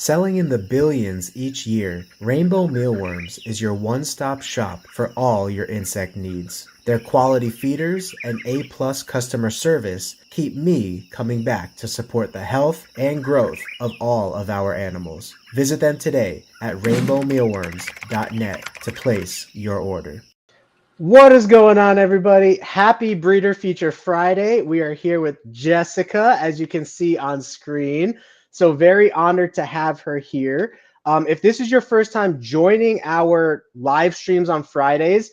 Selling in the billions each year, Rainbow Mealworms is your one-stop shop for all your insect needs. Their quality feeders and A-plus customer service keep me coming back to support the health and growth of all of our animals. Visit them today at rainbowmealworms.net to place your order. What is going on, everybody? Happy Breeder Feature Friday. We are here with Jessica, as you can see on screen. So very honored to have her here. If this is your first time joining our live streams on Fridays,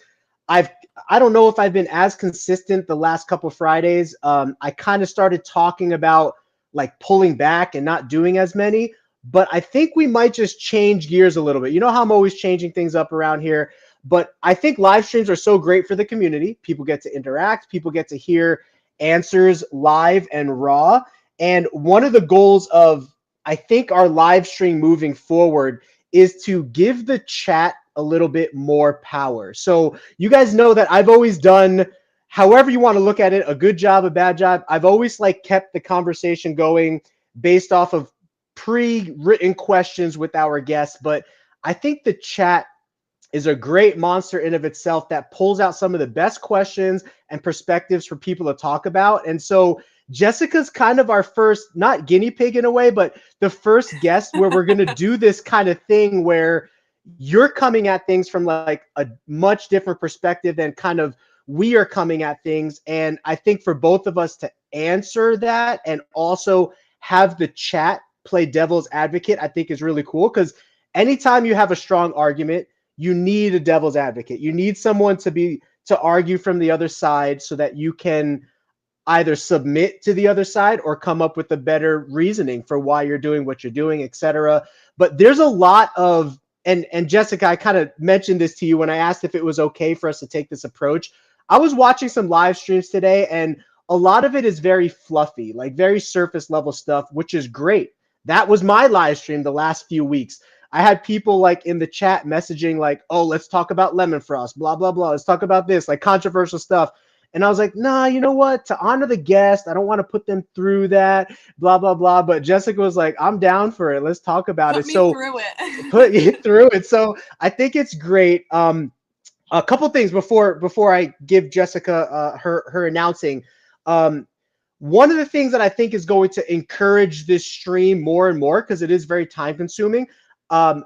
I don't know if I've been as consistent the last couple of Fridays. I kind of started talking about like pulling back and not doing as many, but I think we might just change gears a little bit. You know how I'm always changing things up around here. But I think live streams are so great for the community. People get to interact. People get to hear answers live and raw. And one of the goals of, I think, our live stream moving forward is to give the chat a little bit more power. So you guys know that I've always done, however you want to look at it, a good job, a bad job. I've always like kept the conversation going based off of pre-written questions with our guests. But I think the chat is a great monster in of itself that pulls out some of the best questions and perspectives for people to talk about. And so Jessica's kind of our first, not guinea pig in a way, but the first guest where we're going to do this kind of thing where you're coming at things from like a much different perspective than kind of we are coming at things. And I think for both of us to answer that and also have the chat play devil's advocate, I think is really cool, because anytime you have a strong argument, you need a devil's advocate. You need someone to argue from the other side so that you can either submit to the other side or come up with a better reasoning for why you're doing what you're doing, etc. But there's a lot of, and Jessica, I kind of mentioned this to you when I asked if it was okay for us to take this approach. I was watching some live streams today, and a lot of it is very fluffy, like very surface level stuff, which is great. That was my live stream the last few weeks. I had people like in the chat messaging like, oh, let's talk about lemon frost, blah, blah, blah. Let's talk about this, like controversial stuff. And I was like, nah, you know what? To honor the guest, I don't want to put them through that, blah, blah, blah. But Jessica was like, I'm down for it. Let's talk about it. Put me through it. Put you through it. So I think it's great. A couple things before I give Jessica her announcing. One of the things that I think is going to encourage this stream more and more, because it is very time consuming,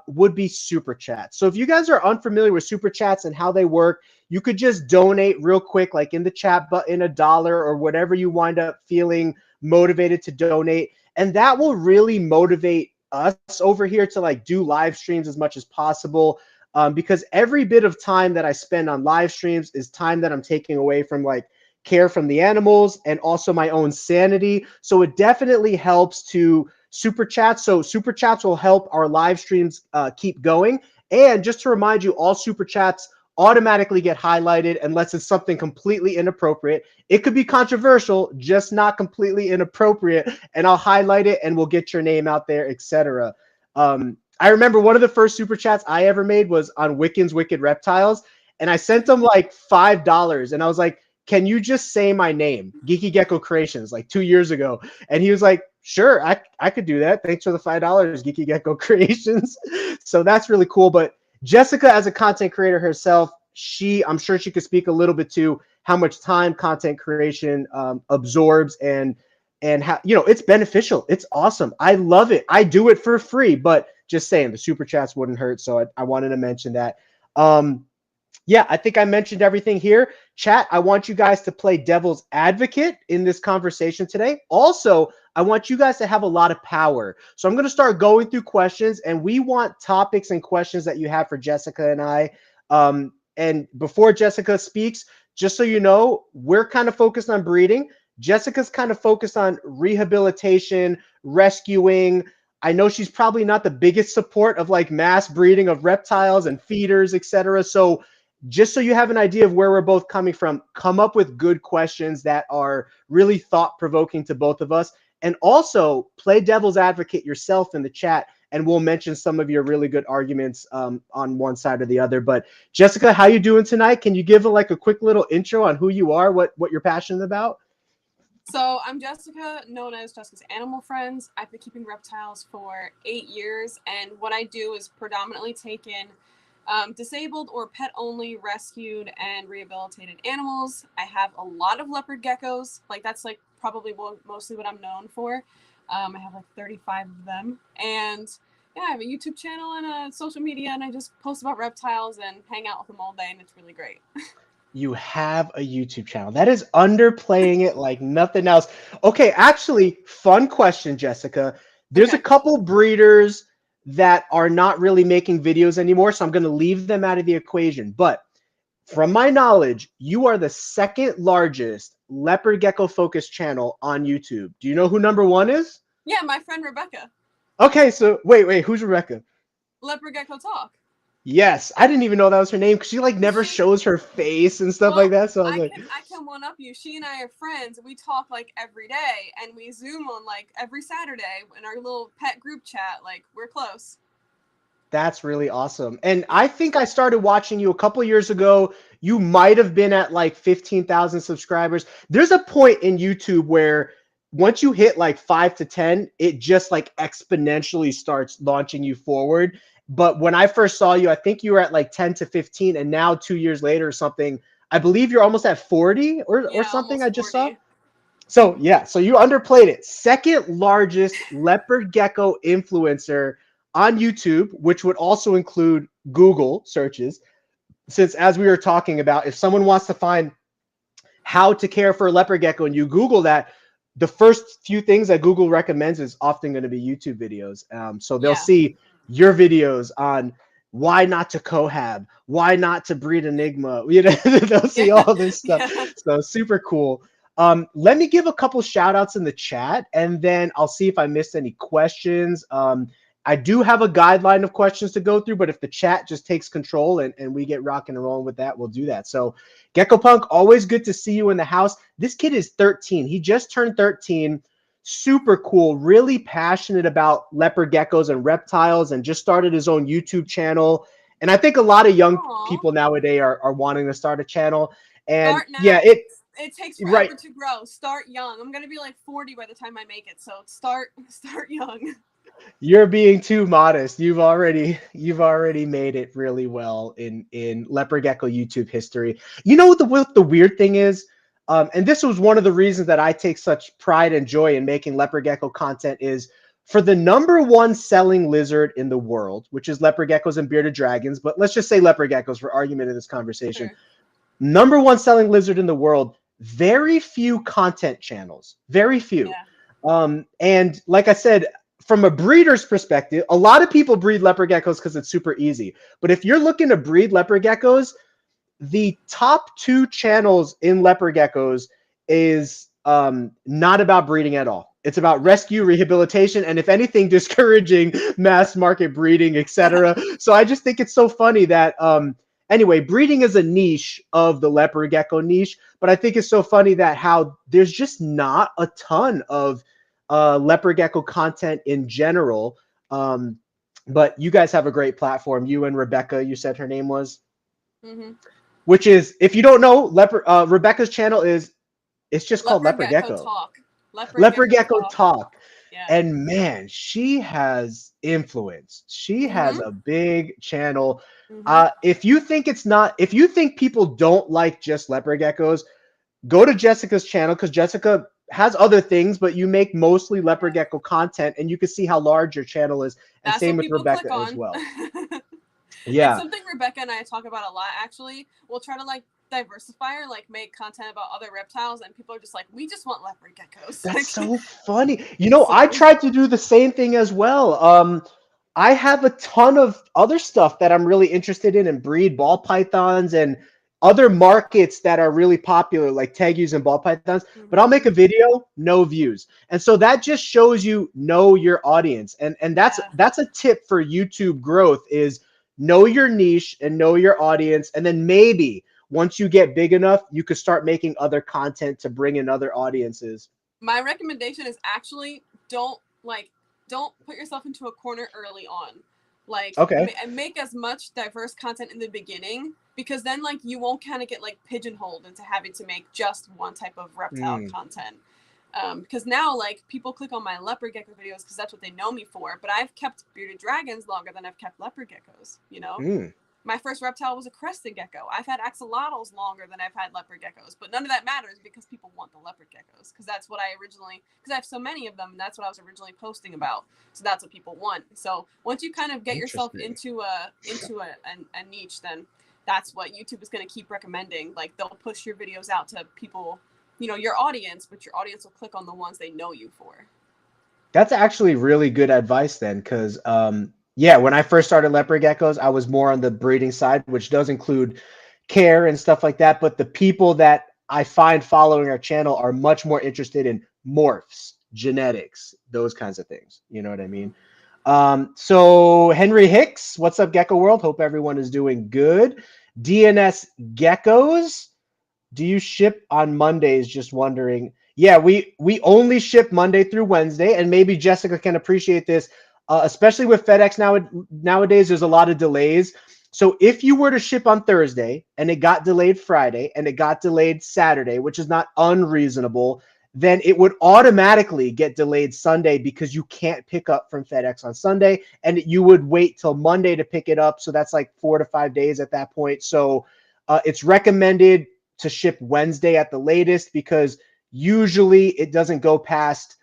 would be super chats. So if you guys are unfamiliar with super chats and how they work, you could just donate real quick, like in the chat button, $1 or whatever you wind up feeling motivated to donate. And that will really motivate us over here to like do live streams as much as possible. Because every bit of time that I spend on live streams is time that I'm taking away from like care from the animals and also my own sanity. So it definitely helps to super chats. So super chats will help our live streams keep going. And just to remind you, all super chats automatically get highlighted unless it's something completely inappropriate. It could be controversial, just not completely inappropriate. And I'll highlight it and we'll get your name out there, etc. I remember one of the first super chats I ever made was on Wiccan's Wicked Reptiles. And I sent them like $5. And I was like, can you just say my name? Geeky Gecko Creations, like 2 years ago. And he was like, sure, I could do that. Thanks for the $5, Geeky Gecko Creations. So that's really cool. But Jessica, as a content creator herself, I'm sure she could speak a little bit to how much time content creation absorbs and how, you know, it's beneficial. It's awesome. I love it. I do it for free, but just saying the super chats wouldn't hurt. So I wanted to mention that. Yeah, I think I mentioned everything here. Chat, I want you guys to play devil's advocate in this conversation today. Also, I want you guys to have a lot of power. So I'm going to start going through questions, and we want topics and questions that you have for Jessica and I. And before Jessica speaks, just so you know, we're kind of focused on breeding. Jessica's kind of focused on rehabilitation, rescuing. I know she's probably not the biggest support of like mass breeding of reptiles and feeders, etc. So just so you have an idea of where we're both coming from, come up with good questions that are really thought-provoking to both of us. And also play devil's advocate yourself in the chat, and we'll mention some of your really good arguments on one side or the other. But Jessica, how you doing tonight? Can you give a quick little intro on who you are, what you're passionate about? So I'm Jessica, known as Jessica's Animal Friends. I've been keeping reptiles for 8 years, and what I do is predominantly take in disabled or pet-only rescued and rehabilitated animals. I have a lot of leopard geckos. Like that's like probably mostly what I'm known for. I have like 35 of them, and yeah, I have a YouTube channel and a social media, and I just post about reptiles and hang out with them all day, and it's really great. You have a YouTube channel. That is underplaying it like nothing else. Okay, actually, fun question, Jessica. There's a Okay. couple breeders that are not really making videos anymore, so I'm going to leave them out of the equation. But from my knowledge, you are the second largest leopard gecko focused channel on YouTube. Do you know who number one is? Yeah, my friend Rebecca. Okay, so wait, who's Rebecca? Leopard Gecko Talk. Yes, I didn't even know that was her name because she like never She shows her face and stuff like Well, that. So I was like, I can one up you. She and I are friends. We talk like every day, and we Zoom on like every Saturday in our little pet group chat. Like we're close. that's really awesome. And Yeah. I think I started watching you a couple years ago. You might have been at like 15,000 subscribers. There's a point in YouTube where once you hit like 5 to 10, it just like exponentially starts launching you forward. But when I first saw you, I think you were at like 10 to 15, and now 2 years later or something, I believe you're almost at 40 or Yeah, something I almost just saw. 40. So yeah, so you underplayed it. Second largest leopard gecko influencer on YouTube, which would also include Google searches. Since as we were talking about, if someone wants to find how to care for a leopard gecko and you Google that, the first few things that Google recommends is often going to be YouTube videos. So they'll Yeah. see your videos on why not to cohab, why not to breed enigma. You know, they'll see Yeah. all this stuff. Yeah. So super cool. Let me give a couple shout outs in the chat and then I'll see if I missed any questions. I do have a guideline of questions to go through, but if the chat just takes control and we get rocking and rolling with that, we'll do that. So Gecko Punk, always good to see you in the house. This kid is 13. He just turned 13. Super cool. Really passionate about leopard geckos and reptiles and just started his own YouTube channel. And I think a lot of young Aw. people nowadays are wanting to start a channel. And Start yeah, now. It takes right. forever to grow. Start young. I'm gonna be like 40 by the time I make it. So start young. You're being too modest. You've already made it really well in leopard gecko YouTube history. You know what the weird thing is, and this was one of the reasons that I take such pride and joy in making leopard gecko content is for the number one selling lizard in the world, which is leopard geckos and bearded dragons. But let's just say leopard geckos for argument in this conversation. Sure. Number one selling lizard in the world. Very few content channels. Very few. Yeah. And like I said, from a breeder's perspective, a lot of people breed leopard geckos because it's super easy. But if you're looking to breed leopard geckos, the top two channels in leopard geckos is not about breeding at all. It's about rescue, rehabilitation, and if anything, discouraging mass market breeding, etc. So I just think it's so funny that anyway, breeding is a niche of the leopard gecko niche, but I think it's so funny that how there's just not a ton of leopard gecko content in general. But you guys have a great platform. You and Rebecca, you said her name was, Mm-hmm. which is, if you don't know, Rebecca's channel is, it's just called Leopard Leopard Gecko Gecko. Talk. Leopard Leopard Gecko Gecko Talk. Talk. Yeah. And man, she has influence. She has Mm-hmm. a big channel. Mm-hmm. If you think it's not, if you think people don't like just leopard geckos, go to Jessica's channel because Jessica has other things, but you make mostly leopard gecko content, and you can see how large your channel is. And That's same what with people Rebecca click as on. well. It's Yeah, something Rebecca and I talk about a lot, actually. We'll try to like diversify or like make content about other reptiles, and people are just like, we just want leopard geckos. that's Like, so funny. You know, I so tried to do the same thing as well. I have a ton of other stuff that I'm really interested in and breed ball pythons and other markets that are really popular, like tegus and ball pythons. But I'll mm-hmm. make a video, no views. And so that just shows you know your audience. And that's Yeah. that's a tip for YouTube growth is know your niche and know your audience. And then maybe once you get big enough, you could start making other content to bring in other audiences. My recommendation is actually don't put yourself into a corner early on. Like Okay. and make as much diverse content in the beginning, because then like you won't kind of get like pigeonholed into having to make just one type of reptile Hmm. content. Because now, like, people click on my leopard gecko videos because that's what they know me for. But I've kept bearded dragons longer than I've kept leopard geckos, you know? Mm. My first reptile was a crested gecko. I've had axolotls longer than I've had leopard geckos, but none of that matters because people want the leopard geckos because that's what because I have so many of them, and that's what I was originally posting about. So that's what people want. So once you kind of get yourself into a niche, then that's what YouTube is going to keep recommending. Like, they'll push your videos out to people, you know, your audience, but your audience will click on the ones they know you for. That's actually really good advice then, because yeah, when I first started leopard geckos, I was more on the breeding side, which does include care and stuff like that. But the people that I find following our channel are much more interested in morphs, genetics, those kinds of things. You know what I mean? So Henry Hicks, what's up, Gecko World? Hope everyone is doing good. DNS Geckos, do you ship on Mondays? Just wondering. Yeah, we only ship Monday through Wednesday, and maybe Jessica can appreciate this, especially with FedEx nowadays. There's a lot of delays. So if you were to ship on Thursday and it got delayed Friday and it got delayed Saturday, which is not unreasonable, then it would automatically get delayed Sunday because you can't pick up from FedEx on Sunday, and you would wait till Monday to pick it up. So that's like 4 to 5 days at that point. So it's recommended to ship Wednesday at the latest because usually it doesn't go past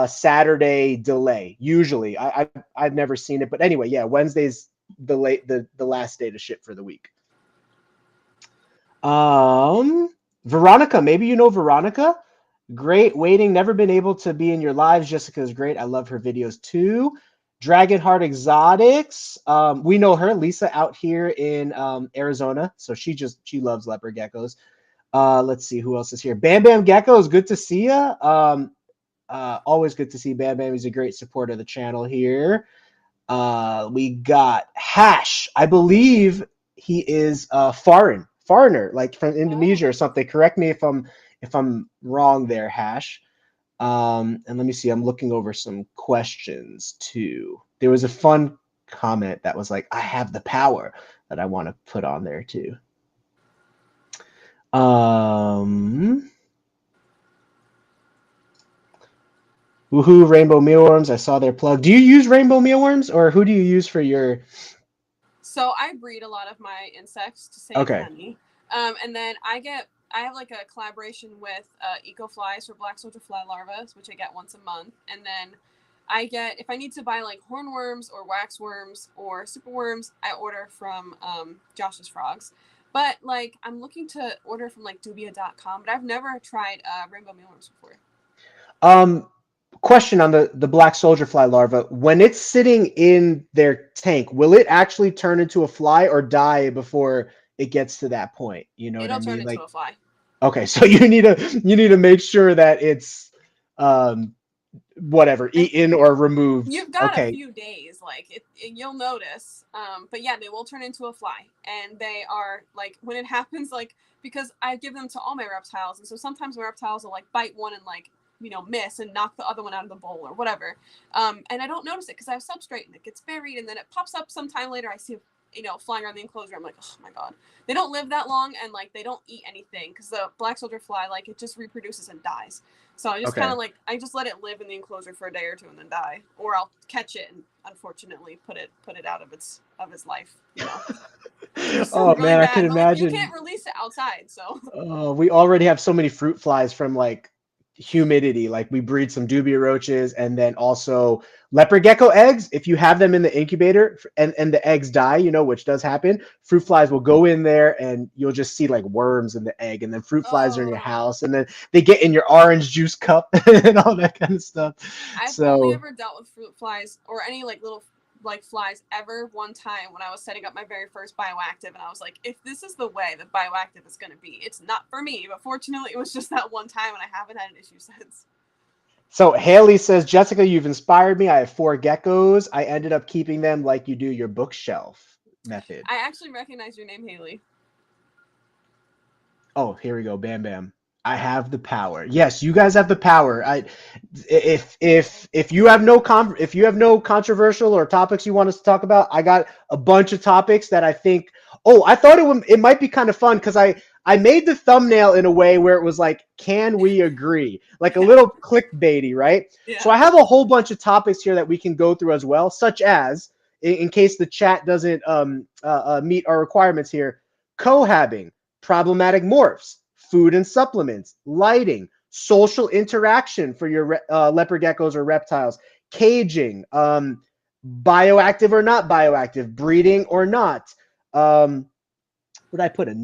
Saturday delay. Usually, I've never seen it, but anyway, yeah, Wednesday's the last day to ship for the week. Veronica, maybe you know Veronica. Great waiting. Never been able to be in your lives. Jessica is great. I love her videos too. Dragonheart Exotics. We know her, Lisa, out here in Arizona. So she loves leopard geckos. Let's see who else is here. Bam Bam Geckos, good to see you. Always good to see Bam Bam. He's a great supporter of the channel here. We got Hash. I believe he is foreigner, like from Indonesia or something. Correct me if I'm wrong there, Hash. And let me see. I'm looking over some questions too. There was a fun comment that was like, "I have the power," that I want to put on there too. Woohoo, rainbow mealworms. I saw their plug. Do you use rainbow mealworms, or who do you use for your? So I breed a lot of my insects to save honey. And then I have like a collaboration with EcoFlies for black soldier fly larvae, which I get once a month. And then I get, if I need to buy like hornworms or waxworms or superworms, I order from Josh's Frogs. But like, I'm looking to order from like Dubia.com, but I've never tried rainbow mealworms before. Question on the black soldier fly larva. When it's sitting in their tank, will it actually turn into a fly or die before it gets to that point? You know what I mean? It'll turn into a fly. Okay, so you need to make sure that it's whatever, eaten or removed. You've got a few days, like you'll notice. But yeah, they will turn into a fly, and they are like, when it happens, like, because I give them to all my reptiles, and so sometimes my reptiles will like bite one and like, you know, miss and knock the other one out of the bowl or whatever. And I don't notice it because I have substrate and it gets buried, and then it pops up sometime later. I see it, you know, flying around the enclosure. I'm like, oh my god, they don't live that long, and like they don't eat anything because the black soldier fly, like, it just reproduces and dies. So I just kind of like, I just let it live in the enclosure for a day or two and then die, or I'll catch it and unfortunately put it out of its life. You know. Oh really man, bad. I can imagine. Like, you can't release it outside, so. We already have so many fruit flies from like humidity. Like, we breed some dubia roaches, and then also leopard gecko eggs. If you have them in the incubator and the eggs die, you know, which does happen, fruit flies will go in there and you'll just see like worms in the egg, and then fruit flies are in your house, and then they get in your orange juice cup and all that kind of stuff. I've only ever dealt with fruit flies or any like little like flies ever one time when I was setting up my very first bioactive, and I was like, if this is the way that bioactive is going to be, it's not for me. But fortunately, it was just that one time, and I haven't had an issue since. So Haley says, Jessica, you've inspired me. I have 4 geckos. I ended up keeping them like you do your bookshelf method. I actually recognize your name, Haley. Oh, here we go. Bam Bam. I have the power. Yes, you guys have the power. If you have no controversial or topics you want us to talk about, I got a bunch of topics that I think. Oh, I thought it might be kind of fun because I I made the thumbnail in a way where it was like, can we agree? Like a little clickbaity, right? Yeah. So I have a whole bunch of topics here that we can go through as well, such as, in case the chat doesn't meet our requirements here, cohabbing, problematic morphs, food and supplements, lighting, social interaction for your leopard geckos or reptiles, caging, bioactive or not bioactive, breeding or not. Would I put a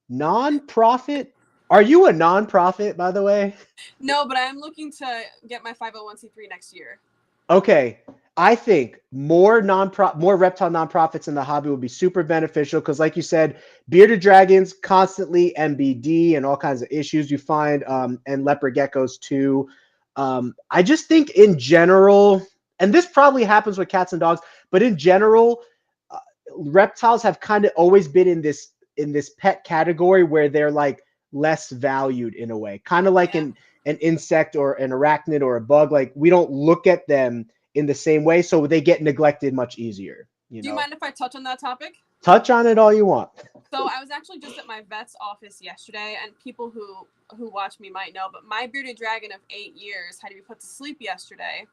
non-profit? Are you a non-profit, by the way? No, but I'm looking to get my 501c3 next year. Okay, I think more reptile nonprofits in the hobby would be super beneficial because, like you said, bearded dragons constantly MBD and all kinds of issues you find, and leopard geckos too. I just think in general, and this probably happens with cats and dogs, but in general, reptiles have kind of always been in this pet category where they're like less valued in a way, kind of like an insect or an arachnid or a bug. Like we don't look at them in the same way, so they get neglected much easier. Do you mind if I touch on that topic? Touch on it all you want. So I was actually just at my vet's office yesterday, and people who watch me might know, but my bearded dragon of 8 years had to be put to sleep yesterday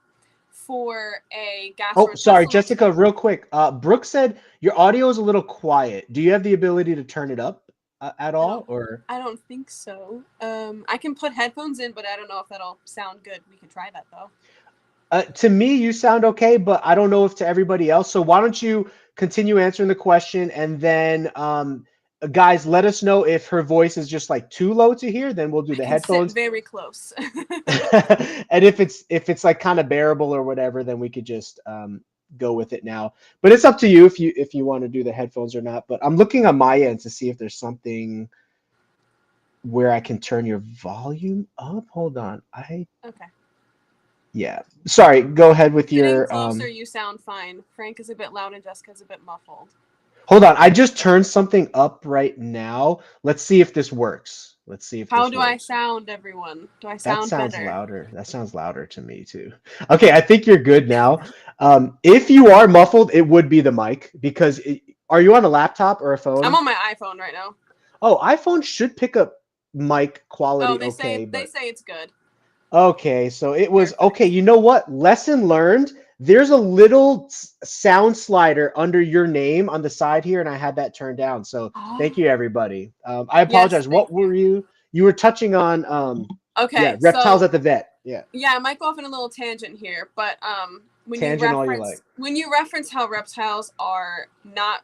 for a gastrointestinal. Oh, sorry, Jessica, real quick. Brooke said your audio is a little quiet. Do you have the ability to turn it up at all, or? I don't think so. I can put headphones in, but I don't know if that'll sound good. We could try that though. To me, you sound okay, but I don't know if to everybody else. So why don't you continue answering the question, and then guys, let us know if her voice is just like too low to hear. Then we'll do the headphones. Sit very close. And if it's like kind of bearable or whatever, then we could just go with it now. But it's up to you if you want to do the headphones or not. But I'm looking on my end to see if there's something where I can turn your volume up. Hold on. Okay. Yeah. Sorry. Go ahead with your. Closer, you sound fine. Frank is a bit loud and Jessica's a bit muffled. Hold on. I just turned something up right now. Let's see if this works. Let's see if. How do I sound, everyone? Do I sound better? That sounds louder. That sounds louder to me too. Okay, I think you're good now. If you are muffled, it would be the mic because. Are you on a laptop or a phone? I'm on my iPhone right now. Oh, iPhone should pick up mic quality. Oh, they say it's good. Okay, so it was okay. You know what? Lesson learned. There's a little sound slider under your name on the side here, and I had that turned down. So thank you, everybody. I apologize. Yes, were you? You were touching on reptiles at the vet. Yeah. Yeah, I might go off on a little tangent here, but when you reference how reptiles are not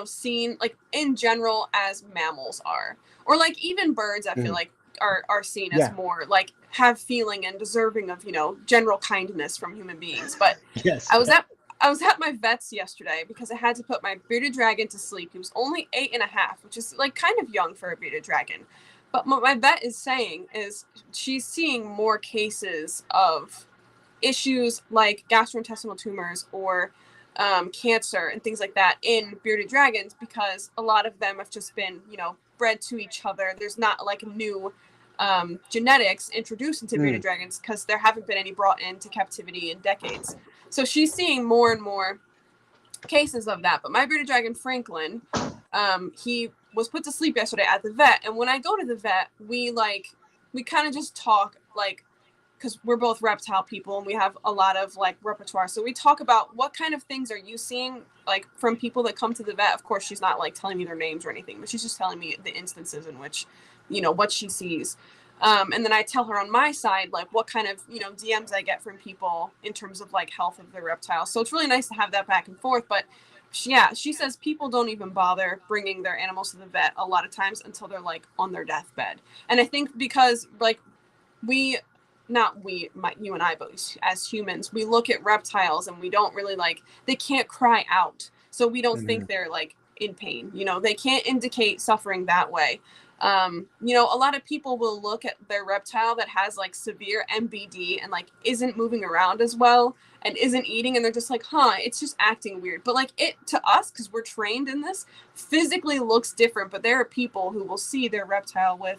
seen like in general as mammals are, or like even birds, I feel like are seen as more like have feeling and deserving of general kindness from human beings. But yes, I was at my vet's yesterday because I had to put my bearded dragon to sleep. He was only 8.5, which is like kind of young for a bearded dragon. But what my vet is saying is she's seeing more cases of issues like gastrointestinal tumors or cancer and things like that in bearded dragons because a lot of them have just been bred to each other. There's not like new genetics introduced into bearded dragons because there haven't been any brought into captivity in decades. So she's seeing more and more cases of that. But my bearded dragon Franklin, he was put to sleep yesterday at the vet, and when I go to the vet, we kind of just talk like, because we're both reptile people and we have a lot of like repertoire. So we talk about what kind of things are you seeing like from people that come to the vet. Of course, she's not like telling me their names or anything, but she's just telling me the instances in which, what she sees. And then I tell her on my side, like what kind of, DMs I get from people in terms of like health of their reptiles. So it's really nice to have that back and forth. But she says people don't even bother bringing their animals to the vet a lot of times until they're like on their deathbed. And I think because like you and I, but as humans, we look at reptiles and we don't really they can't cry out. So we don't think they're like in pain, they can't indicate suffering that way. A lot of people will look at their reptile that has like severe MBD and like isn't moving around as well and isn't eating, and they're just like, it's just acting weird. But like it to us, because we're trained in this, physically looks different. But there are people who will see their reptile with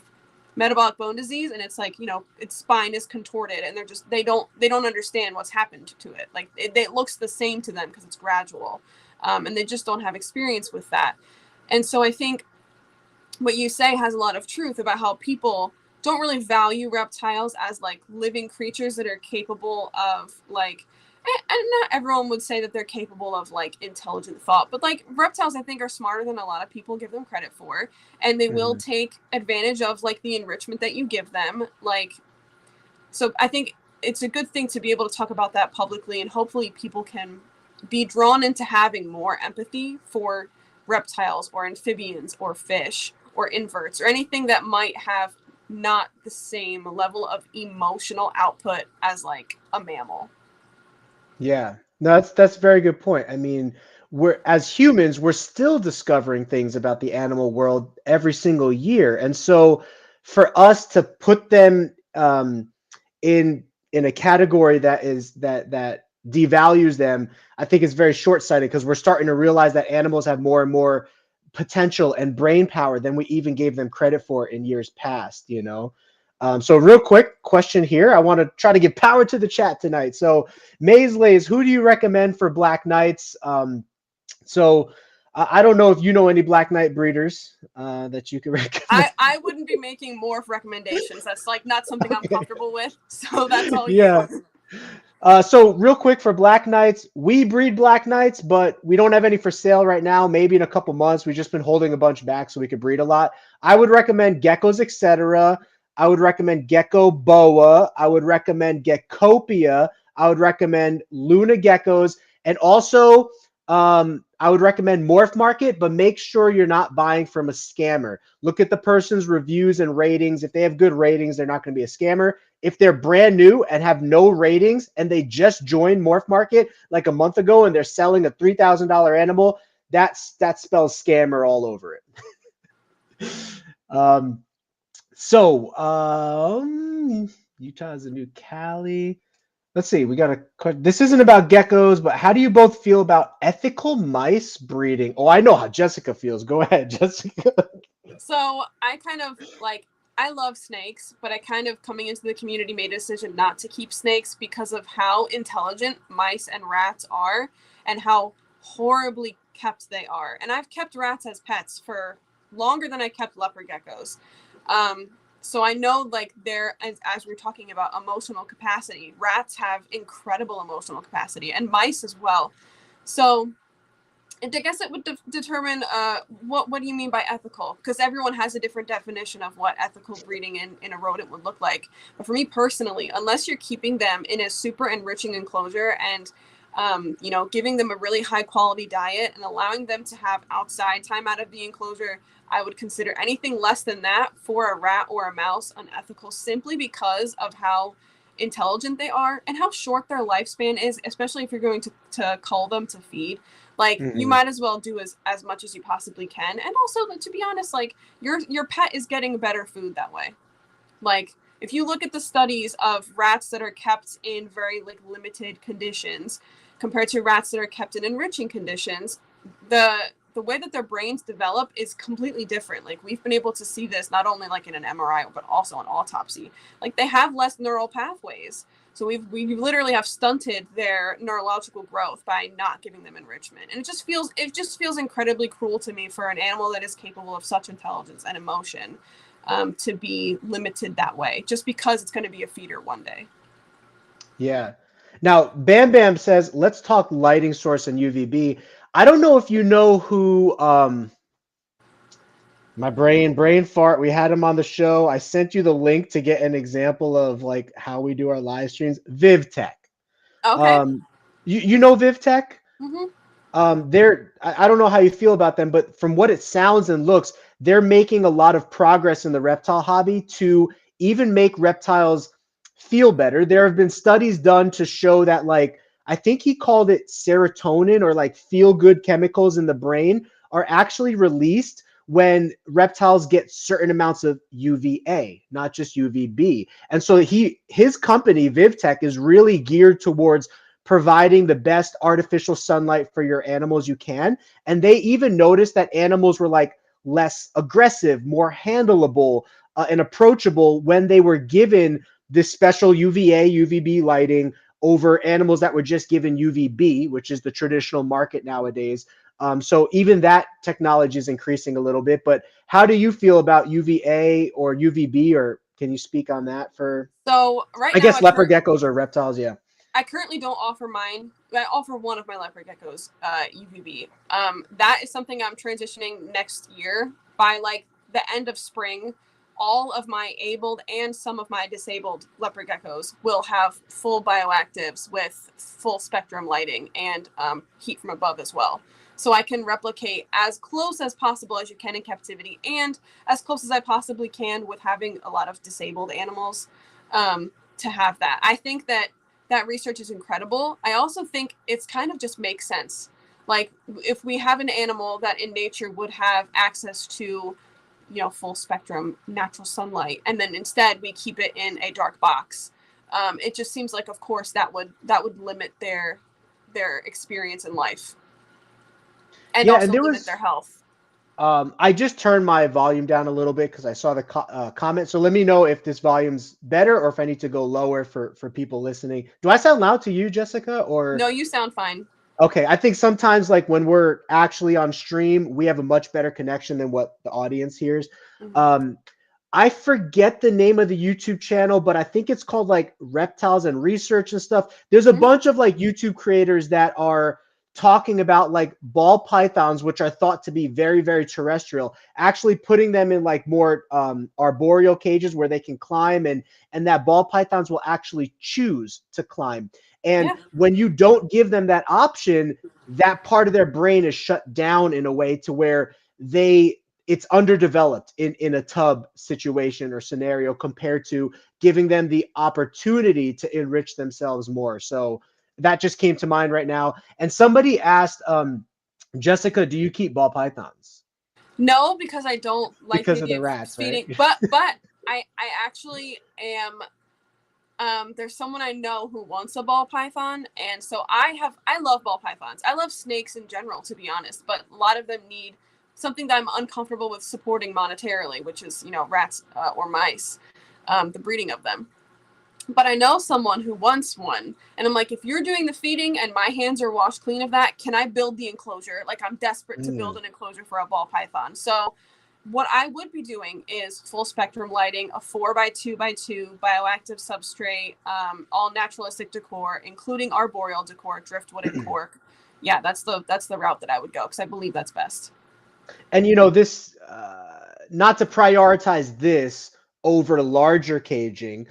metabolic bone disease and it's like its spine is contorted and they don't understand what's happened to it. Like it looks the same to them because it's gradual, and they just don't have experience with that. And so I think what you say has a lot of truth about how people don't really value reptiles as like living creatures that are capable of like, and not everyone would say that they're capable of like intelligent thought, but like reptiles I think are smarter than a lot of people give them credit for, and they will Mhm. take advantage of like the enrichment that you give them. Like, so I think it's a good thing to be able to talk about that publicly, and hopefully people can be drawn into having more empathy for reptiles or amphibians or fish or inverts or anything that might have not the same level of emotional output as like a mammal. Yeah, no, that's a very good point. I mean, we're as humans, we're still discovering things about the animal world every single year, and so for us to put them in a category that devalues them, I think is very short-sighted because we're starting to realize that animals have more and more potential and brain power than we even gave them credit for in years past. You know. So real quick question here. I want to try to give power to the chat tonight. So Maze Lays, who do you recommend for Black Knights? So I don't know if you know any Black Knight breeders that you can recommend. I wouldn't be making Morph recommendations. That's like not something I'm Okay. comfortable with. So that's all you. Yeah. So real quick for Black Knights, we breed Black Knights, but we don't have any for sale right now. Maybe in a couple months. We've just been holding a bunch back so we could breed a lot. I would recommend Geckos, etc. I would recommend Gecko Boa. I would recommend Geckopia. I would recommend Luna Geckos. And also, I would recommend Morph Market, but make sure you're not buying from a scammer. Look at the person's reviews and ratings. If they have good ratings, they're not going to be a scammer. If they're brand new and have no ratings and they just joined Morph Market like a month ago and they're selling a $3,000 animal, that spells scammer all over it. um, so Utah is a new Cali. Let's see. We got a question. This isn't about geckos, but how do you both feel about ethical mice breeding? Oh, I know how Jessica feels. Go ahead, Jessica. So I kind of like, I love snakes, but I kind of coming into the community made a decision not to keep snakes because of how intelligent mice and rats are and how horribly kept they are. And I've kept rats as pets for longer than I kept leopard geckos. So I know like as we're talking about emotional capacity, rats have incredible emotional capacity and mice as well. So and I guess it would determine what do you mean by ethical? Because everyone has a different definition of what ethical breeding in a rodent would look like. But for me personally, unless you're keeping them in a super enriching enclosure and giving them a really high quality diet and allowing them to have outside time out of the enclosure, I would consider anything less than that for a rat or a mouse unethical simply because of how intelligent they are and how short their lifespan is, especially if you're going to cull them to feed. Like you Mhm. might as well do as much as you possibly can. And also, to be honest, like your pet is getting better food that way. Like if you look at the studies of rats that are kept in very like limited conditions compared to rats that are kept in enriching conditions, the way that their brains develop is completely different. Like we've been able to see this not only like in an MRI but also on autopsy. Like they have less neural pathways. So we literally have stunted their neurological growth by not giving them enrichment. And it just feels incredibly cruel to me for an animal that is capable of such intelligence and emotion to be limited that way just because it's going to be a feeder one day. Yeah. Now, Bam Bam says, let's talk lighting source and UVB. I don't know if you know who my brain fart. We had him on the show. I sent you the link to get an example of like how we do our live streams. VivTech. Okay. Um, you know VivTech? Mm-hmm. I don't know how you feel about them, but from what it sounds and looks, they're making a lot of progress in the reptile hobby to even make reptiles feel better. There have been studies done to show that, like, I think he called it serotonin or like feel good chemicals in the brain are actually released when reptiles get certain amounts of UVA, not just UVB. And so his company, VivTech, is really geared towards providing the best artificial sunlight for your animals you can. And they even noticed that animals were like less aggressive, more handleable, and approachable when they were given this special UVA, UVB lighting over animals that were just given UVB, which is the traditional market nowadays. So even that technology is increasing a little bit. But how do you feel about UVA or UVB, or can you speak on that for, So right I now, guess, leopard geckos or reptiles? Yeah. I currently don't offer mine. I offer one of my leopard geckos, UVB. That is something I'm transitioning next year. By like the end of spring, all of my abled and some of my disabled leopard geckos will have full bioactives with full spectrum lighting and heat from above as well. So I can replicate as close as possible as you can in captivity, and as close as I possibly can with having a lot of disabled animals, to have that. I think that research is incredible. I also think it's kind of just makes sense. Like if we have an animal that in nature would have access to, full spectrum natural sunlight, and then instead we keep it in a dark box, it just seems like, of course, that would limit their experience in life, and Yeah, and also there limit was, their health. I just turned my volume down a little bit because I saw the comment. So let me know if this volume's better or if I need to go lower for people listening. Do I sound loud to you, Jessica? Or No, you sound fine. okay, I think sometimes like when we're actually on stream, we have a much better connection than what the audience hears. Mm-hmm. I forget the name of the YouTube channel, but I think it's called like Reptiles and Research and stuff. There's a Mm-hmm. bunch of like YouTube creators that are talking about like ball pythons, which are thought to be very, very terrestrial, actually putting them in like more arboreal cages where they can climb, and that ball pythons will actually choose to climb. And Yeah. when you don't give them that option, that part of their brain is shut down in a way to where it's underdeveloped in a tub situation or scenario compared to giving them the opportunity to enrich themselves more. So that just came to mind right now. And somebody asked, Jessica, do you keep ball pythons? No, because I don't like the Because of idea the of rats, right? feeding. But I actually am. There's someone I know who wants a ball python, and so I love ball pythons. I love snakes in general, to be honest, but a lot of them need something that I'm uncomfortable with supporting monetarily, which is, rats or mice, the breeding of them. But I know someone who wants one, and I'm like, if you're doing the feeding and my hands are washed clean of that, can I build the enclosure? Like, I'm desperate to build an enclosure for a ball python. So what I would be doing is full spectrum lighting, a 4x2x2 bioactive substrate, all naturalistic decor, including arboreal decor, driftwood and cork. Yeah, that's the route that I would go, because I believe that's best. And this, not to prioritize this over larger caging,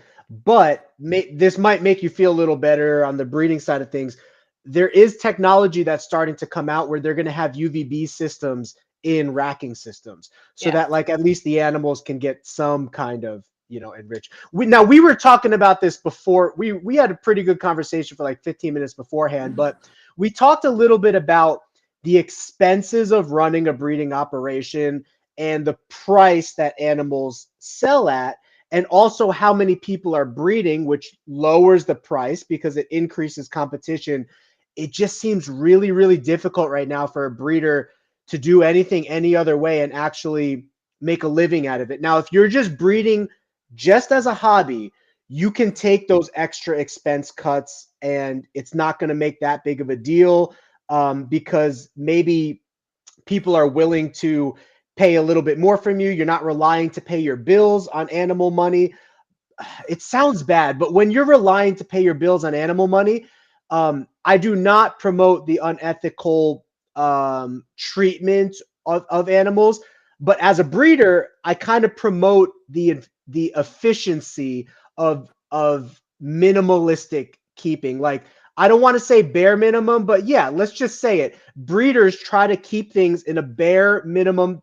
but this might make you feel a little better on the breeding side of things. There is technology that's starting to come out where they're going to have UVB systems in racking systems, so that like at least the animals can get some kind of enrich. We were talking about this before. We had a pretty good conversation for like 15 minutes beforehand, but we talked a little bit about the expenses of running a breeding operation and the price that animals sell at, and also how many people are breeding, which lowers the price because it increases competition. It just seems really, really difficult right now for a breeder to do anything any other way and actually make a living out of it. Now, if you're just breeding just as a hobby, you can take those extra expense cuts and it's not going to make that big of a deal, because maybe people are willing to pay a little bit more from you. You're not relying to pay your bills on animal money. It sounds bad, but when you're relying to pay your bills on animal money, I do not promote the unethical treatment of animals. But as a breeder, I kind of promote the efficiency of minimalistic keeping. Like, I don't want to say bare minimum, but yeah, let's just say it. Breeders try to keep things in a bare minimum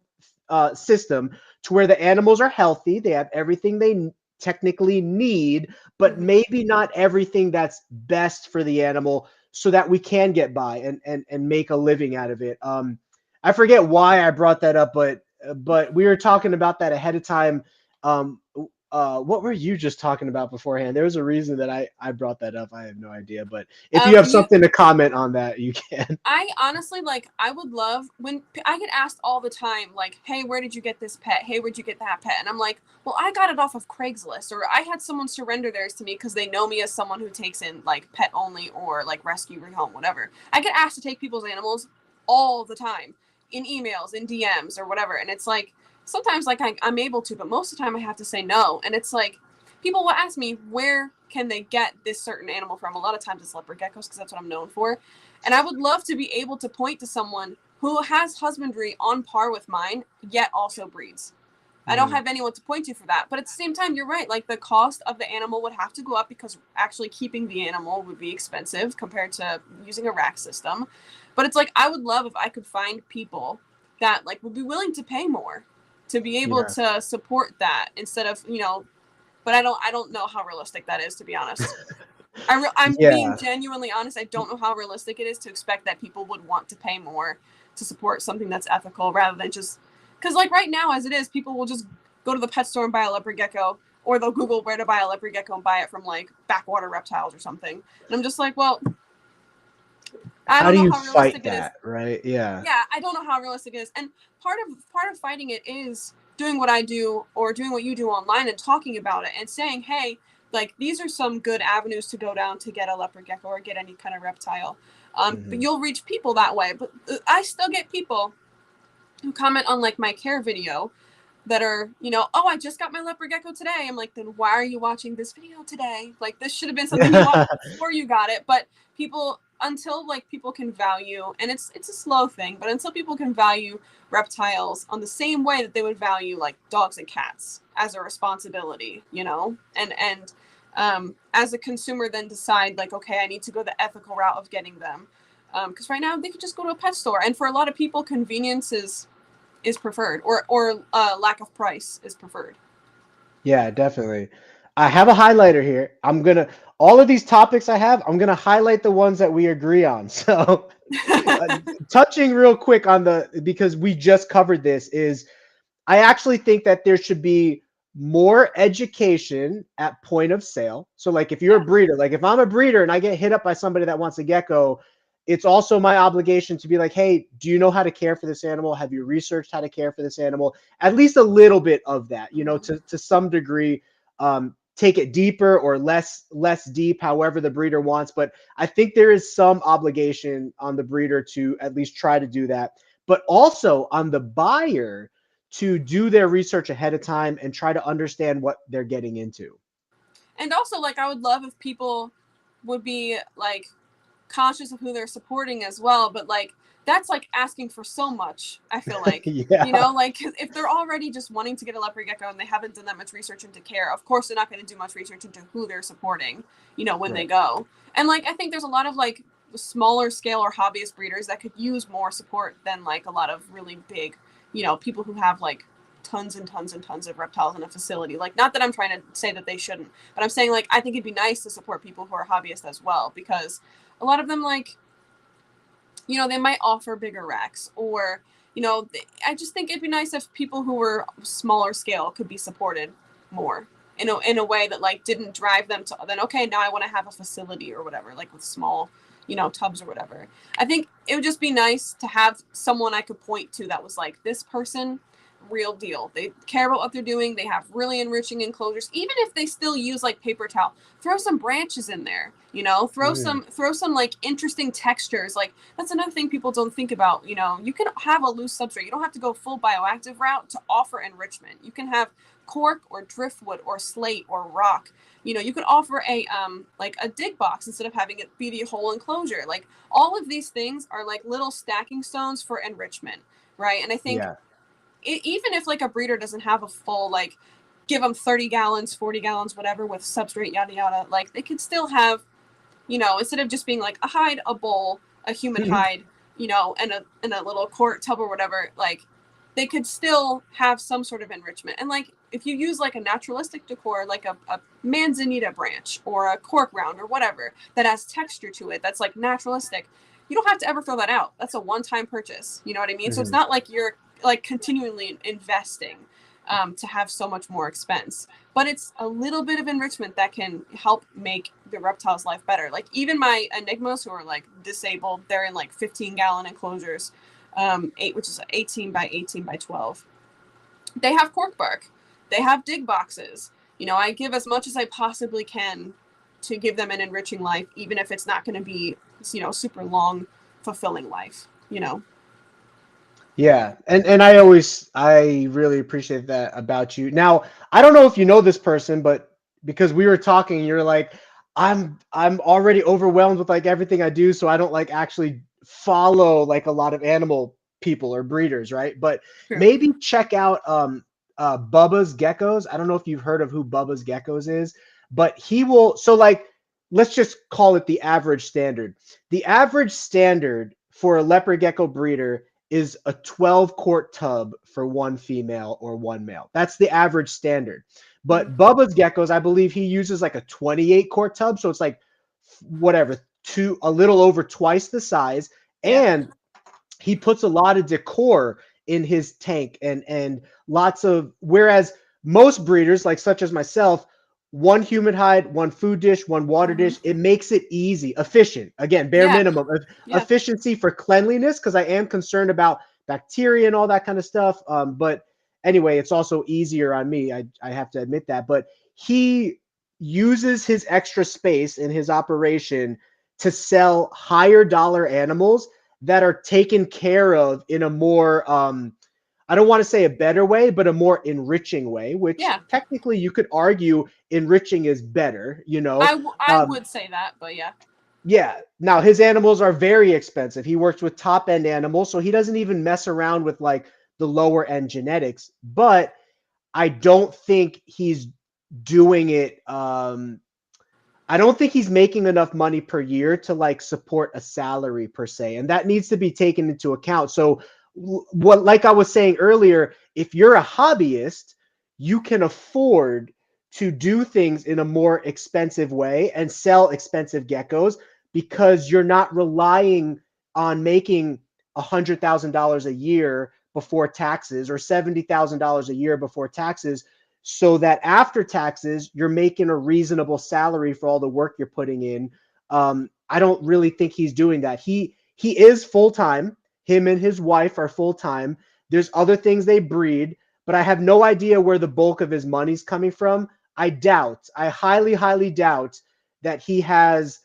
system to where the animals are healthy. They have everything they technically need, but maybe not everything that's best for the animal, so that we can get by and make a living out of it. I forget why I brought that up, but we were talking about that ahead of time. What were you just talking about beforehand? There was a reason that I brought that up. I have no idea, but if you have something to comment on that, you can. I honestly, I would love when I get asked all the time, like, hey, where did you get this pet? Hey, where'd you get that pet? And I'm like, well, I got it off of Craigslist, or I had someone surrender theirs to me because they know me as someone who takes in like pet only or like rescue, rehome, whatever. I get asked to take people's animals all the time in emails, in DMs or whatever. And it's like, sometimes like I'm able to, but most of the time I have to say no. And it's like, people will ask me, where can they get this certain animal from? A lot of times it's leopard geckos because that's what I'm known for. And I would love to be able to point to someone who has husbandry on par with mine, yet also breeds. I don't have anyone to point to for that. But at the same time, you're right. Like, the cost of the animal would have to go up because actually keeping the animal would be expensive compared to using a rack system. But it's like, I would love if I could find people that like would be willing to pay more to be able to support that instead of, you know, but I don't know how realistic that is, to be honest. I'm being genuinely honest. I don't know how realistic it is to expect that people would want to pay more to support something that's ethical rather than just, because like right now as it is, people will just go to the pet store and buy a leopard gecko, or they'll Google where to buy a leopard gecko and buy it from like Backwater Reptiles or something. And I'm just like, well, I don't know how realistic it is. Right? Yeah. Yeah, I don't know how realistic it is. And part of fighting it is doing what I do or doing what you do online and talking about it and saying, hey, like, these are some good avenues to go down to get a leopard gecko or get any kind of reptile. But you'll reach people that way. But I still get people who comment on like my care video that are, you know, oh, I just got my leopard gecko today. I'm like, then why are you watching this video today? Like, this should have been something you watched before you got it. But people, until like people can value, and it's a slow thing, but until people can value reptiles on the same way that they would value like dogs and cats as a responsibility, you know, and as a consumer then decide like, okay, I need to go the ethical route of getting them. Because right now they could just go to a pet store, and for a lot of people, convenience is preferred, or lack of price is preferred. Yeah, definitely. I have a highlighter here. All of these topics I'm gonna highlight the ones that we agree on. So touching real quick on because we just covered this, is I actually think that there should be more education at point of sale. So like if you're a breeder, like if I'm a breeder and I get hit up by somebody that wants a gecko, it's also my obligation to be like, hey, do you know how to care for this animal? Have you researched how to care for this animal? At least a little bit of that, you know, to some degree, take it deeper or less deep, however the breeder wants. But I think there is some obligation on the breeder to at least try to do that, but also on the buyer to do their research ahead of time and try to understand what they're getting into. And also, like, I would love if people would be like conscious of who they're supporting as well, but like, that's like asking for so much, I feel like. Yeah. You know, like, if they're already just wanting to get a leopard gecko and they haven't done that much research into care, of course they're not going to do much research into who they're supporting, you know, when they go. And like, I think there's a lot of like smaller scale or hobbyist breeders that could use more support than like a lot of really big, you know, people who have like tons and tons and tons of reptiles in a facility. Like, not that I'm trying to say that they shouldn't, but I'm saying like, I think it'd be nice to support people who are hobbyists as well, because a lot of them, like, you know, they might offer bigger racks, or, you know, I just think it'd be nice if people who were smaller scale could be supported more in a way that like didn't drive them to then, okay, now I want to have a facility or whatever, like with small, you know, tubs or whatever. I think it would just be nice to have someone I could point to that was like, this person, real deal. They care about what they're doing. They have really enriching enclosures. Even if they still use like paper towel, throw some branches in there, you know, throw some like interesting textures. Like, that's another thing people don't think about. You know, you can have a loose substrate. You don't have to go full bioactive route to offer enrichment. You can have cork or driftwood or slate or rock. You know, you could offer a like a dig box instead of having it be the whole enclosure. Like, all of these things are like little stacking stones for enrichment, right? And I think even if like a breeder doesn't have a full, like, give them 30 gallons, 40 gallons, whatever, with substrate, yada, yada, like, they could still have, you know, instead of just being like a hide, a bowl, a human hide, you know, and a little quart tub or whatever, like, they could still have some sort of enrichment. And like, if you use like a naturalistic decor, like a manzanita branch or a cork round or whatever that has texture to it, that's like naturalistic, you don't have to ever throw that out. That's a one-time purchase. You know what I mean? So it's not like you're like continually investing to have so much more expense, but it's a little bit of enrichment that can help make the reptile's life better. Like, even my enigmas who are like disabled, they're in like 15-gallon enclosures, which is 18 by 18 by 12. They have cork bark. They have dig boxes. You know, I give as much as I possibly can to give them an enriching life, even if it's not going to be, you know, super long, fulfilling life, you know? Yeah, and I really appreciate that about you. Now, I don't know if you know this person, but because we were talking, you're like, I'm already overwhelmed with like everything I do, so I don't like actually follow like a lot of animal people or breeders, right? But True. maybe check out Bubba's Geckos. I don't know if you've heard of who Bubba's Geckos is, but he will so like let's just call it the average standard. The average standard for a leopard gecko breeder is a 12 quart tub for one female or one male. That's the average standard. But Bubba's geckos, I believe he uses like a 28 quart tub. So it's like whatever, a little over twice the size. Yeah. And he puts a lot of decor in his tank and lots of, whereas most breeders, like such as myself, one humid hide, one food dish, one water dish, it makes it easy, efficient. Again, bare Yeah. minimum Yeah. efficiency for cleanliness, because I am concerned about bacteria and all that kind of stuff. But anyway, it's also easier on me. I have to admit that. But he uses his extra space in his operation to sell higher dollar animals that are taken care of in a more I don't want to say a better way, but a more enriching way, which Yeah. technically you could argue enriching is better, you know. I would say that, but yeah. Yeah. Now his animals are very expensive. He works with top end animals, so he doesn't even mess around with like the lower end genetics. But I don't think he's doing it. I don't think he's making enough money per year to like support a salary per se, and that needs to be taken into account. So, what, like I was saying earlier, if you're a hobbyist, you can afford to do things in a more expensive way and sell expensive geckos because you're not relying on making $100,000 a year before taxes or $70,000 a year before taxes, so that after taxes, you're making a reasonable salary for all the work you're putting in. I don't really think he's doing that. He is full time. Him and his wife are full time. There's other things they breed, but I have no idea where the bulk of his money's coming from. I highly, highly doubt that he has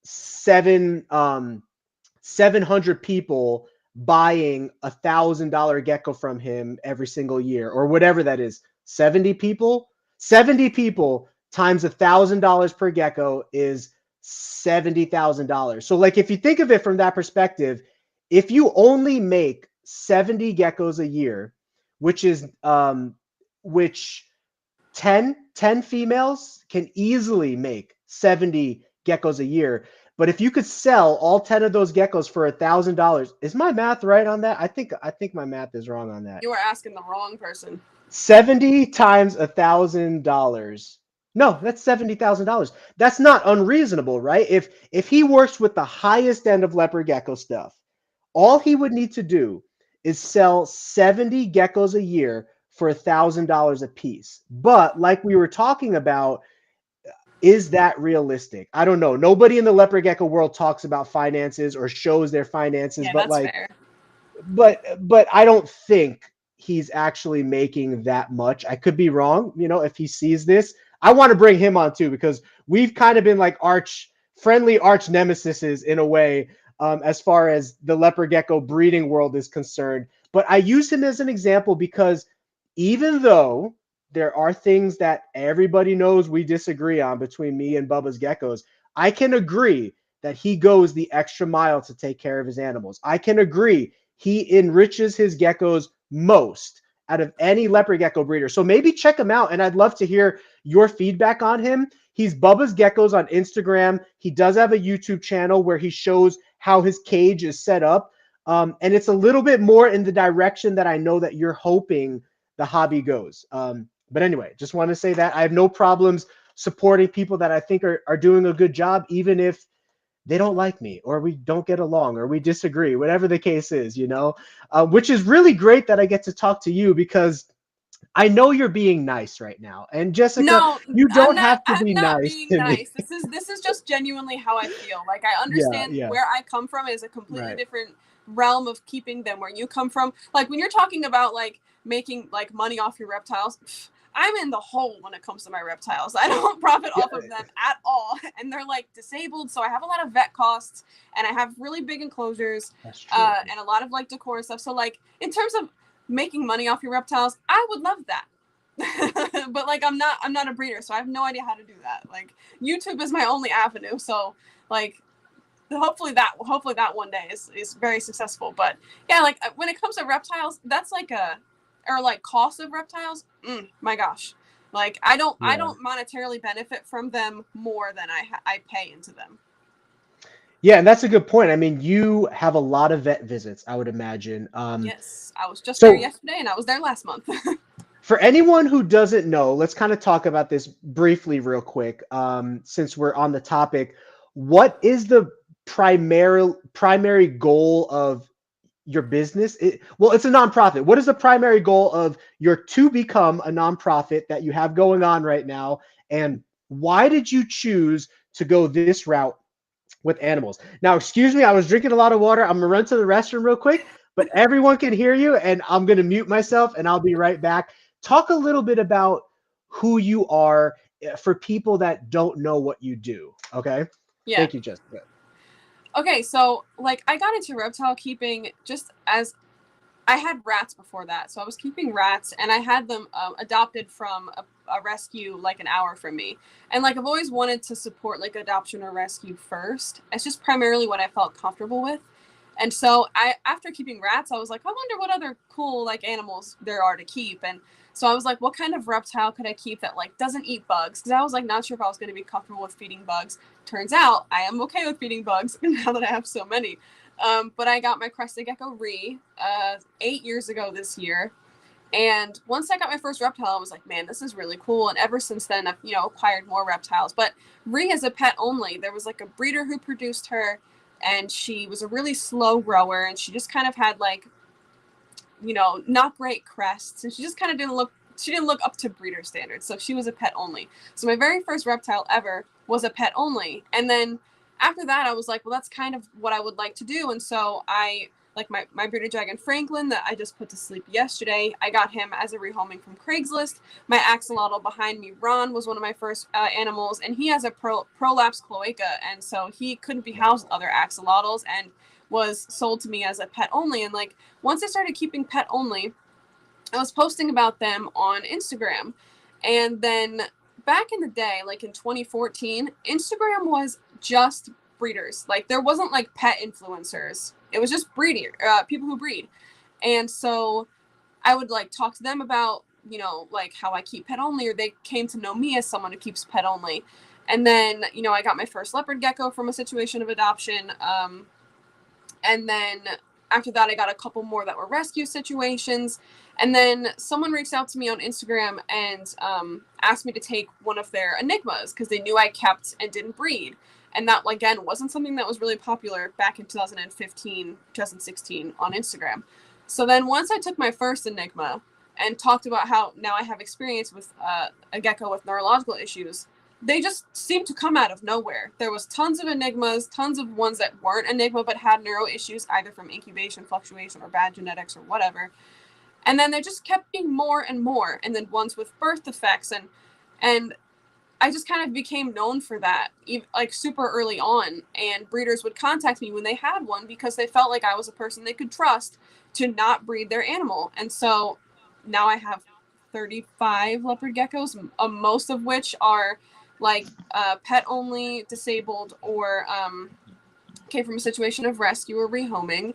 700 people buying $1,000 gecko from him every single year or whatever that is. 70 people times $1,000 per gecko is $70,000. So like if you think of it from that perspective, if you only make 70 geckos a year, which is which 10 females can easily make 70 geckos a year. But if you could sell all 10 of those geckos for $1,000, is my math right on that? I think my math is wrong on that. You are asking the wrong person. 70 times $1,000. No, that's $70,000. That's not unreasonable, right? If he works with the highest end of leopard gecko stuff, all he would need to do is sell 70 geckos a year for $1,000 a piece. But like we were talking about, is that realistic? I don't know. Nobody in the leopard gecko world talks about finances or shows their finances, Yeah, but that's like, fair. but I don't think he's actually making that much. I could be wrong. You know, if he sees this, I want to bring him on too, because we've kind of been like arch nemesises in a way, as far as the leopard gecko breeding world is concerned. But I use him as an example because even though there are things that everybody knows we disagree on between me and Bubba's geckos, I can agree that he goes the extra mile to take care of his animals. I can agree he enriches his geckos most out of any leopard gecko breeder. So maybe check him out, and I'd love to hear your feedback on him. He's Bubba's Geckos on Instagram. He does have a YouTube channel where he shows how his cage is set up. And it's a little bit more in the direction that I know that you're hoping the hobby goes. But anyway, just want to say that I have no problems supporting people that I think are doing a good job, even if they don't like me or we don't get along or we disagree, whatever the case is, you know, which is really great that I get to talk to you because I know you're being nice right now. And Jessica, No, you I'm don't not. have to I'm be not nice being to me. nice. This is just genuinely how I feel. Like I Yeah, understand yeah, where I come from is a completely right. different realm of keeping than where you come from. Like when you're talking about like making like money off your reptiles, I'm in the hole when it comes to my reptiles. I don't profit off of them at all. And they're like disabled. So I have a lot of vet costs and I have really big enclosures and a lot of like decor and stuff. So like in terms of making money off your reptiles, I would love that. But like I'm not a breeder, so I have no idea how to do that. Like YouTube is my only avenue. So like hopefully that one day is very successful. But yeah, like when it comes to reptiles, that's like or like cost of reptiles, my gosh, like I don't monetarily benefit from them more than I pay into them. Yeah, and that's a good point. I mean, you have a lot of vet visits, I would imagine. Yes, I was just there yesterday and I was there last month. For anyone who doesn't know, let's kind of talk about this briefly real quick, since we're on the topic. What is the primary goal of your business? Well, it's a nonprofit. What is the primary goal of your to become a nonprofit that you have going on right now? And why did you choose to go this route with animals? Now, excuse me, I was drinking a lot of water. I'm going to run to the restroom real quick, but everyone can hear you, and I'm going to mute myself, and I'll be right back. Talk a little bit about who you are for people that don't know what you do, okay? Yeah. Thank you, Jessica. Okay, so like I got into reptile keeping just as I had rats before that. So I was keeping rats and I had them adopted from a rescue like an hour from me. And like I've always wanted to support like adoption or rescue first. It's just primarily what I felt comfortable with. And so after keeping rats, I was like, I wonder what other cool like animals there are to keep. And so I was like, what kind of reptile could I keep that like doesn't eat bugs? Because I was like not sure if I was going to be comfortable with feeding bugs. Turns out I am okay with feeding bugs now that I have so many. But I got my Crested Gecko 8 years ago this year. And once I got my first reptile, I was like, man, this is really cool. And ever since then, I've, acquired more reptiles. But Ree is a pet only. There was like a breeder who produced her, and she was a really slow grower. And she just kind of had like, not great crests. And she just kind of didn't look up to breeder standards. So she was a pet only. So my very first reptile ever was a pet only. And then after that, I was like, well, that's kind of what I would like to do. And so I, like my bearded dragon Franklin that I just put to sleep yesterday, I got him as a rehoming from Craigslist. My axolotl behind me, Ron, was one of my first animals, and he has a prolapse cloaca. And so he couldn't be housed with other axolotls and was sold to me as a pet only. And like, once I started keeping pet only, I was posting about them on Instagram. And then back in the day, like in 2014, Instagram was just breeders. Like there wasn't like pet influencers. It was just people who breed. And so I would like talk to them about, like how I keep pet only, or they came to know me as someone who keeps pet only. And then, I got my first leopard gecko from a situation of adoption. And then after that, I got a couple more that were rescue situations. And then someone reached out to me on Instagram and asked me to take one of their enigmas because they knew I kept and didn't breed. And that, again, wasn't something that was really popular back in 2015, 2016 on Instagram. So then once I took my first enigma and talked about how now I have experience with a gecko with neurological issues, they just seemed to come out of nowhere. There was tons of enigmas, tons of ones that weren't enigma but had neuro issues, either from incubation, fluctuation, or bad genetics or whatever. And then there just kept being more and more. And then ones with birth defects. And I just kind of became known for that, like super early on. And breeders would contact me when they had one because they felt like I was a person they could trust to not breed their animal. And so now I have 35 leopard geckos, most of which are like pet only, disabled, or came from a situation of rescue or rehoming.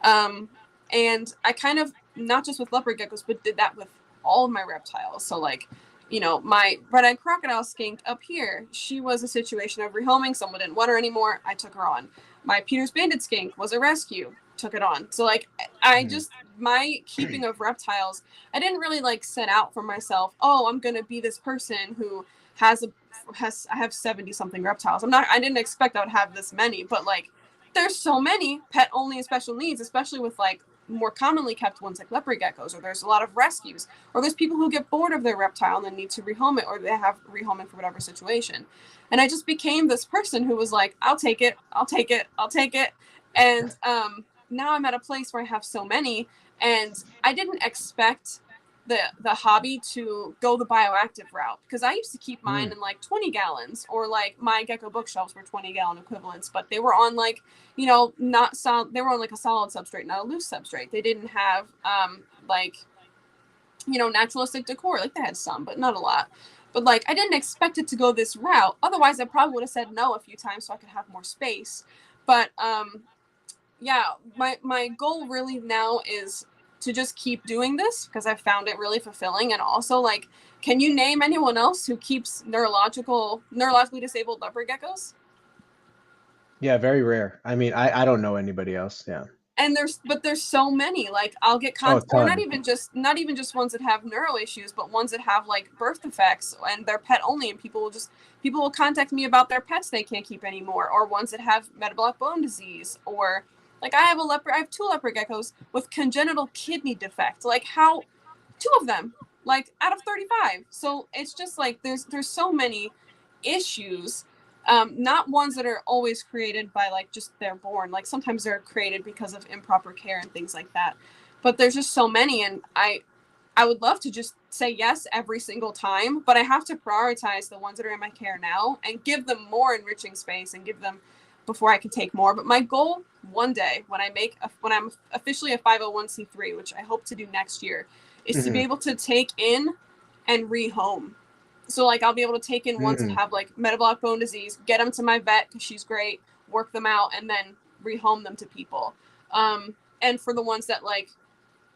And I kind of, not just with leopard geckos, but did that with all of my reptiles. So like, my red-eyed crocodile skink up here, she was a situation of rehoming. Someone didn't want her anymore. I took her on. My Peter's banded skink was a rescue. Took it on. So like, my keeping of reptiles, I didn't really like set out for myself, oh, I'm going to be this person who I have 70 something reptiles. I didn't expect I would have this many, but like, there's so many pet only and special needs, especially with like more commonly kept ones like leopard geckos, or there's a lot of rescues, or there's people who get bored of their reptile and then need to rehome it, or they have rehoming for whatever situation. And I just became this person who was like, I'll take it. And now I'm at a place where I have so many, and I didn't expect the hobby to go the bioactive route, because I used to keep mine in like 20 gallons, or like my Gecko bookshelves were 20-gallon equivalents, but they were on like, you know, not solid, they were on like a solid substrate, not a loose substrate. They didn't have like, you know, naturalistic decor. Like they had some, but not a lot. But like I didn't expect it to go this route. Otherwise I probably would have said no a few times so I could have more space. But yeah, my goal really now is to just keep doing this because I found it really fulfilling. And also, like, can you name anyone else who keeps neurologically disabled leopard geckos? Yeah, very rare. I mean, I don't know anybody else. Yeah. And there's so many. Like I'll get Oh, a or ton. not even just ones that have neuro issues, but ones that have like birth defects and they're pet only, and people will contact me about their pets they can't keep anymore, or ones that have metabolic bone disease, or like I have 2 leopard geckos with congenital kidney defect. Like how 2 of them, like out of 35. So it's just like there's so many issues. Not ones that are always created by like just they're born. Like sometimes they're created because of improper care and things like that. But there's just so many, and I would love to just say yes every single time, but I have to prioritize the ones that are in my care now and give them more enriching space and give them before I can take more. But my goal one day when I'm officially a 501c3, which I hope to do next year, is to be able to take in and rehome. So like I'll be able to take in ones that have like metabolic bone disease, get them to my vet because she's great, work them out, and then rehome them to people. And for the ones that like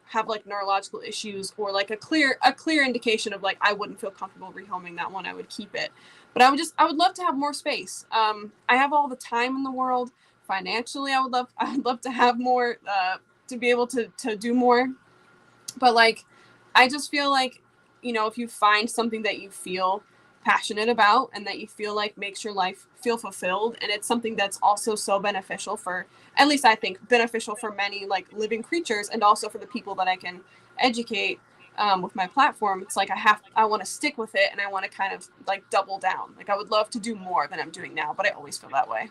have like neurological issues or like a clear indication of like I wouldn't feel comfortable rehoming that one, I would keep it. But I would love to have more space. I have all the time in the world. Financially, I'd love to have more to be able to do more. But like I just feel like, you know, if you find something that you feel passionate about and that you feel like makes your life feel fulfilled, and it's something that's also so beneficial for, at least I think, beneficial for many like living creatures, and also for the people that I can educate with my platform, it's like I want to stick with it, and I want to kind of like double down. Like I would love to do more than I'm doing now, but I always feel that way.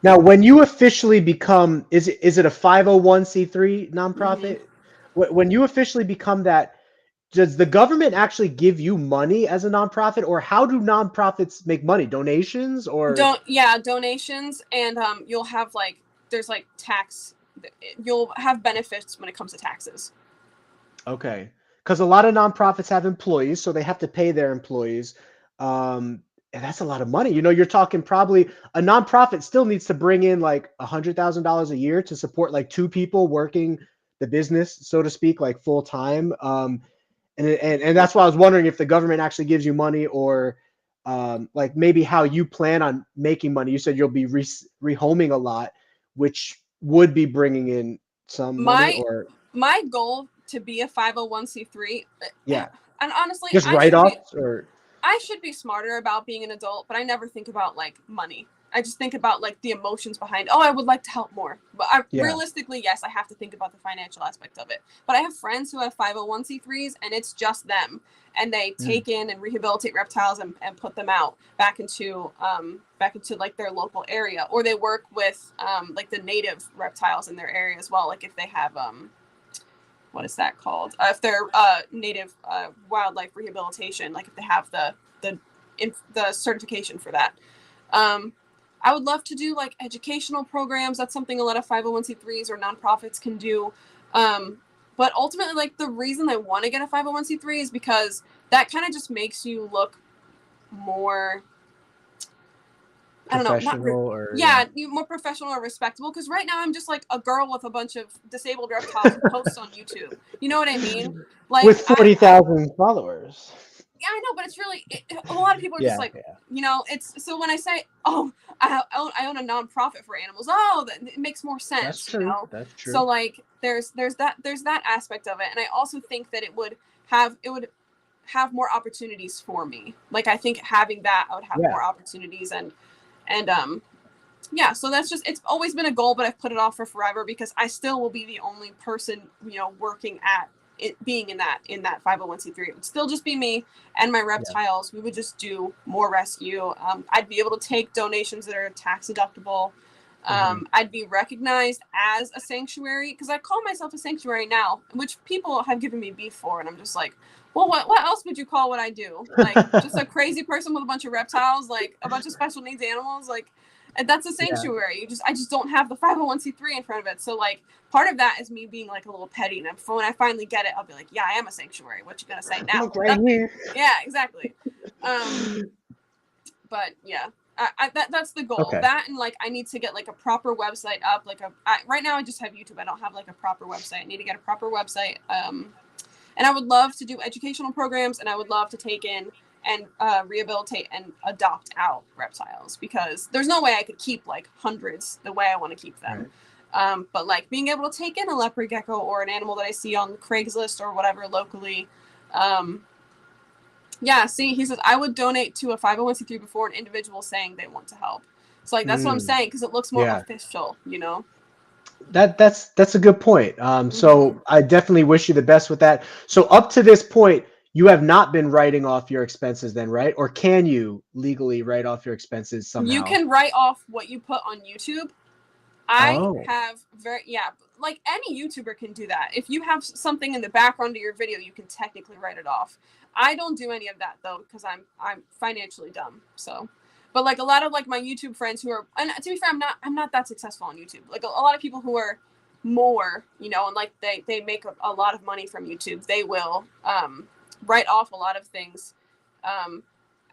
Now, when you officially become, is it a 501c3 nonprofit? When you officially become that, does the government actually give you money as a nonprofit, or how do nonprofits make money? Donations or? Donations, and you'll have like there's like you'll have benefits when it comes to taxes. Okay, because a lot of nonprofits have employees, so they have to pay their employees. And that's a lot of money. You know, you're talking probably a nonprofit still needs to bring in like $100,000 a year to support like 2 people working the business, so to speak, like full time. And that's why I was wondering if the government actually gives you money, or like maybe how you plan on making money. You said you'll be rehoming a lot, which would be bringing in some money, or my goal to be a 501c3. yeah, And honestly, just write-offs, or I should be smarter about being an adult, but I never think about like money. I just think about like the emotions behind, I would like to help more. But realistically, yes, I have to think about the financial aspect of it. But I have friends who have 501c3s, and it's just them. And they take in and rehabilitate reptiles and put them out back into like their local area. Or they work with like the native reptiles in their area as well. Like if they have what is that called? If they're native wildlife rehabilitation, like if they have the certification for that. I would love to do like educational programs. That's something a lot of 501c3s or nonprofits can do. But ultimately, like the reason I want to get a 501c3 is because that kind of just makes you look more, I don't know, more professional or respectable. Because right now I'm just like a girl with a bunch of disabled reptiles who posts on YouTube. You know what I mean? Like with 40,000 followers. Yeah, I know, but it's really a lot of people are just like, you know, it's so when I say, I own a nonprofit for animals, it makes more sense. That's true. You know? That's true. So like, there's that aspect of it, and I also think that it would have more opportunities for me. Like I think having that, I would have more opportunities, and so that's just, it's always been a goal, but I've put it off for forever because I still will be the only person, you know, working at it, being in that 501c3. It would still just be me and my reptiles. We would just do more rescue. I'd be able to take donations that are tax deductible. I'd be recognized as a sanctuary, because I call myself a sanctuary now, which people have given me beef for, and I'm just like, well, what else would you call what I do? Like, just a crazy person with a bunch of reptiles, like a bunch of special needs animals, like, and that's a sanctuary. Yeah. I just don't have the 501c3 in front of it. So like, part of that is me being like a little petty, and when I finally get it, I'll be like, yeah, I am a sanctuary. What you gonna say now? Look right here. Yeah, exactly. But yeah. That's the goal. Okay. That, and like I need to get like a proper website up. Like right now I just have YouTube. I don't have like a proper website. I need to get a proper website. And I would love to do educational programs, and I would love to take in and rehabilitate and adopt out reptiles, because there's no way I could keep like hundreds the way I want to keep them. Right. But like being able to take in a leopard gecko or an animal that I see on Craigslist or whatever locally. Yeah, see, he says, I would donate to a 501c3 before an individual saying they want to help. So, like, that's what I'm saying, because it looks more official, you know? That's a good point. So I definitely wish you the best with that. So up to this point, you have not been writing off your expenses then, right? Or can you legally write off your expenses somehow? You can write off what you put on YouTube. I have like any YouTuber can do that. If you have something in the background of your video, you can technically write it off. I don't do any of that though, because I'm financially dumb. So, but like a lot of like my YouTube friends who are, and to be fair, I'm not that successful on YouTube. Like a lot of people who are more, you know, and like they make a lot of money from YouTube, they will write off a lot of things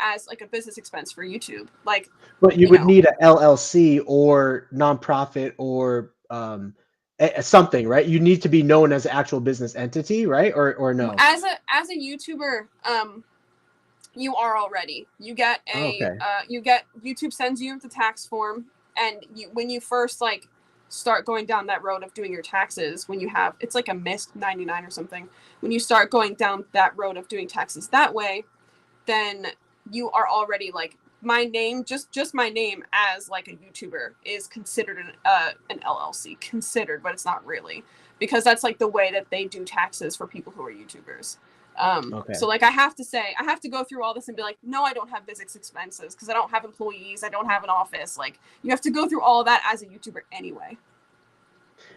as like a business expense for YouTube. Like, but you would need a LLC or nonprofit or something, right? You need to be known as an actual business entity, right? Or no? As a YouTuber, you are already. You get YouTube sends you the tax form, and when you first like start going down that road of doing your taxes, when you have, it's like a MISC 99 or something. When you start going down that road of doing taxes that way, then you are already like, my name, just my name as like a YouTuber is considered an LLC, considered, but it's not really, because that's like the way that they do taxes for people who are YouTubers. So like I have to go through all this and be like, no, I don't have business expenses because I don't have employees, I don't have an office. Like you have to go through all that as a YouTuber anyway.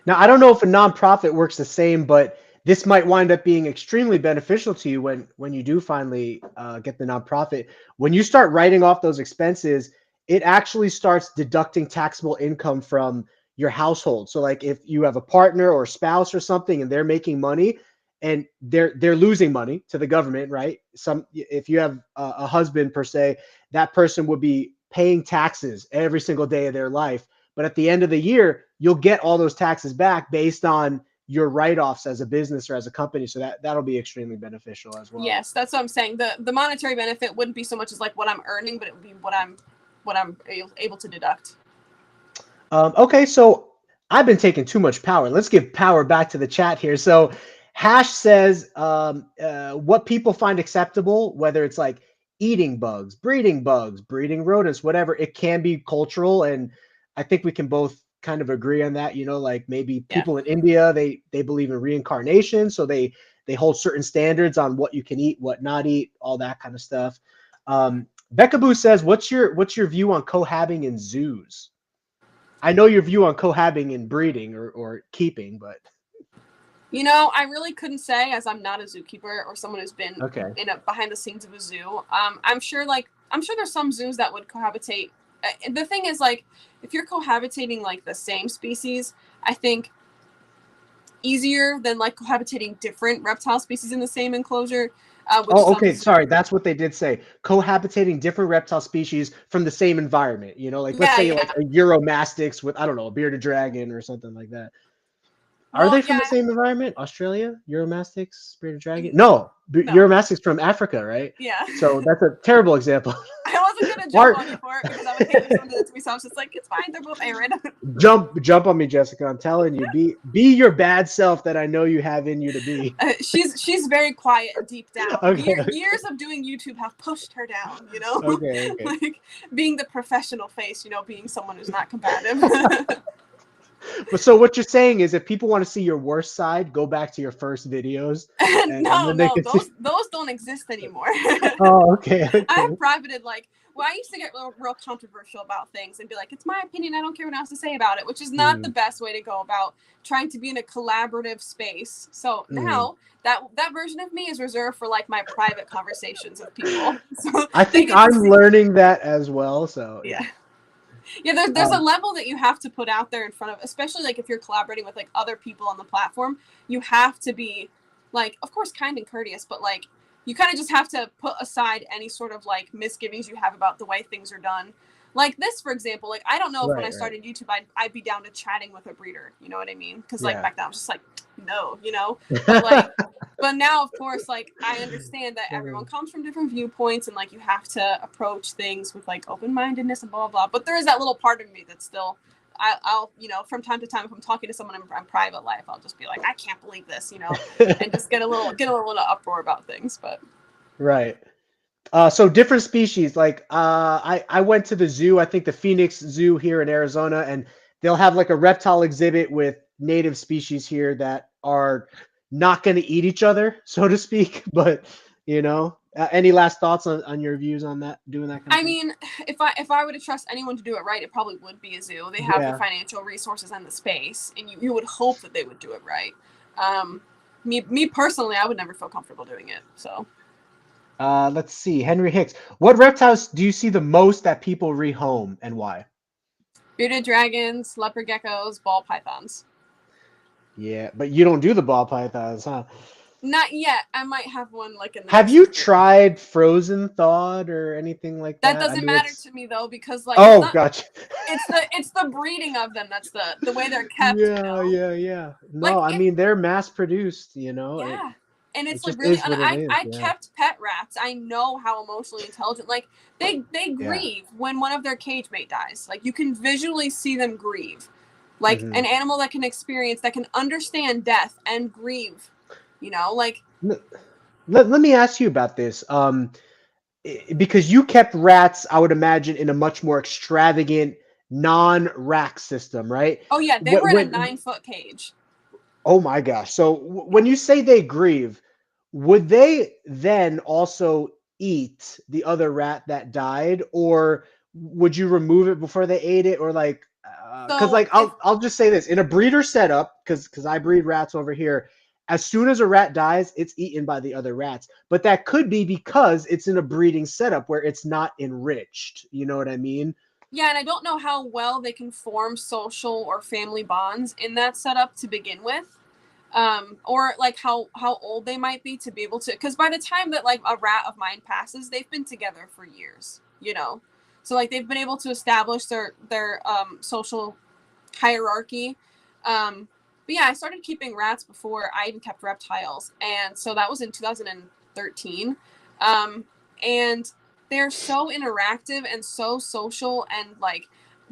Now I don't know if a nonprofit works the same, but this might wind up being extremely beneficial to you when you do finally get the nonprofit. When you start writing off those expenses, it actually starts deducting taxable income from your household. So like if you have a partner or spouse or something and they're making money and they're losing money to the government, right? If you have a husband per se, that person would be paying taxes every single day of their life. But at the end of the year, you'll get all those taxes back based on your write-offs as a business or as a company. So that'll be extremely beneficial as well. Yes, that's what I'm saying. The monetary benefit wouldn't be so much as like what I'm earning, but it would be what I'm able to deduct. Okay, so I've been taking too much power. Let's give power back to the chat here. So Hash says what people find acceptable, whether it's like eating bugs, breeding rodents, whatever, it can be cultural. And I think we can both kind of agree on that, you know, like maybe people in India, they believe in reincarnation. So they hold certain standards on what you can eat, what not eat, all that kind of stuff. Becca Boo says, what's your view on cohabiting in zoos? I know your view on cohabiting in breeding or keeping, but you know, I really couldn't say, as I'm not a zookeeper or someone who's been in behind the scenes of a zoo. I'm sure there's some zoos that would cohabitate. The thing is, like, if you're cohabitating like the same species, I think easier than like cohabitating different reptile species in the same enclosure. Sorry. That's what they did say. Cohabitating different reptile species from the same environment. You know, like let's say like a Euromastix with, I don't know, a bearded dragon or something like that. Are they from the same environment? Australia? Euromastix, bearded dragon? No. Euromastix from Africa, right? Yeah. So that's a terrible example. I wasn't gonna jump on you for it because I would hate if someone did it to me. So I was just like, it's fine. They're both arid. Jump on me, Jessica. I'm telling you, be your bad self that I know you have in you to be. She's very quiet and deep down. Years of doing YouTube have pushed her down. You know. Okay. Like being the professional face. You know, being someone who's not combative. But so what you're saying is if people want to see your worst side, go back to your first videos. No, those don't exist anymore. Oh, okay. I've privated like Well, I used to get real controversial about things and be like, it's my opinion. I don't care what else to say about it, which is not the best way to go about trying to be in a collaborative space. So now that version of me is reserved for like my private conversations with people. So I think I'm learning that as well. So yeah. Yeah, there's a level that you have to put out there in front of, especially like if you're collaborating with like other people on the platform, you have to be like, of course, kind and courteous, but like you kind of just have to put aside any sort of like misgivings you have about the way things are done. Like this, for example, like I don't know if when I started YouTube, I'd be down to chatting with a breeder. You know what I mean? Because like back then I was just like, no, you know, but like, but now of course, like I understand that everyone comes from different viewpoints and like you have to approach things with like open-mindedness and blah, blah, blah. But there is that little part of me that's still, I'll, you know, from time to time, if I'm talking to someone in private life, I'll just be like, I can't believe this, you know, and just get a little uproar about things. But right. So different species, like I went to the zoo, I think the Phoenix Zoo here in Arizona, and they'll have like a reptile exhibit with native species here that are not going to eat each other, so to speak. But you know, any last thoughts on your views on that, doing that kind of I thing? mean, if I were to trust anyone to do it right, it probably would be a zoo. They have the financial resources and the space, and you would hope that they would do it right. Me personally, I would never feel comfortable doing it. So let's see, Henry Hicks, what reptiles do you see the most that people rehome and why? bearded dragons, leopard geckos, ball pythons. Yeah, but you don't do the ball pythons, huh? Not yet. I might have one like in the Have next you year. tried frozen thawed or anything like that? That doesn't matter to me though, because like gotcha. it's the breeding of them that's the way they're kept. Yeah, you know? yeah. No, Like I mean they're mass produced, you know. Yeah. And It it's like just really, is and what it is. I kept pet rats. I know how emotionally intelligent. Like they grieve when one of their cage mate dies. Like you can visually see them grieve. Like an animal that can experience, that can understand death and grieve. You know, like. Let me ask you about this. Because you kept rats, I would imagine, in a much more extravagant non-rack system, right? Oh yeah, they were in a 9-foot cage. Oh my gosh. So when you say they grieve, would they then also eat the other rat that died, or would you remove it before they ate it, or like because So like I'll just say this, in a breeder setup, because I breed rats over here, as soon as a rat dies, it's eaten by the other rats. But that could be because it's in a breeding setup where it's not enriched. You know what I mean? yeah, and I don't know how well they can form social or family bonds in that setup to begin with. Or like how old they might be to be able to, because by the time that like a rat of mine passes, they've been together for years, you know, so like they've been able to establish their social hierarchy. But yeah, I started keeping rats before I even kept reptiles, and so that was in 2013. And they're so interactive and so social, and like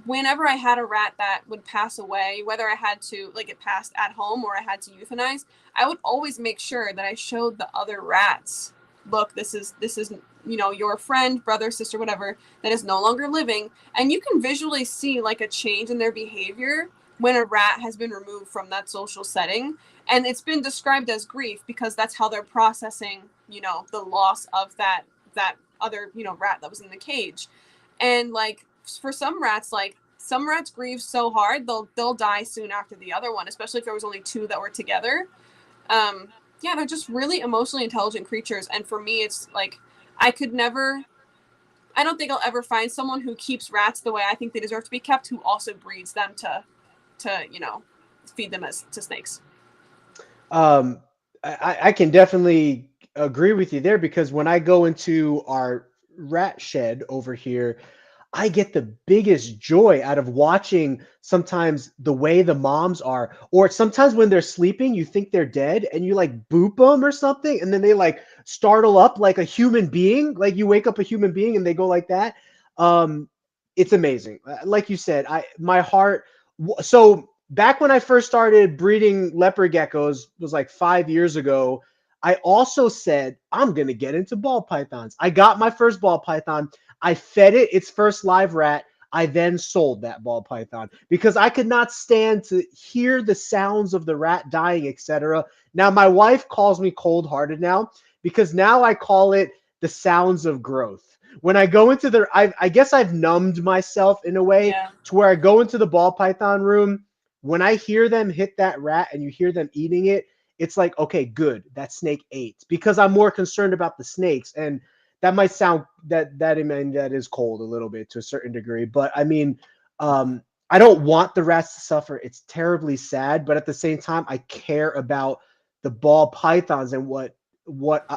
whenever I had a rat that would pass away, whether I had to like it passed at home or I had to euthanize, I would always make sure that I showed the other rats, look, this is you know, your friend, brother, sister, whatever, that is no longer living. And you can visually see like a change in their behavior when a rat has been removed from that social setting. And it's been described as grief because that's how they're processing, you know, the loss of that other, you know, rat that was in the cage. And like for some rats, like some rats grieve so hard they'll die soon after the other one, especially if there was only two that were together. Yeah, they're just really emotionally intelligent creatures. And for me, it's like I don't think I'll ever find someone who keeps rats the way I think they deserve to be kept, who also breeds them to you know, feed them as to snakes. I can definitely agree with you there, because when I go into our rat shed over here, I get the biggest joy out of watching sometimes the way the moms are, or sometimes when they're sleeping, you think they're dead and you like boop them or something, and then they like startle up like a human being, like you wake up a human being and they go like that. It's amazing. Like you said, my heart. So back when I first started breeding leopard geckos was like 5 years ago. I also said I'm gonna get into ball pythons. I got my first ball python. I fed it its first live rat. I then sold that ball python because I could not stand to hear the sounds of the rat dying, etc. Now my wife calls me cold-hearted now, because now I call it the sounds of growth. When I go into I guess I've numbed myself in a way Yeah. to where I go into the ball python room. When I hear them hit that rat and you hear them eating it, it's like, okay, good, that snake ate, because I'm more concerned about the snakes. And that might sound that is cold a little bit to a certain degree, but I mean, I don't want the rats to suffer. It's terribly sad, but at the same time, I care about the ball pythons and what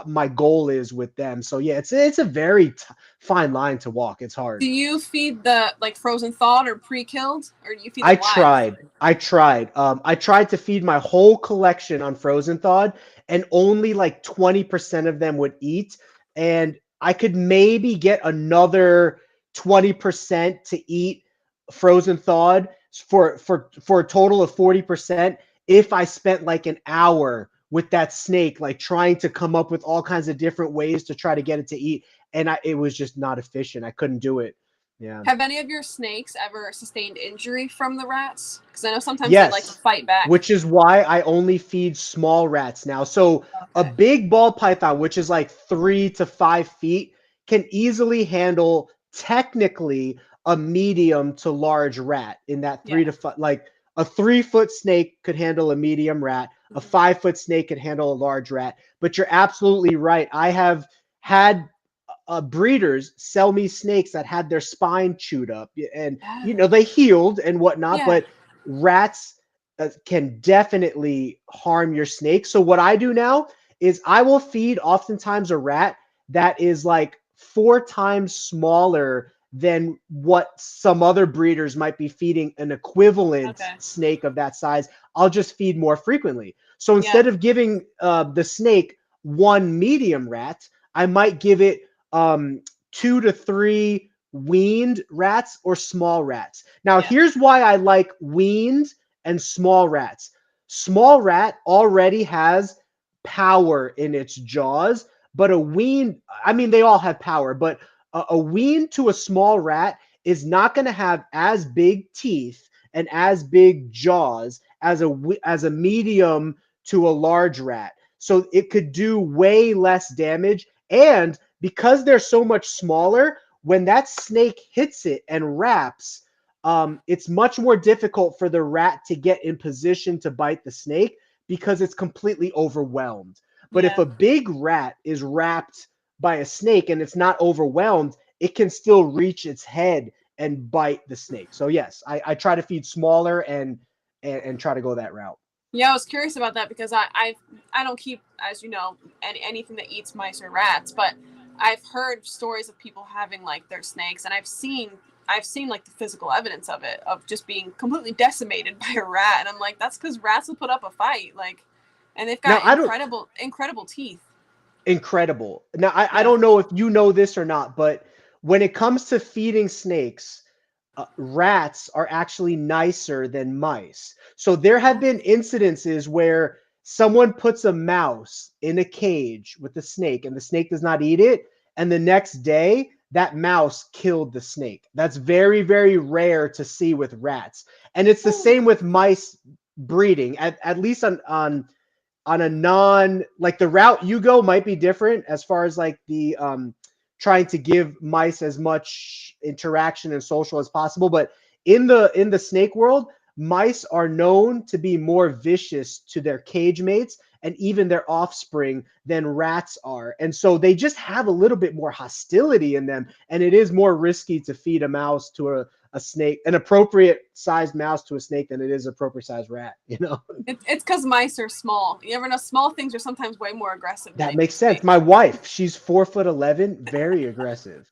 my goal is with them. So yeah, it's a very fine line to walk. It's hard. Do you feed the like frozen thawed or pre-killed, or do you feed I them live? tried. I tried. I tried to feed my whole collection on frozen thawed, and only like 20% of them would eat. And I could maybe get another 20% to eat frozen thawed for a total of 40% if I spent like an hour with that snake, like trying to come up with all kinds of different ways to try to get it to eat. And it was just not efficient. I couldn't do it. Yeah. Have any of your snakes ever sustained injury from the rats? Because I know sometimes they like to Yes, fight back. which is why I only feed small rats now. So a Okay. big ball python, which is like 3 to 5 feet, can easily handle technically a medium to large rat in that Yeah. 3 to 5. Like a 3 foot snake could handle a medium rat. A Mhm. 5 foot snake could handle a large rat. But you're absolutely right. I have had breeders sell me snakes that had their spine chewed up, and they healed and whatnot, Yeah. but rats can definitely harm your snake. So what I do now is I will feed oftentimes a rat that is like 4 times smaller than what some other breeders might be feeding an equivalent Okay. snake of that size. I'll just feed more frequently. So Yeah. instead of giving the snake one medium rat, I might give it 2 to 3 weaned rats or small rats. Now, Yeah. here's why I like weaned and small rats. Small rat already has power in its jaws, but a weaned, I mean, they all have power, but a weaned to a small rat is not going to have as big teeth and as big jaws as a medium to a large rat. So it could do way less damage. And because they're so much smaller, when that snake hits it and wraps, it's much more difficult for the rat to get in position to bite the snake because it's completely overwhelmed. But if Yeah. a big rat is wrapped by a snake and it's not overwhelmed, it can still reach its head and bite the snake. So yes, I try to feed smaller and try to go that route. Yeah, I was curious about that because I don't keep, as you know, anything that eats mice or rats, but I've heard stories of people having like their snakes, and I've seen like the physical evidence of it, of just being completely decimated by a rat, and I'm like, that's because rats will put up a fight, like, and they've Now got I don't incredible teeth. incredible. Now I Yeah. don't know if you know this or not, but when it comes to feeding snakes, rats are actually nicer than mice. So there have been incidences where someone puts a mouse in a cage with a snake and the snake does not eat it. And the next day, that mouse killed the snake. That's very, very rare to see with rats. And it's the same with mice breeding, at least on a non, like the route you go might be different as far as like the trying to give mice as much interaction and social as possible, but in the snake world, mice are known to be more vicious to their cage mates and even their offspring than rats are. And so they just have a little bit more hostility in them, and it is more risky to feed a mouse to a snake, an appropriate sized mouse to a snake, than it is appropriate sized rat, It's because mice are small. You never know. Small things are sometimes way more aggressive than That they think makes to sense. be. My wife, she's 4'11", very aggressive.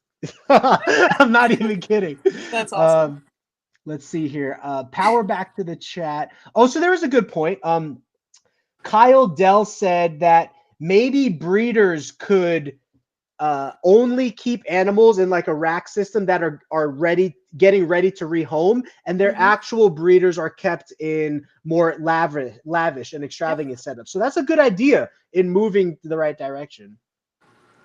I'm not even kidding. That's awesome. Um, let's see here. Power back to the chat. Oh, so there was a good point. Kyle Dell said that maybe breeders could only keep animals in like a rack system that are getting ready to rehome, and their Hmm. actual breeders are kept in more lavish and Yep. extravagant setups. So that's a good idea in moving to the right direction.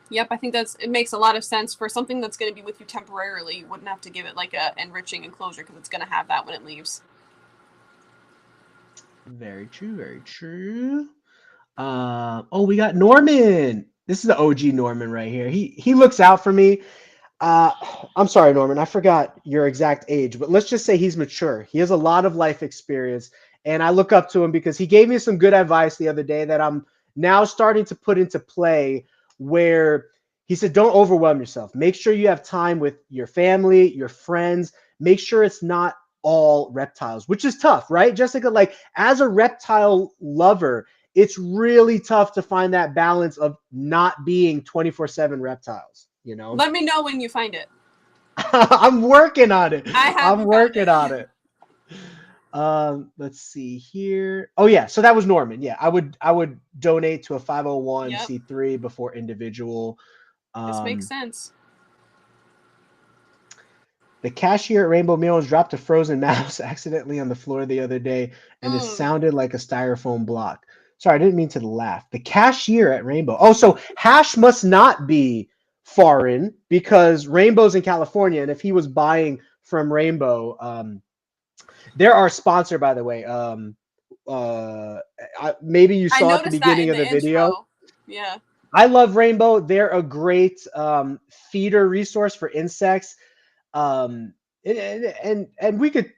Yep, I think it makes a lot of sense for something that's going to be with you temporarily. You wouldn't have to give it like a enriching enclosure because it's going to have that when it leaves. Very true. Very true. Oh, we got Norman. This is the OG Norman right here. He looks out for me. I'm sorry, Norman. I forgot your exact age, but let's just say he's mature. He has a lot of life experience, and I look up to him because he gave me some good advice the other day that I'm now starting to put into play. Where he said, "Don't overwhelm yourself. Make sure you have time with your family, your friends. Make sure it's not all reptiles," which is tough, right, Jessica? Like as a reptile lover, it's really tough to find that balance of not being 24/7 reptiles, you know? Let me know when you find it. I'm working on it. I I'm haven't found working it. on it. Let's see here. Oh yeah, so that was Norman. Yeah, I would donate to a Yep, 501c3 before individual. this makes Um, sense. the cashier at Rainbow Meals dropped a frozen mouse accidentally on the floor the other day, and it Mm. sounded like a styrofoam block. Sorry, I didn't mean to laugh. The cashier at Rainbow. Oh, so hash must not be foreign because Rainbow's in California, and if he was buying from Rainbow, they're our sponsor, by the way. Maybe you I saw at the noticed that beginning in of the the video. intro. Yeah. I love Rainbow. They're a great feeder resource for insects. Um, and we could.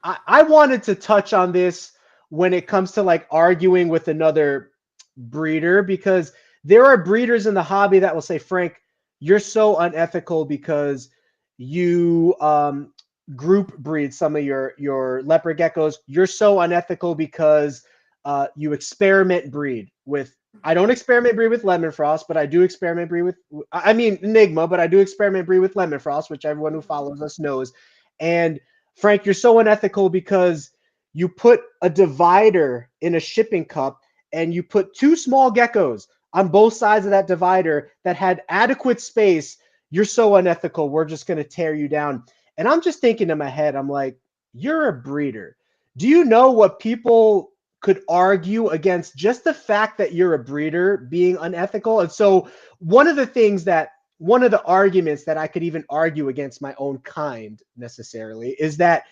I wanted to touch on this when it comes to like arguing with another breeder because there are breeders in the hobby that will say, Frank, you're so unethical because you group breed some of your leopard geckos. You're so unethical because you experiment breed with. I don't experiment breed with lemon frost, but I do experiment breed with. I mean Enigma, but I do experiment breed with lemon frost, which everyone who follows us knows. And Frank, you're so unethical because you put a divider in a shipping cup and you put two small geckos on both sides of that divider that had adequate space. You're so unethical. We're just going to tear you down. And I'm just thinking in my head, I'm like, you're a breeder. Do you know what people could argue against just the fact that you're a breeder being unethical? And so, one of the arguments that I could even argue against my own kind necessarily is that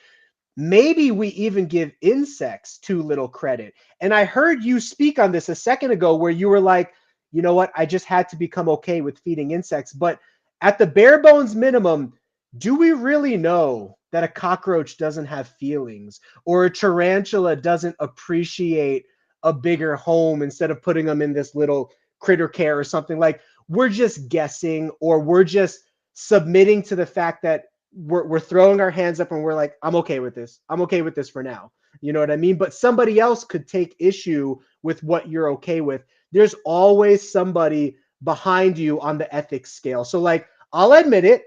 maybe we even give insects too little credit. And I heard you speak on this a second ago where you were like, you know what? I just had to become okay with feeding insects. But at the bare bones minimum, do we really know that a cockroach doesn't have feelings or a tarantula doesn't appreciate a bigger home instead of putting them in this little critter care or something? Like we're just guessing or we're just submitting to the fact that we're throwing our hands up and we're like, I'm okay with this. I'm okay with this for now. You know what I mean? But somebody else could take issue with what you're okay with. There's always somebody behind you on the ethics scale. So like, I'll admit it.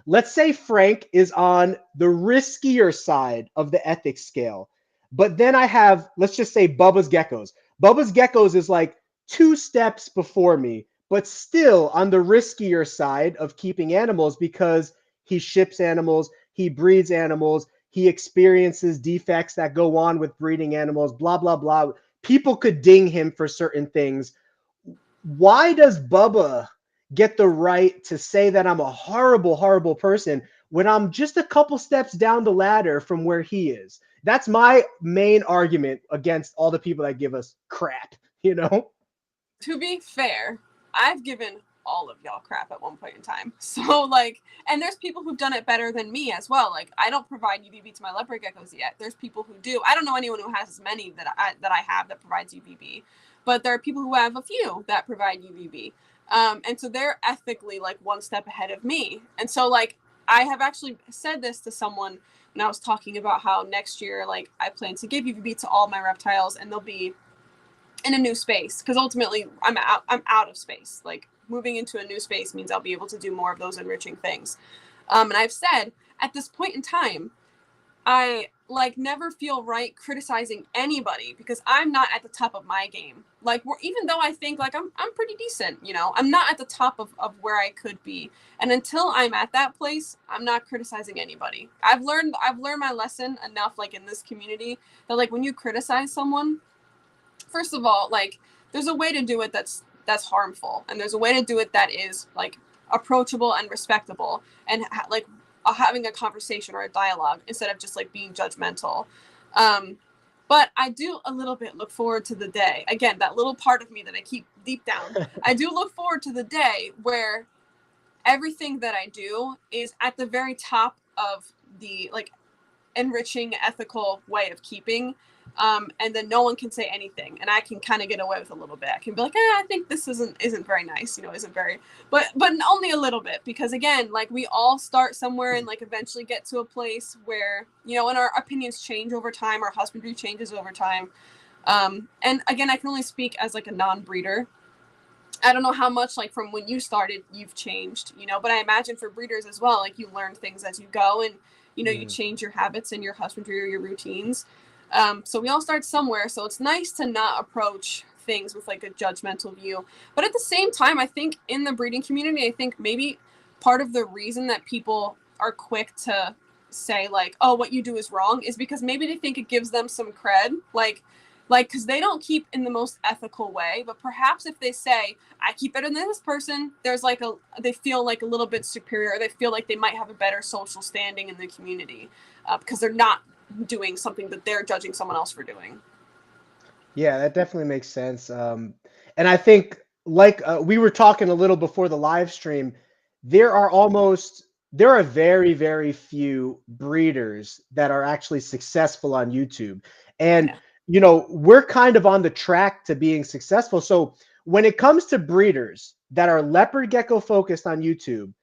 Let's say Frank is on the riskier side of the ethics scale. But then I have, let's just say Bubba's Geckos. Bubba's Geckos is like 2 steps before me, but still on the riskier side of keeping animals because he ships animals, he breeds animals, he experiences defects that go on with breeding animals, blah, blah, blah. People could ding him for certain things. Why does Bubba get the right to say that I'm a horrible, horrible person when I'm just a couple steps down the ladder from where he is? That's my main argument against all the people that give us crap, you know? To be fair, I've given all of y'all crap at one point in time. So like, and there's people who've done it better than me as well. Like I don't provide UVB to my leopard geckos yet. There's people who do. I don't know anyone who has as many that I have that provides UVB, but there are people who have a few that provide UVB. And so they're ethically like one step ahead of me. And so like I have actually said this to someone when I was talking about how next year like I plan to give UVB to all my reptiles and they'll be in a new space because ultimately I'm out of space. Like moving into a new space means I'll be able to do more of those enriching things. And I've said at this point in time, I like never feel right criticizing anybody because I'm not at the top of my game. Like even though I think like I'm pretty decent, you know, I'm not at the top of where I could be. And until I'm at that place, I'm not criticizing anybody. I've learned my lesson enough like in this community that like when you criticize someone, first of all, like there's a way to do it that's harmful, and there's a way to do it that is like approachable and respectable, and having a conversation or a dialogue instead of just like being judgmental. But I do a little bit look forward to the day. Again, that little part of me that I keep deep down. I do look forward to the day where everything that I do is at the very top of the like enriching, ethical way of keeping. And then no one can say anything, and I can kind of get away with a little bit. I can be like, I think this isn't very nice, isn't very, but only a little bit, because again, like we all start somewhere and like eventually get to a place where, and our opinions change over time, our husbandry changes over time. And again, I can only speak as like a non-breeder. I don't know how much like from when you started you've changed, but I imagine for breeders as well, like you learn things as you go, and you change your habits and your husbandry or your routines. So we all start somewhere. So it's nice to not approach things with like a judgmental view. But at the same time, I think in the breeding community, I think maybe part of the reason that people are quick to say like, oh, what you do is wrong is because maybe they think it gives them some cred. Like, because they don't keep in the most ethical way, but perhaps if they say, I keep better than this person, there's like they feel like a little bit superior. Or they feel like they might have a better social standing in the community because they're not doing something that they're judging someone else for doing. Yeah, that definitely makes sense. And I think like we were talking a little before the live stream, there are very, very few breeders that are actually successful on YouTube. And we're kind of on the track to being successful. So when it comes to breeders that are leopard gecko focused on YouTube,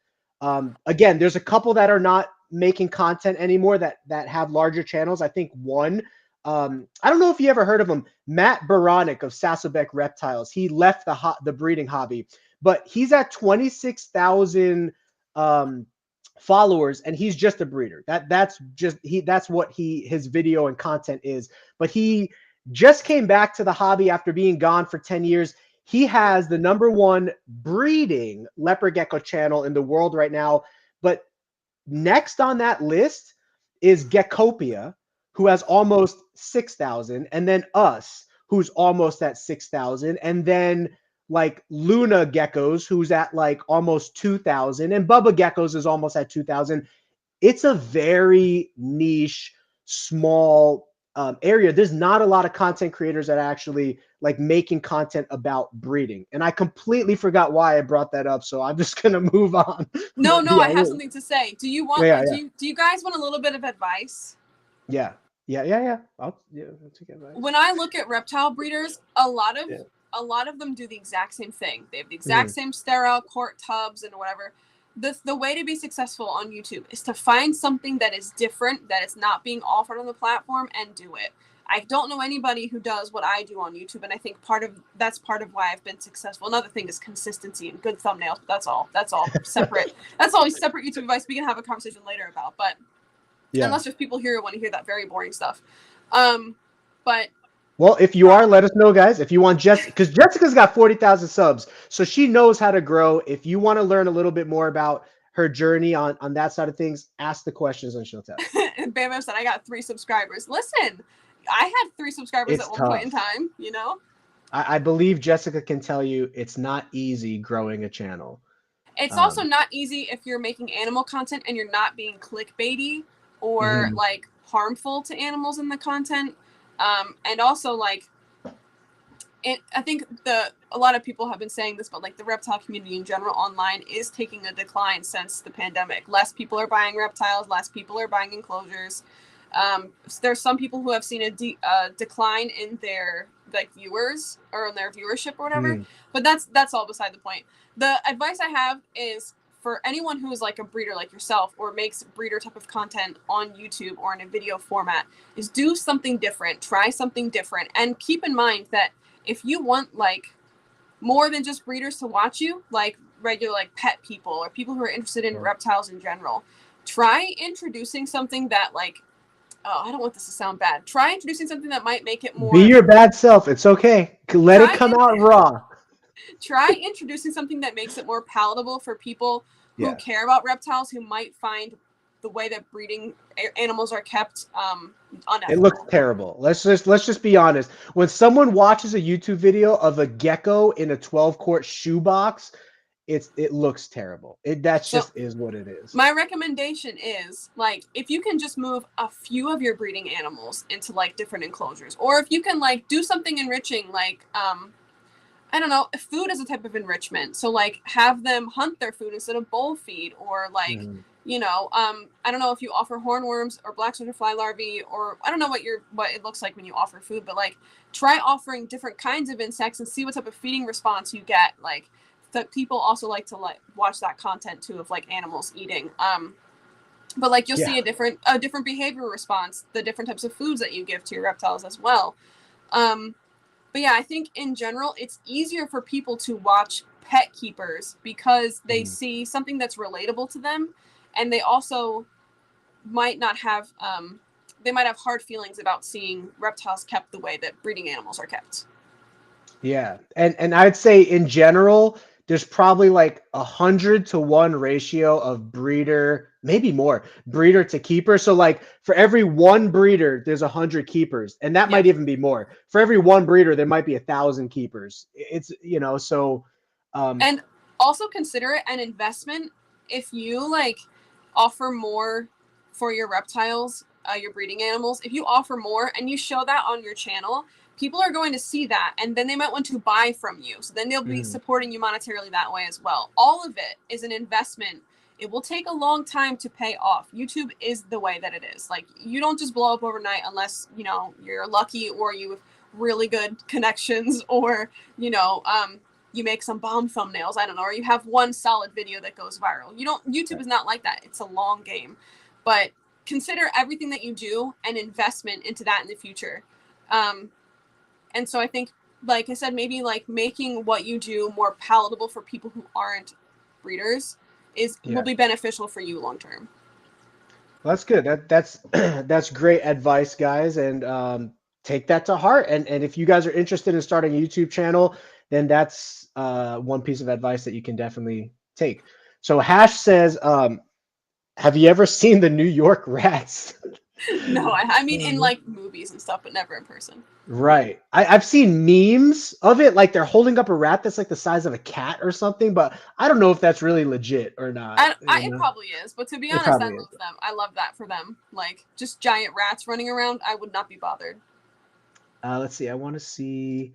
again, there's a couple that are not making content anymore that have larger channels. I think one, I don't know if you ever heard of him, Matt Baranek of Sassabek Reptiles. He left the breeding hobby, but he's at 26,000 followers, and he's just a breeder. That's what his video and content is. But he just came back to the hobby after being gone for 10 years. He has the #1 breeding leopard gecko channel in the world right now. But next on that list is Geckopia, who has almost 6,000, and then us, who's almost at 6,000, and then like Luna Geckos, who's at like almost 2,000, and Bubba Geckos is almost at 2,000. It's a very niche, small area. There's not a lot of content creators that are actually like making content about breeding. And I completely forgot why I brought that up, so I'm just gonna move on. No, I have something to say. Do you want? Do you guys want a little bit of advice? Yeah. I'll take advice. When I look at reptile breeders, a lot of them do the exact same thing. They have the exact same sterile quart tubs and whatever. The way to be successful on YouTube is to find something that is different, that is not being offered on the platform, and do it. I don't know anybody who does what I do on YouTube, and I think that's part of why I've been successful. Another thing is consistency and good thumbnails, but that's all separate. That's always separate YouTube advice we can have a conversation later about, but unless there's people here who want to hear that very boring stuff. But well, if you are, let us know, guys. If you want because Jessica's got 40,000 subs, so she knows how to grow. If you want to learn a little bit more about her journey on that side of things, ask the questions and she'll tell. And Bam Bam said, I got 3 subscribers. Listen, I had 3 subscribers at one point in time, I believe Jessica can tell you it's not easy growing a channel. It's also not easy if you're making animal content and you're not being clickbaity or like harmful to animals in the content. And also like I think a lot of people have been saying this, but like the reptile community in general online is taking a decline since the pandemic. Less people are buying reptiles, less people are buying enclosures. There's some people who have seen a decline in their like viewers or in their viewership or whatever, but that's all beside the point. The advice I have is for anyone who is like a breeder like yourself or makes breeder type of content on YouTube or in a video format is do something different, try something different. And keep in mind that if you want like more than just breeders to watch you, like regular like pet people or people who are interested in reptiles in general, try introducing something that like, I don't want this to sound bad. Try introducing something that might make it more. Be your bad self. It's okay. Let it come out raw. Try introducing something that makes it more palatable for people who care about reptiles, who might find the way that breeding animals are kept unethical. It looks terrible. Let's just be honest. When someone watches a YouTube video of a gecko in a 12-quart shoebox, it looks terrible. That's So just is what it is. my recommendation is, like, if you can just move a few of your breeding animals into like different enclosures, or if you can like do something enriching, like I don't know, food is a type of enrichment. So like have them hunt their food instead of bowl feed, or like, you know, I don't know if you offer hornworms or black soldier fly larvae, or I don't know what it looks like when you offer food, but like try offering different kinds of insects and see what type of feeding response you get. Like that people also like to like watch that content too of like animals eating. But like you'll see a different behavior response, the different types of foods that you give to your reptiles as well. But yeah, I think in general, it's easier for people to watch pet keepers because they see something that's relatable to them, and they also might not have they might have hard feelings about seeing reptiles kept the way that breeding animals are kept. Yeah, and I'd say in general, there's probably like 100-to-1 ratio of breeder, maybe more, breeder to keeper. So like for every one breeder, there's 100 keepers, and that might even be more. For every one breeder, there might be 1,000 keepers. It's so. And also consider it an investment if you like offer more for your reptiles, your breeding animals. If you offer more and you show that on your channel, people are going to see that, and then they might want to buy from you. So then they'll be supporting you monetarily that way as well. All of it is an investment. It will take a long time to pay off. YouTube is the way that it is. Like you don't just blow up overnight unless, you're lucky or you have really good connections, or, you make some bomb thumbnails, I don't know, or you have one solid video that goes viral. YouTube is not like that. It's a long game. But consider everything that you do an investment into that in the future. And so I think, like I said, maybe like making what you do more palatable for people who aren't breeders will be beneficial for you long term. Well, that's good. That's great advice, guys, and take that to heart. And if you guys are interested in starting a YouTube channel, then that's one piece of advice that you can definitely take. So Hash says, have you ever seen the New York rats? No, I mean in like movies and stuff, but never in person. Right. I've seen memes of it, like they're holding up a rat that's like the size of a cat or something, but I don't know if that's really legit or not. It probably is, but to be honest, I love them. I love that for them. Like just giant rats running around, I would not be bothered. Let's see. I want to see.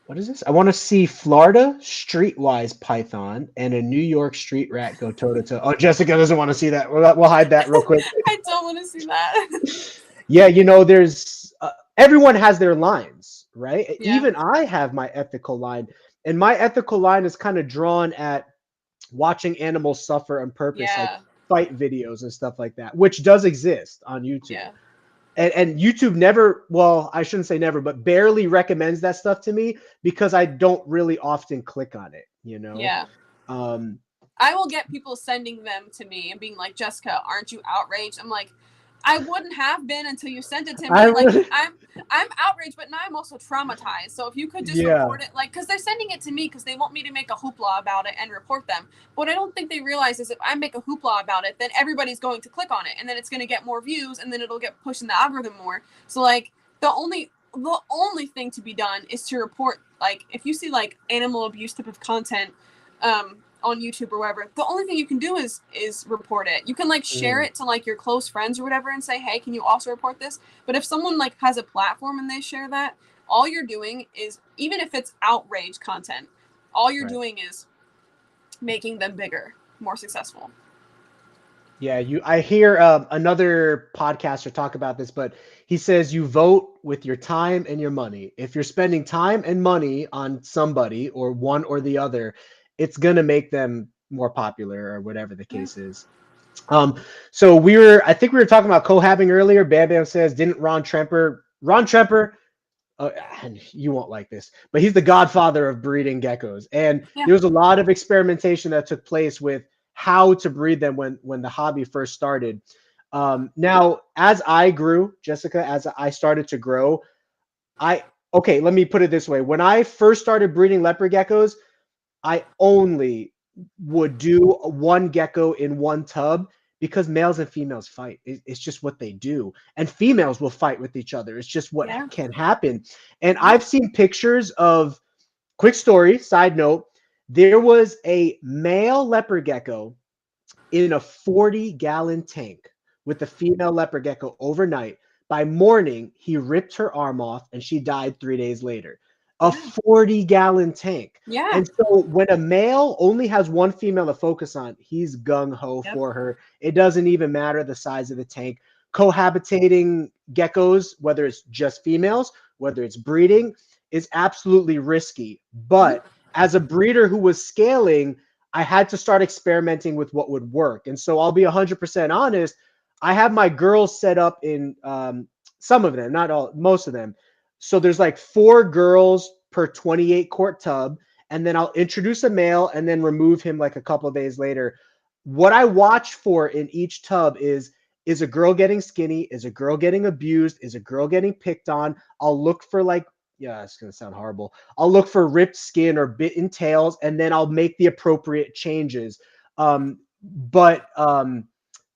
What is this? I want to see Florida streetwise python and a New York street rat go toe to toe. Oh, Jessica doesn't want to see that. We'll hide that real quick. I don't want to see that. Yeah, there's everyone has their lines, right? Yeah. Even I have my ethical line, and my ethical line is kind of drawn at watching animals suffer on purpose, like fight videos and stuff like that, which does exist on YouTube. Yeah. And YouTube never, well, I shouldn't say never, but barely recommends that stuff to me because I don't really often click on it, Yeah. I will get people sending them to me and being like, Jessica, aren't you outraged? I'm like, I wouldn't have been until you sent it to me. I'm outraged, but now I'm also traumatized. So if you could just report it, like, because they're sending it to me because they want me to make a hoopla about it and report them. What I don't think they realize is if I make a hoopla about it, then everybody's going to click on it, and then it's going to get more views, and then it'll get pushed in the algorithm more. So like the only thing to be done is to report, like, if you see like animal abuse type of content, on YouTube or whatever, the only thing you can do is report it. You can like share it to like your close friends or whatever and say, hey, can you also report this? But if someone like has a platform and they share that, all you're doing is, even if it's outrage content, all you're doing is making them bigger, more successful. Yeah, I hear another podcaster talk about this, but he says you vote with your time and your money. If you're spending time and money on somebody or one or the other, it's going to make them more popular or whatever the case is. So I think we were talking about cohabbing earlier. Bam Bam says, didn't Ron Tremper, and you won't like this, but he's the godfather of breeding geckos. And there was a lot of experimentation that took place with how to breed them when the hobby first started. Now, as I grew, Jessica, as I started to grow, let me put it this way. When I first started breeding leopard geckos, I only would do one gecko in one tub because males and females fight. It's just what they do. And females will fight with each other. It's just what can happen. And I've seen pictures of, quick story, side note, There was a male leopard gecko in a 40-gallon tank with the female leopard gecko overnight. By morning, he ripped her arm off and she died 3 days later. A Yeah. 40-gallon tank. Yeah. And so when a male only has one female to focus on, he's gung-ho Yep. for her. It doesn't even matter the size of the tank. Cohabitating geckos, whether it's just females, whether it's breeding, is absolutely risky. But as a breeder who was scaling, I had to start experimenting with what would work. And so I'll be 100% honest. I have my girls set up in some of them, not all, most of them. So there's like 4 girls per 28 quart tub. And then I'll introduce a male and then remove him like a couple of days later. What I watch for in each tub is a girl getting skinny? Is a girl getting abused? Is a girl getting picked on? I'll look for like, yeah, it's going to sound horrible. I'll look for ripped skin or bitten tails, and then I'll make the appropriate changes. But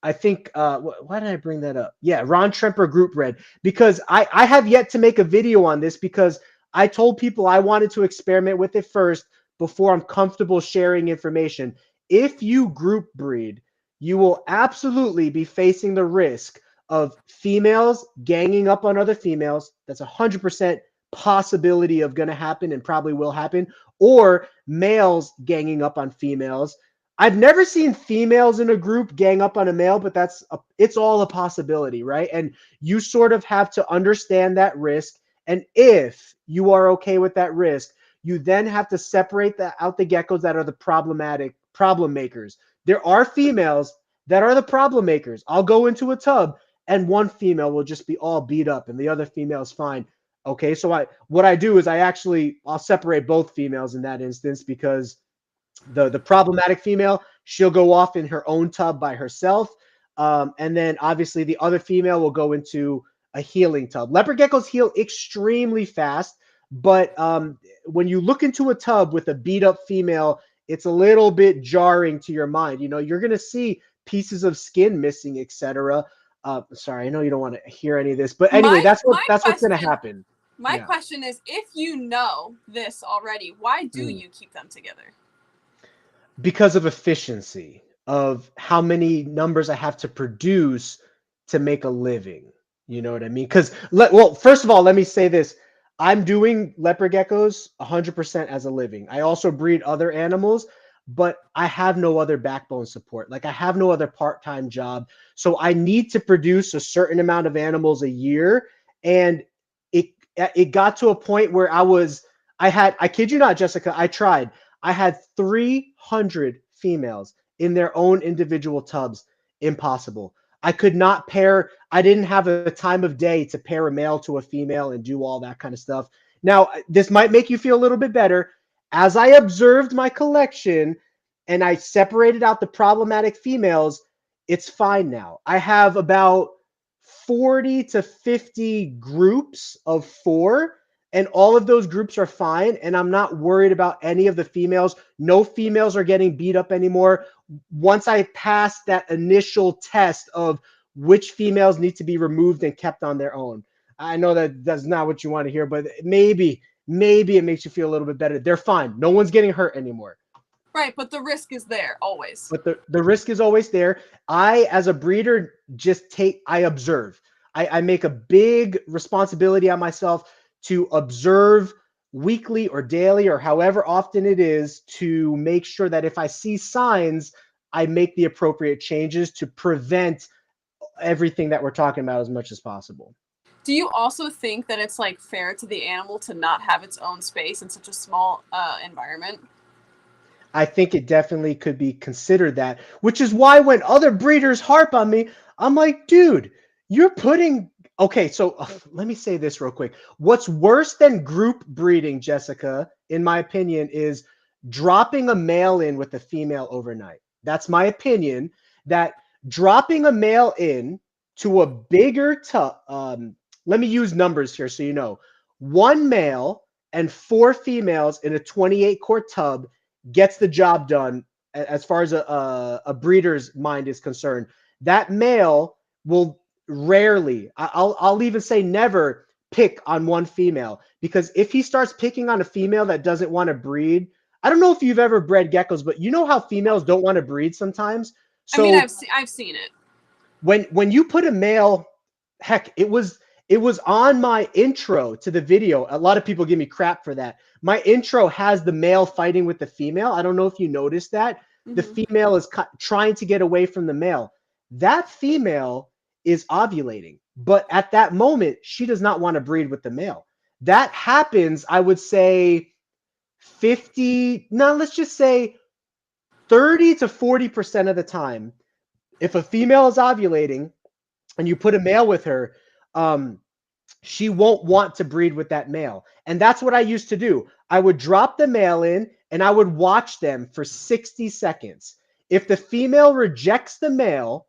I think, why did I bring that up? Yeah, Ron Tremper Group Red, because I have yet to make a video on this because I told people I wanted to experiment with it first before I'm comfortable sharing information. If you group breed, you will absolutely be facing the risk of females ganging up on other females. That's 100% possibility of going to happen and probably will happen, or males ganging up on females. I've never seen females in a group gang up on a male, but it's all a possibility, right? And you sort of have to understand that risk. And if you are okay with that risk, you then have to separate out the geckos that are the problem makers. There are females that are the problem makers. I'll go into a tub and one female will just be all beat up and the other female is fine. Okay, so what I do is I'll separate both females in that instance, because the problematic female, she'll go off in her own tub by herself. And then obviously the other female will go into a healing tub. Leopard geckos heal extremely fast, but when you look into a tub with a beat up female, it's a little bit jarring to your mind. You know, you're going to see pieces of skin missing, etc. Sorry, I know you don't want to hear any of this, but anyway, that's what's going to happen. My question is, if you know this already, why do you keep them together? Because of efficiency, of how many numbers I have to produce to make a living. You know what I mean? Because, well, first of all, let me say this. I'm doing leopard geckos 100% as a living. I also breed other animals, but I have no other backbone support. Like, I have no other part-time job. So I need to produce a certain amount of animals a year. And it got to a point where I kid you not, Jessica, I had 300 females in their own individual tubs. Impossible. I could not pair. I didn't have a time of day to pair a male to a female and do all that kind of stuff. Now, this might make you feel a little bit better. As I observed my collection and I separated out the problematic females, it's fine now. I have about 40 to 50 groups of 4, and all of those groups are fine, and I'm not worried about any of the females. No females are getting beat up anymore. Once I pass that initial test of which females need to be removed and kept on their own. I know that that's not what you want to hear, but maybe it makes you feel a little bit better. They're fine. No one's getting hurt anymore. Right, but the risk is there always. But the risk is always there. I, as a breeder, I observe. I make a big responsibility on myself to observe weekly or daily or however often it is, to make sure that if I see signs, I make the appropriate changes to prevent everything that we're talking about as much as possible. Do you also think that it's like fair to the animal to not have its own space in such a small environment? I think it definitely could be considered that, which is why when other breeders harp on me, I'm like, dude, you're putting. Okay, so let me say this real quick. What's worse than group breeding, Jessica, in my opinion, is dropping a male in with a female overnight. That's my opinion, that dropping a male in to a bigger tub. Let me use numbers here so you know. 1 male and 4 females in a 28 quart tub gets the job done as far as a breeder's mind is concerned. That male will rarely, I'll even say never, pick on one female, because if he starts picking on a female that doesn't want to breed, I don't know if you've ever bred geckos, but you know how females don't want to breed sometimes. I mean, So I've seen it. when you put a male, heck, it was on my intro to the video. A lot of people give me crap for that. My intro has the male fighting with the female. I don't know if you noticed that. The Mhm. female is trying to get away from the male. That female is ovulating, but at that moment, she does not want to breed with the male. That happens, I would say 50, no, let's just say 30 to 40% of the time. If a female is ovulating and you put a male with her, um, she won't want to breed with that male. And that's what I used to do. I would drop the male in and I would watch them for 60 seconds. If the female rejects the male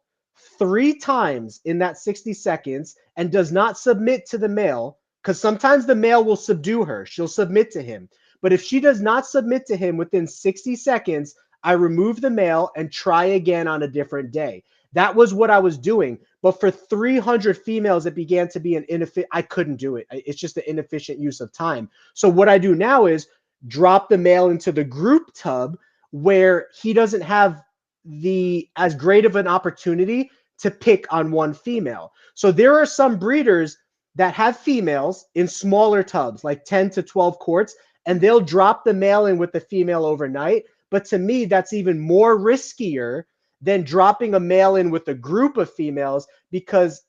3 times in that 60 seconds and does not submit to the male, because sometimes the male will subdue her, she'll submit to him. But if she does not submit to him within 60 seconds, I remove the male and try again on a different day. That was what I was doing. But for 300 females, it began to be an inefficient. I couldn't do it. It's just an inefficient use of time. So what I do now is drop the male into the group tub where he doesn't have the as great of an opportunity to pick on one female. So there are some breeders that have females in smaller tubs, like 10 to 12 quarts, and they'll drop the male in with the female overnight. But to me, that's even more riskier than dropping a male in with a group of females, because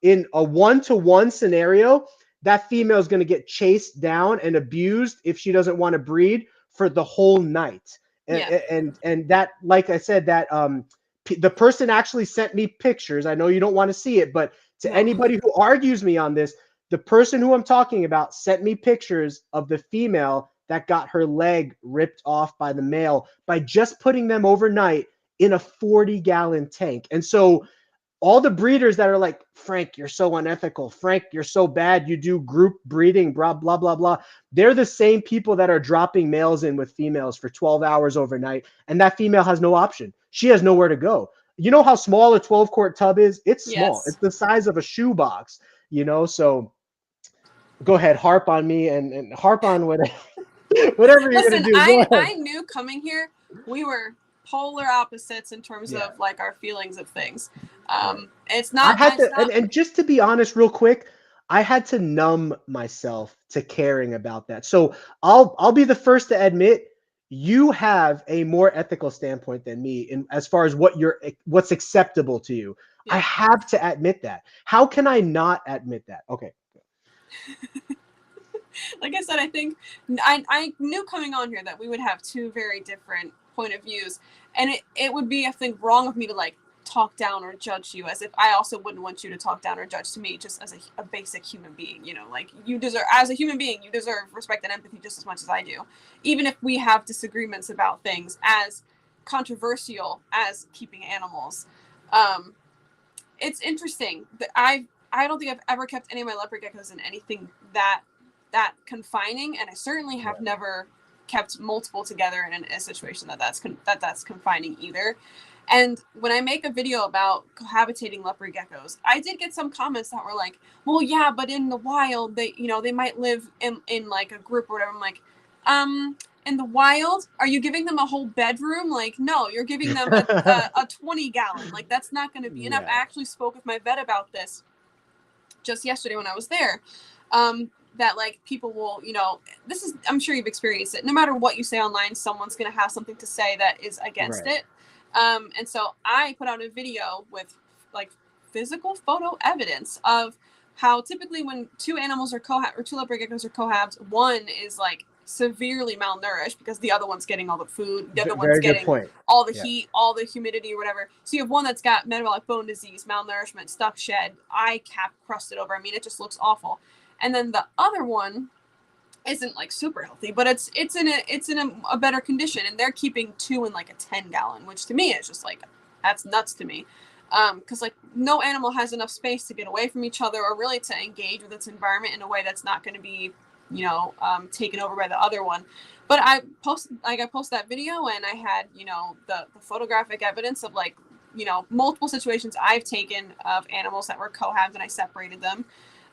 in a one-to-one scenario, that female is going to get chased down and abused if she doesn't want to breed for the whole night. And, Yeah. and that, like I said, that the person actually sent me pictures. I know you don't want to see it, but to No. anybody who argues me on this, the person who I'm talking about sent me pictures of the female that got her leg ripped off by the male by just putting them overnight in a 40-gallon tank. And so all the breeders that are like, Frank, you're so unethical. Frank, you're so bad. You do group breeding, blah, blah, blah, blah. They're the same people that are dropping males in with females for 12 hours overnight. And that female has no option. She has nowhere to go. You know how small a 12-quart tub is? It's small. Yes. It's the size of a shoebox, so go ahead, harp on me and harp on whatever, whatever you're going Listen, to do. Go ahead. I knew coming here we were polar opposites in terms Yeah. of like our feelings of things. Right. It's I not. had to, and just to be honest, real quick, I had to numb myself to caring about that. So I'll be the first to admit you have a more ethical standpoint than me in as far as what's acceptable to you. I Yeah. have to admit that. How can I not admit that? Okay. Like I said, I think I knew coming on here that we would have two very different point of views, and it would be, I think, wrong of me to like talk down or judge you, as if I also wouldn't want you to talk down or judge to me just as a basic human being. Like you deserve, as a human being, you deserve respect and empathy just as much as I do, even if we have disagreements about things as controversial as keeping animals. It's interesting that I don't think I've ever kept any of my leopard geckos in anything that confining, and I certainly have never kept multiple together in a situation that's confining either. And when I make a video about cohabitating leopard geckos, I did get some comments that were like, well, yeah, but in the wild, they might live in like a group or whatever. I'm like, in the wild, are you giving them a whole bedroom? Like, no, you're giving them a 20-gallon. Like, that's not going to be enough. I actually spoke with my vet about this just yesterday when I was there. That like people will, this is, I'm sure you've experienced it. No matter what you say online, someone's going to have something to say that is against it. And so I put out a video with like physical photo evidence of how typically when two animals are or two leopard geckos are cohabs, one is like severely malnourished because the other one's getting all the food, the other one's getting all the heat, all the humidity or whatever. So you have one that's got metabolic bone disease, malnourishment, stuck shed, eye cap crusted over. I mean, it just looks awful. And then the other one isn't like super healthy, but it's in a better condition, and they're keeping two in like a 10-gallon, which to me is just like, that's nuts to me. Because like no animal has enough space to get away from each other or really to engage with its environment in a way that's not going to be taken over by the other one. But I posted that video, and I had the photographic evidence of like multiple situations I've taken of animals that were cohabs, and I separated them.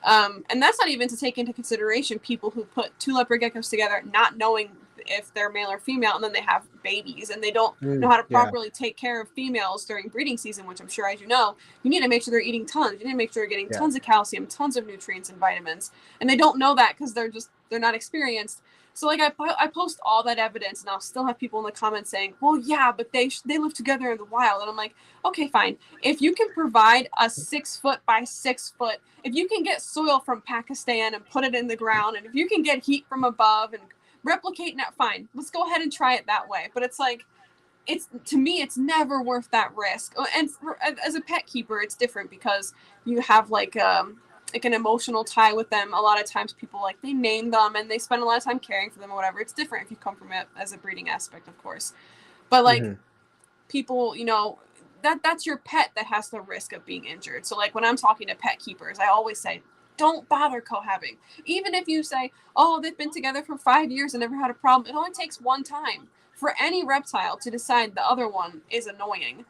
And that's not even to take into consideration people who put two leopard geckos together not knowing if they're male or female, and then they have babies and they don't know how to properly take care of females during breeding season, which I'm sure, as you know, you need to make sure they're eating tons. You need to make sure they're getting tons of calcium, tons of nutrients and vitamins, and they don't know that because they're not experienced. So like I post all that evidence, and I'll still have people in the comments saying, well, yeah, but they live together in the wild. And I'm like, okay, fine. If you can provide a 6 foot by 6 foot, if you can get soil from Pakistan and put it in the ground, and if you can get heat from above and replicate that, fine, let's go ahead and try it that way. But it's like, to me, it's never worth that risk. And as a pet keeper, it's different because you have like an emotional tie with them. A lot of times people like, they name them and they spend a lot of time caring for them or whatever. It's different if you come from it as a breeding aspect, of course. But like people, you know, that's your pet that has the risk of being injured. So like when I'm talking to pet keepers, I always say, don't bother cohabbing. Even if you say, oh, they've been together for 5 years and never had a problem, it only takes one time for any reptile to decide the other one is annoying.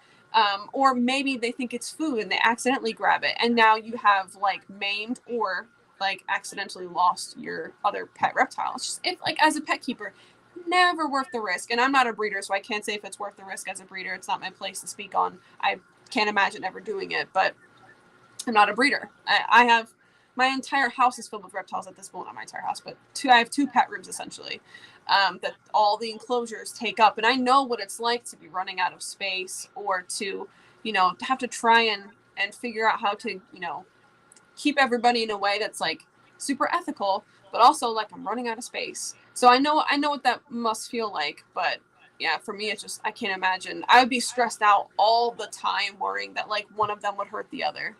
Or maybe they think it's food and they accidentally grab it, and now you have like maimed or like accidentally lost your other pet reptile. It's just, if like as a pet keeper, never worth the risk. And I'm not a breeder, so I can't say if it's worth the risk as a breeder. It's not my place to speak on. I can't imagine ever doing it, but I'm not a breeder. I have my entire house is filled with reptiles at this point. Not my entire house, but I have 2 pet rooms essentially. That all the enclosures take up. And I know what it's like to be running out of space, or to, you know, have to try and figure out how to, you know, keep everybody in a way that's like super ethical, but also like I'm running out of space. So I know what that must feel like. But yeah, for me, it's just, I can't imagine. I would be stressed out all the time worrying that like one of them would hurt the other.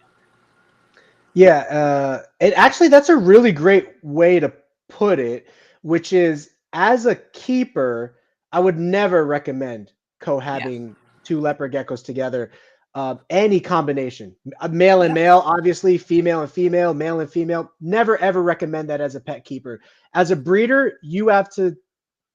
Yeah, and actually, that's a really great way to put it, which is, as a keeper, I would never recommend cohabbing 2 leopard geckos together. Any combination, male and male, obviously, female and female, male and female. Never ever recommend that as a pet keeper. As a breeder, you have to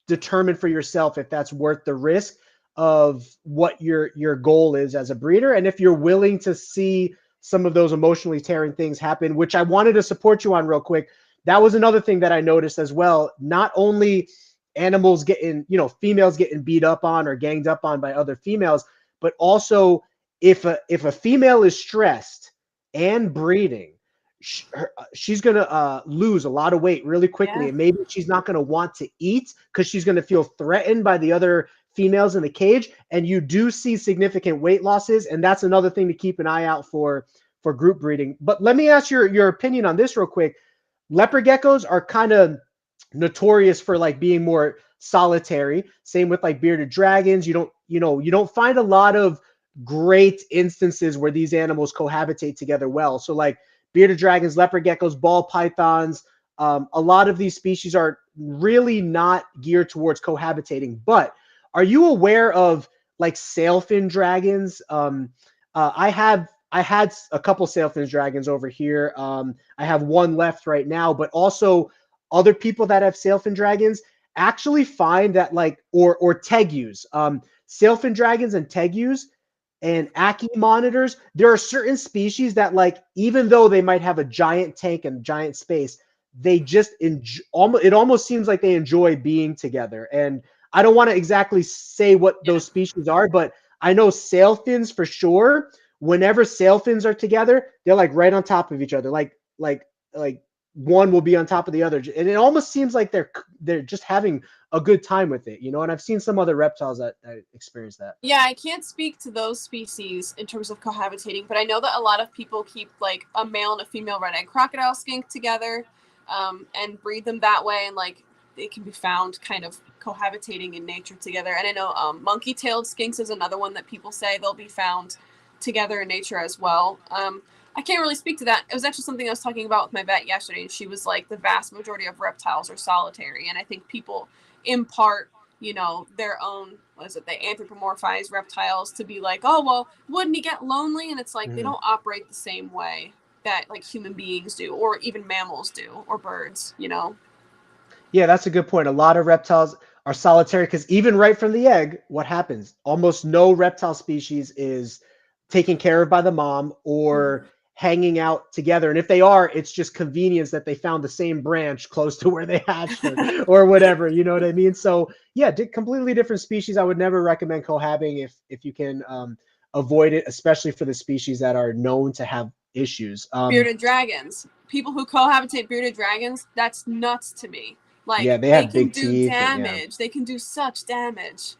determine for yourself if that's worth the risk of what your goal is as a breeder, and if you're willing to see some of those emotionally tearing things happen, which I wanted to support you on real quick. That was another thing that I noticed as well. Not only animals getting, you know, females getting beat up on or ganged up on by other females, but also if a female is stressed and breeding, she's going to lose a lot of weight really quickly. And maybe she's not going to want to eat because she's going to feel threatened by the other females in the cage. And you do see significant weight losses. And that's another thing to keep an eye out for group breeding. But let me ask your opinion on this real quick. Leopard geckos are kind of notorious for like being more solitary. Same with like bearded dragons. You don't find a lot of great instances where these animals cohabitate together well. So like bearded dragons, leopard geckos, ball pythons, a lot of these species are really not geared towards cohabitating. But are you aware of like sailfin dragons? I had a couple sailfin dragons over here. I have one left right now, but also other people that have sailfin dragons actually find that like, or tegus, sailfin dragons and tegus and Aki monitors, there are certain species that like, even though they might have a giant tank and giant space, they just it almost seems like they enjoy being together. And I don't want to exactly say what those species are, but I know sailfins for sure. Whenever sailfins are together, they're like right on top of each other. Like one will be on top of the other. And it almost seems like they're just having a good time with it, you know? And I've seen some other reptiles that experience that. Yeah, I can't speak to those species in terms of cohabitating, but I know that a lot of people keep like a male and a female red-eyed crocodile skink together, and breed them that way. And like, they can be found kind of cohabitating in nature together. And I know monkey-tailed skinks is another one that people say they'll be found together in nature as well. I can't really speak to that. It was actually something I was talking about with my vet yesterday, and she was like, the vast majority of reptiles are solitary. And I think people impart, you know, their own, they anthropomorphize reptiles to be like, oh, well, wouldn't he get lonely? And it's like, they don't operate the same way that like human beings do, or even mammals do, or birds, you know? Yeah, that's a good point. A lot of reptiles are solitary because even right from the egg, what happens? Almost no reptile species is taken care of by the mom or hanging out together. And if they are, it's just convenience that they found the same branch close to where they hatched or whatever, you know what I mean? So yeah, completely different species. I would never recommend cohabiting if you can avoid it, especially for the species that are known to have issues. Bearded dragons. People who cohabitate bearded dragons, that's nuts to me. Like, yeah, they they have can big do teeth. damage. They can do such damage.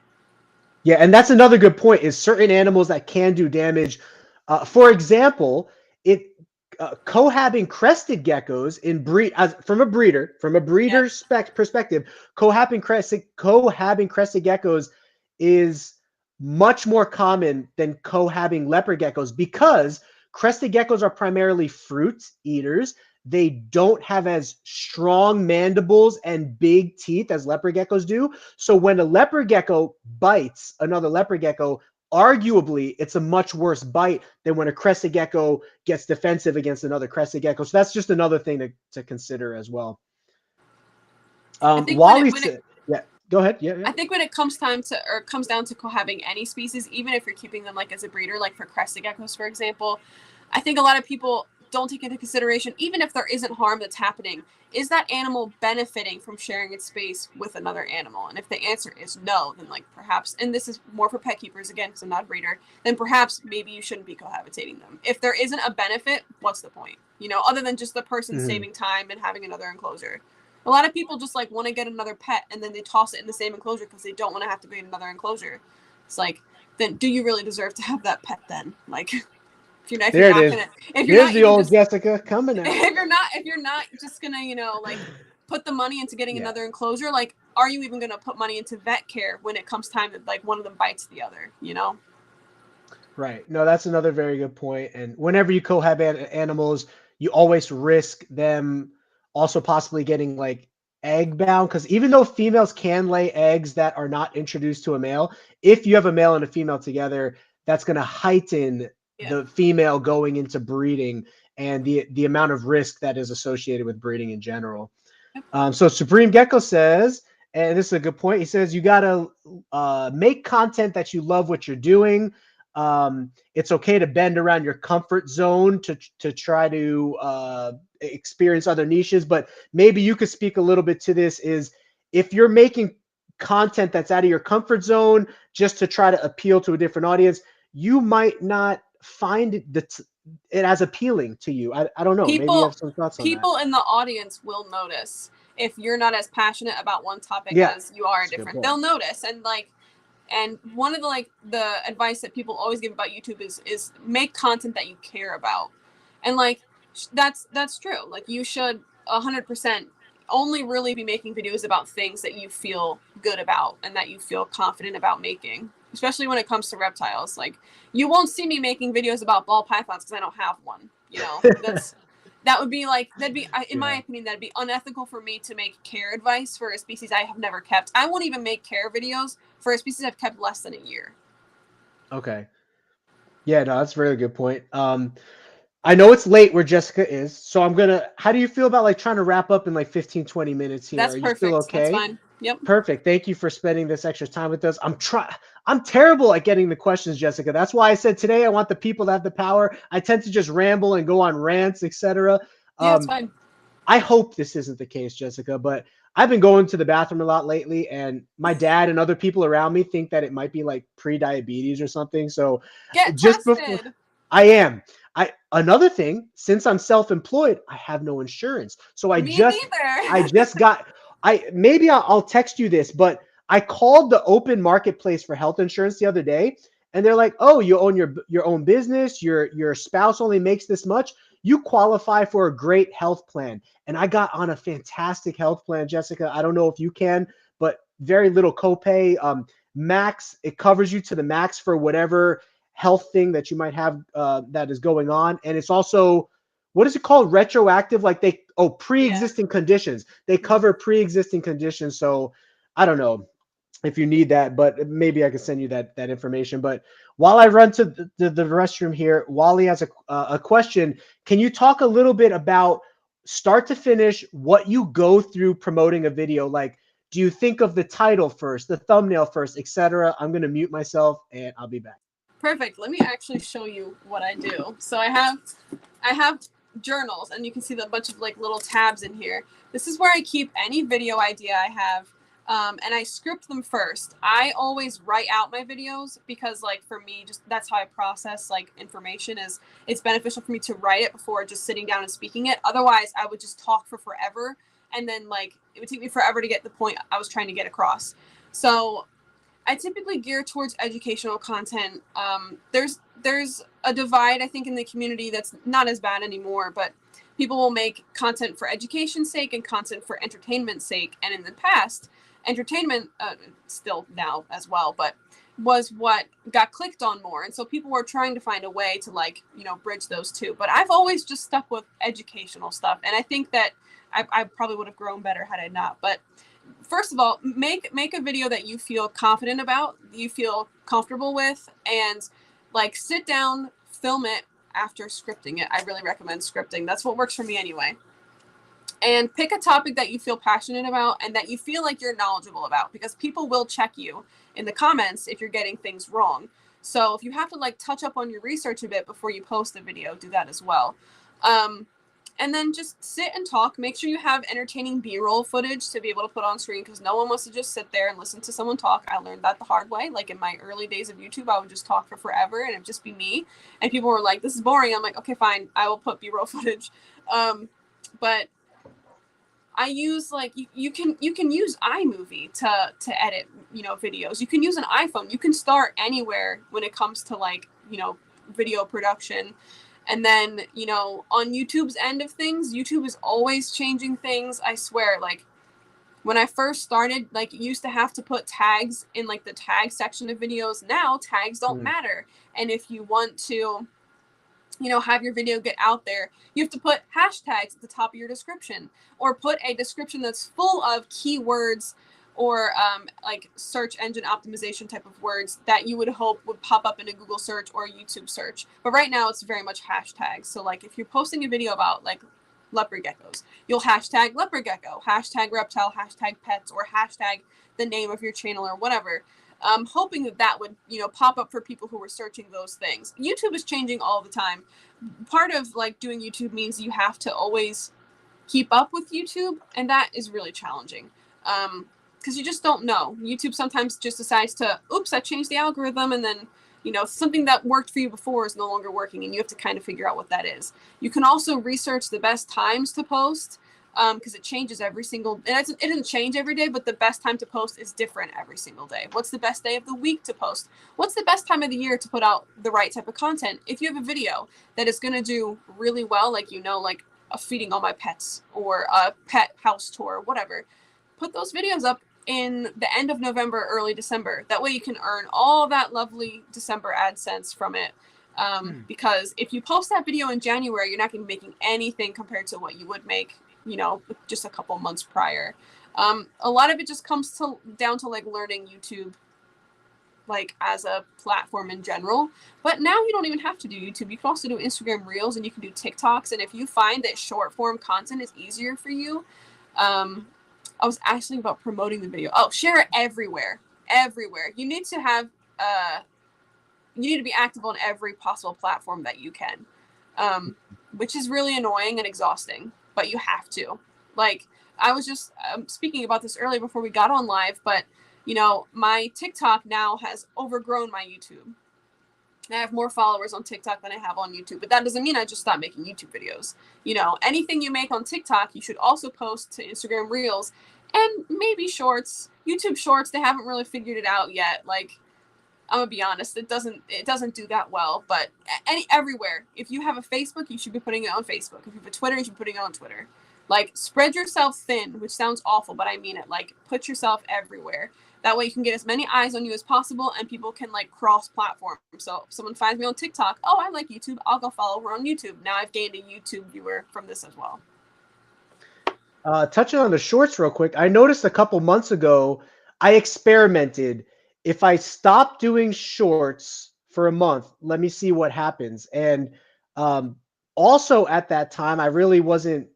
Yeah, and that's another good point is certain animals that can do damage. For example, it cohabbing crested geckos in from a breeder perspective, cohabbing crested geckos is much more common than cohabbing leopard geckos because crested geckos are primarily fruit eaters. They don't have as strong mandibles and big teeth as leopard geckos do. So when a leopard gecko bites another leopard gecko, arguably it's a much worse bite than when a crested gecko gets defensive against another crested gecko. So that's just another thing to consider as well. Wally said, yeah, go ahead. Yeah. I think when it comes down to cohabbing any species, even if you're keeping them like as a breeder, like for crested geckos, for example, I think a lot of people don't take into consideration, even if there isn't harm that's happening, is that animal benefiting from sharing its space with another animal? And if the answer is no, then like perhaps, and this is more for pet keepers again, because I'm not a breeder, then perhaps maybe you shouldn't be cohabitating them. If there isn't a benefit, what's the point? You know, other than just the person saving time and having another enclosure. A lot of people just like want to get another pet and then they toss it in the same enclosure because they don't want to have to be in another enclosure. It's like, then do you really deserve to have that pet then? Like, Here's the old Jessica coming out. If you're not just gonna, you know, like put the money into getting another enclosure, like, are you even gonna put money into vet care when it comes time that like one of them bites the other, you know? Right. No, that's another very good point. And whenever you cohabit animals, you always risk them also possibly getting like egg bound, because even though females can lay eggs that are not introduced to a male, if you have a male and a female together, that's going to heighten the female going into breeding and the amount of risk that is associated with breeding in general. So Supreme Gecko says, and this is a good point, he says you got to make content that you love what you're doing. It's okay to bend around your comfort zone to try to experience other niches, but maybe you could speak a little bit to this. Is if you're making content that's out of your comfort zone just to try to appeal to a different audience, you might not find it as appealing to you. I don't know. Maybe you have some thoughts on that. People in the audience will notice if you're not as passionate about one topic as you are different. They'll notice. And one of the advice that people always give about YouTube is make content that you care about. And like, that's true. Like you should 100% only really be making videos about things that you feel good about and that you feel confident about making, especially when it comes to reptiles. Like you won't see me making videos about ball pythons because I don't have one, you know. That'd be in my opinion, that'd be unethical for me to make care advice for a species I have never kept. I won't even make care videos for a species I've kept less than a year. Okay. Yeah, no, that's a really good point. I know it's late where Jessica is, so how do you feel about like trying to wrap up in like 15, 20 minutes here? That's Are perfect. You still okay? That's fine. Yep. Perfect. Thank you for spending this extra time with us. I'm terrible at getting the questions, Jessica. That's why I said today I want the people to have the power. I tend to just ramble and go on rants, etc. Yeah, it's fine. I hope this isn't the case, Jessica, but I've been going to the bathroom a lot lately, and my dad and other people around me think that it might be like pre-diabetes or something. So get tested. I am. Another thing, since I'm self-employed, I have no insurance. So I'll text you this, but I called the open marketplace for health insurance the other day, and they're like, "Oh, you own your own business, your spouse only makes this much. You qualify for a great health plan." And I got on a fantastic health plan, Jessica. I don't know if you can, but very little copay. Max, it covers you to the max for whatever health thing that you might have that is going on. And it's also, what is it called? Retroactive, like pre-existing conditions. They cover pre-existing conditions. So I don't know if you need that, but maybe I can send you that information. But while I run to the restroom here, Wally has a question. Can you talk a little bit about start to finish what you go through promoting a video? Like, do you think of the title first, the thumbnail first, etc.? I'm going to mute myself and I'll be back. Perfect. Let me actually show you what I do. So I I have journals, and you can see the bunch of like little tabs in here. This is where I keep any video idea I have. And I script them first. I always write out my videos because, like, for me, just that's how I process like information. Is it's beneficial for me to write it before just sitting down and speaking it. Otherwise, I would just talk for forever, and then like it would take me forever to get the point I was trying to get across. So I typically gear towards educational content. There's a divide, I think, in the community that's not as bad anymore, but people will make content for education's sake and content for entertainment's sake. And in the past, entertainment, still now as well, but was what got clicked on more. And so people were trying to find a way to, like, you know, bridge those two. But I've always just stuck with educational stuff. And I think that I probably would have grown better had I not. But first of all, make a video that you feel confident about, you feel comfortable with, and like sit down, film it after scripting it. I really recommend scripting. That's what works for me anyway. And pick a topic that you feel passionate about and that you feel like you're knowledgeable about, because people will check you in the comments if you're getting things wrong. So if you have to like touch up on your research a bit before you post the video, do that as well. And then just sit and talk. Make sure you have entertaining B-roll footage to be able to put on screen, because no one wants to just sit there and listen to someone talk. I learned that the hard way. Like in my early days of YouTube, I would just talk for forever and it'd just be me. And people were like, this is boring. I'm like, okay, fine. I will put B-roll footage. But I use like, you can use iMovie to edit, you know, videos. You can use an iPhone. You can start anywhere when it comes to like, you know, video production. And then, you know, on YouTube's end of things, YouTube is always changing things. I swear, like when I first started, like you used to have to put tags in like the tag section of videos. Now tags don't matter. And if you want to, you know, have your video get out there, you have to put hashtags at the top of your description, or put a description that's full of keywords or like search engine optimization type of words that you would hope would pop up in a Google search or a YouTube search. But right now it's very much hashtags. So like if you're posting a video about like leopard geckos, you'll hashtag leopard gecko, hashtag reptile, hashtag pets, or hashtag the name of your channel or whatever. Hoping that that would, you know, pop up for people who were searching those things. YouTube is changing all the time. Part of like doing YouTube means you have to always keep up with YouTube, and that is really challenging. Because you just don't know. YouTube sometimes just decides to, oops, I changed the algorithm, and then, you know, something that worked for you before is no longer working, and you have to kind of figure out what that is. You can also research the best times to post, because it changes every single, it doesn't change every day, but the best time to post is different every single day. What's the best day of the week to post? What's the best time of the year to put out the right type of content? If you have a video that is going to do really well, like, you know, like a feeding all my pets or a pet house tour, whatever, put those videos up in the end of November, early December. That way you can earn all that lovely December AdSense from it. Because if you post that video in January, you're not going to be making anything compared to what you would make, you know, just a couple months prior. A lot of it just comes down to like learning YouTube, like as a platform in general. But now you don't even have to do YouTube. You can also do Instagram Reels, and you can do TikToks. And if you find that short form content is easier for you, I was asking about promoting the video. Oh, share it everywhere. Everywhere. You need to have, you need to be active on every possible platform that you can, which is really annoying and exhausting, but you have to. Like, I was just speaking about this earlier before we got on live, but, you know, my TikTok now has overgrown my YouTube. I have more followers on TikTok than I have on YouTube, but that doesn't mean I just stopped making YouTube videos. You know, anything you make on TikTok, you should also post to Instagram Reels and maybe Shorts. YouTube Shorts, they haven't really figured it out yet. Like, I'm gonna be honest, it doesn't do that well, but everywhere. If you have a Facebook, you should be putting it on Facebook. If you have a Twitter, you should be putting it on Twitter. Like, spread yourself thin, which sounds awful, but I mean it. Like, put yourself everywhere. That way you can get as many eyes on you as possible, and people can like cross-platform. So if someone finds me on TikTok, oh, I like YouTube, I'll go follow her on YouTube. Now I've gained a YouTube viewer from this as well. Touching on the shorts real quick, I noticed a couple months ago, I experimented. If I stop doing shorts for a month, let me see what happens. And also at that time, I really wasn't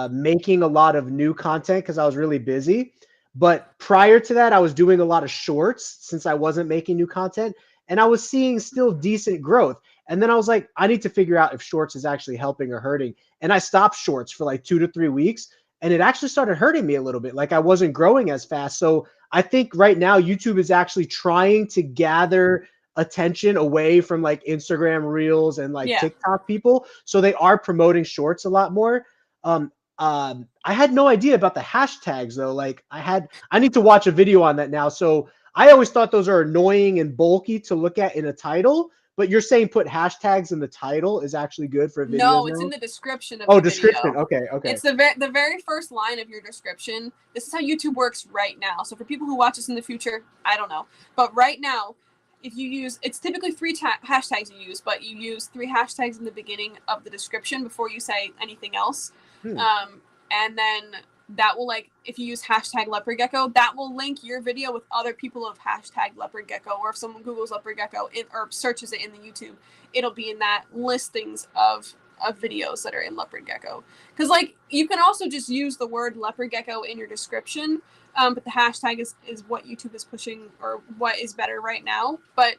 making a lot of new content because I was really busy. But prior to that, I was doing a lot of shorts since I wasn't making new content, and I was seeing still decent growth. And then I was like, I need to figure out if shorts is actually helping or hurting. And I stopped shorts for like 2 to 3 weeks, and it actually started hurting me a little bit. Like I wasn't growing as fast. So I think right now YouTube is actually trying to gather attention away from like Instagram Reels and like Yeah. TikTok people. So they are promoting shorts a lot more. I had no idea about the hashtags though. Like I need to watch a video on that now. So I always thought those are annoying and bulky to look at in a title, but you're saying put hashtags in the title is actually good for videos No, it's now? in the description of Oh, the description. video. Okay. It's the very first line of your description. This is how YouTube works right now. So for people who watch this in the future, I don't know. But right now, if you use, it's typically 3 hashtags you use, but you use 3 hashtags in the beginning of the description before you say anything else. And then that will, like, if you use hashtag leopard gecko, that will link your video with other people of hashtag leopard gecko. Or if someone Googles leopard gecko or searches it in the YouTube, it'll be in that listings of videos that are in leopard gecko. Because, like, you can also just use the word leopard gecko in your description, but the hashtag is what YouTube is pushing, or what is better right now. But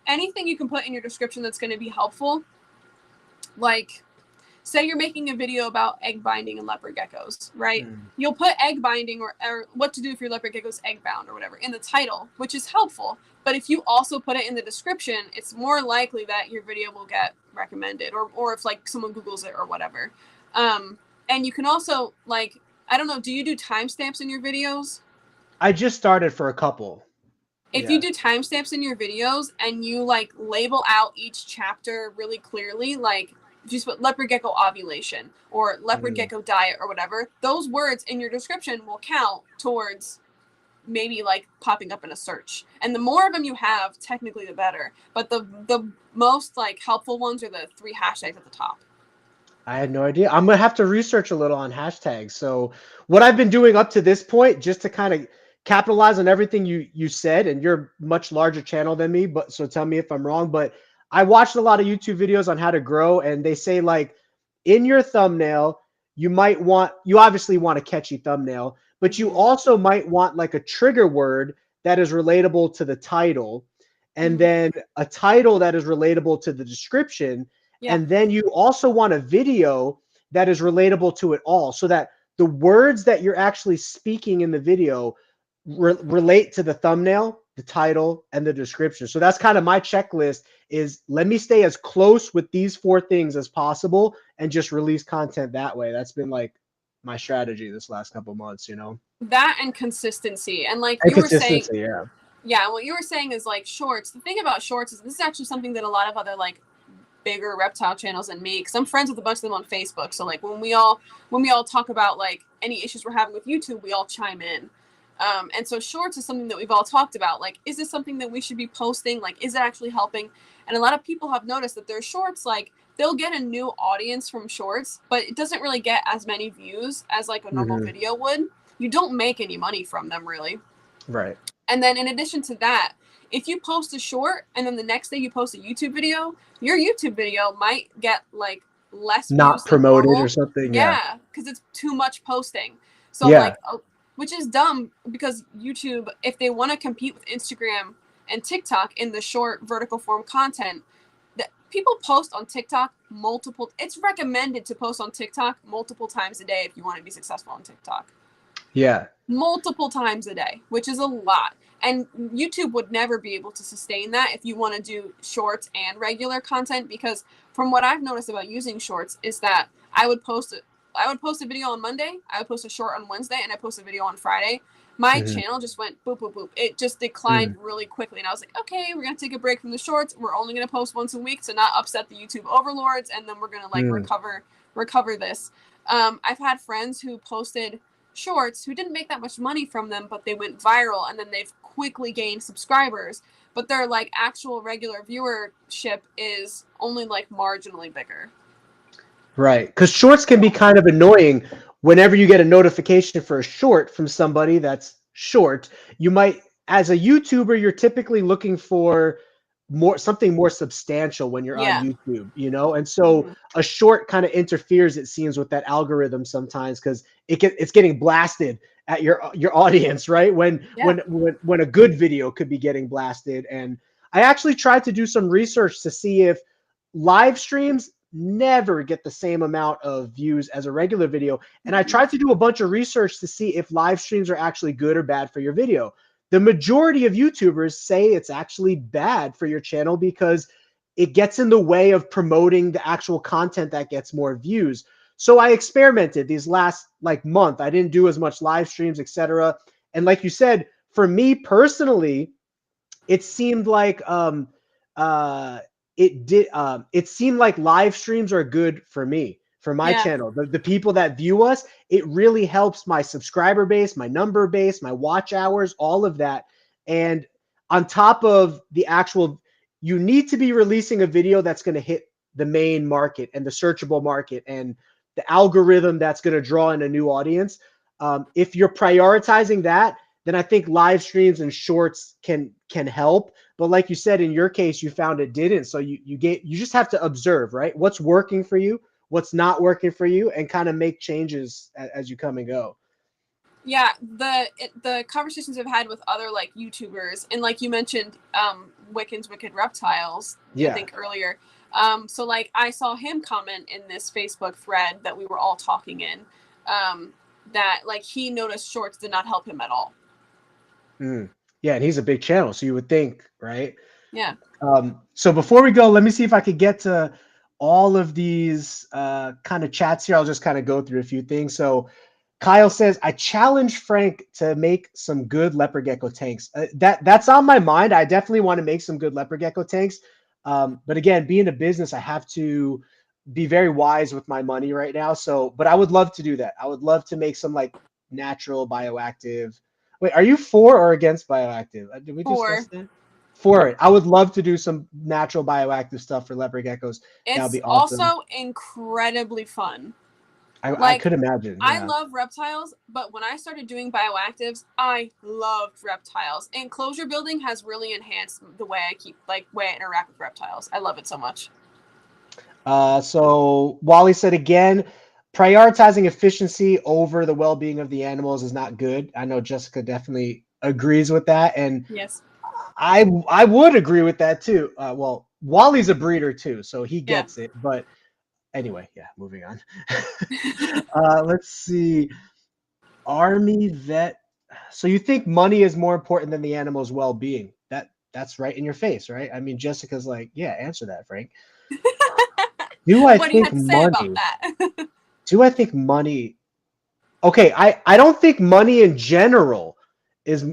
anything you can put in your description that's going to be helpful, like, say you're making a video about egg binding and leopard geckos, right? You'll put egg binding or what to do if your leopard gecko's egg bound or whatever in the title, which is helpful. But if you also put it in the description, it's more likely that your video will get recommended, or if like someone Googles it or whatever. And you can also, like, I don't know, do you do timestamps in your videos? I just started for a couple. If you do timestamps in your videos and you like label out each chapter really clearly, like just put leopard gecko ovulation or leopard gecko diet or whatever, those words in your description will count towards maybe like popping up in a search. And the more of them you have, technically the better. But the most like helpful ones are the 3 hashtags at the top. I had no idea. I'm gonna have to research a little on hashtags. So what I've been doing up to this point, just to kind of capitalize on everything you said, and you're a much larger channel than me, but so tell me if I'm wrong, but I watched a lot of YouTube videos on how to grow, and they say like in your thumbnail, you obviously want a catchy thumbnail, but you also might want like a trigger word that is relatable to the title, and then a title that is relatable to the description. And then you also want a video that is relatable to it all, so that the words that you're actually speaking in the video relate to the thumbnail, the title, and the description. So that's kind of my checklist, is let me stay as close with these 4 things as possible and just release content that way. That's been like my strategy this last couple months, you know? That and consistency. And like And you were saying, consistency, what you were saying is like shorts. The thing about shorts is this is actually something that a lot of other like bigger reptile channels and me, because I'm friends with a bunch of them on Facebook. So like when we all talk about like any issues we're having with YouTube, we all chime in. And so shorts is something that we've all talked about. Like, is this something that we should be posting? Like, is it actually helping? And a lot of people have noticed that their shorts, like, they'll get a new audience from shorts, but it doesn't really get as many views as like a normal video would. You don't make any money from them, really. Right. And then in addition to that, if you post a short and then the next day you post a YouTube video, your YouTube video might get like less Not views than promoted normal. or something. Yeah, because it's too much posting. So Yeah. like, which is dumb, because YouTube, if they want to compete with Instagram and TikTok in the short vertical form content, that people post on TikTok it's recommended to post on TikTok multiple times a day if you want to be successful on TikTok. Yeah. Multiple times a day, which is a lot. And YouTube would never be able to sustain that if you want to do shorts and regular content, because from what I've noticed about using shorts is that I would post a video on Monday, I would post a short on Wednesday, and I post a video on Friday. My channel just went boop, boop, boop. It just declined really quickly. And I was like, okay, we're going to take a break from the shorts. We're only going to post once a week to not upset the YouTube overlords. And then we're going to like recover this. I've had friends who posted shorts who didn't make that much money from them, but they went viral, and then they've quickly gained subscribers. But their like actual regular viewership is only like marginally bigger. Right. Because shorts can be kind of annoying. Whenever you get a notification for a short from somebody that's short, you might, as a YouTuber, you're typically looking for something more substantial when you're on YouTube, you know? And so a short kind of interferes, it seems, with that algorithm sometimes, because it's getting blasted at your audience, right? When a good video could be getting blasted. And I actually tried to do some research to see if live streams never get the same amount of views as a regular video. And I tried to do a bunch of research to see if live streams are actually good or bad for your video. The majority of YouTubers say it's actually bad for your channel because it gets in the way of promoting the actual content that gets more views. So I experimented these last like month. I didn't do as much live streams, etc. And like you said, for me personally, it seemed like it seemed like live streams are good for me, for my Yeah. channel. The people that view us, it really helps my subscriber base, my number base, my watch hours, all of that. And on top of the actual, you need to be releasing a video that's going to hit the main market and the searchable market and the algorithm that's going to draw in a new audience. If you're prioritizing that, then I think live streams and shorts can help. But like you said, in your case, you found it didn't. So you just have to observe, right? What's working for you, what's not working for you, and kind of make changes as you come and go. Yeah, the conversations I've had with other like YouTubers, and like you mentioned, Wiccan's Wicked Reptiles, Yeah. I think earlier. So like I saw him comment in this Facebook thread that we were all talking in, that like he noticed shorts did not help him at all. Yeah, and he's a big channel, so you would think, right? Yeah. So before we go, let me see if I could get to all of these kind of chats here. I'll just kind of go through a few things. So Kyle says, I challenge Frank to make some good leopard gecko tanks. That's on my mind. I definitely want to make some good leopard gecko tanks. But again, being a business, I have to be very wise with my money right now. So, but I would love to do that. I would love to make some like natural bioactive. Wait, are you for or against bioactive? Did we discuss that? For it. I would love to do some natural bioactive stuff for leopard geckos. That would be It's awesome. also incredibly fun. I could imagine. Yeah. I love reptiles, but when I started doing bioactives, I loved reptiles. Enclosure building has really enhanced the way I interact with reptiles. I love it so much. So Wally said again, prioritizing efficiency over the well-being of the animals is not good. I know Jessica definitely agrees with that, and yes, I would agree with that too. Well, Wally's a breeder too, so he gets it. But anyway, yeah, moving on. Let's see. Army vet. So you think money is more important than the animal's well-being? That's right in your face, right? I mean, Jessica's like, yeah, answer that, Frank. Do I what do you think have to say about money? that? Do I think money? Okay, I don't think money in general is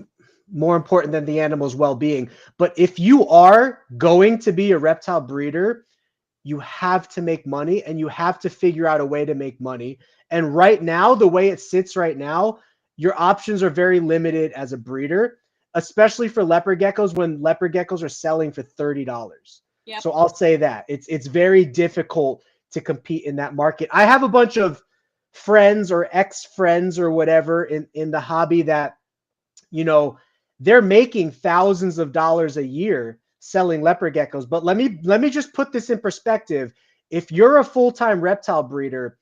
more important than the animal's well-being. But if you are going to be a reptile breeder, you have to make money and you have to figure out a way to make money. And right now, the way it sits right now, your options are very limited as a breeder, especially for leopard geckos when leopard geckos are selling for $30. Yep. So I'll say that it's very difficult to compete in that market. I have a bunch of friends or ex-friends or whatever in the hobby that, you know, they're making thousands of dollars a year selling leopard geckos. But let me just put this in perspective. If you're a full-time reptile breeder,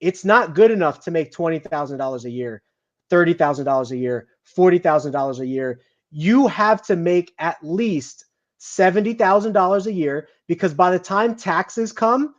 it's not good enough to make $20,000 a year, $30,000 a year, $40,000 a year. You have to make at least $70,000 a year, because by the time taxes come,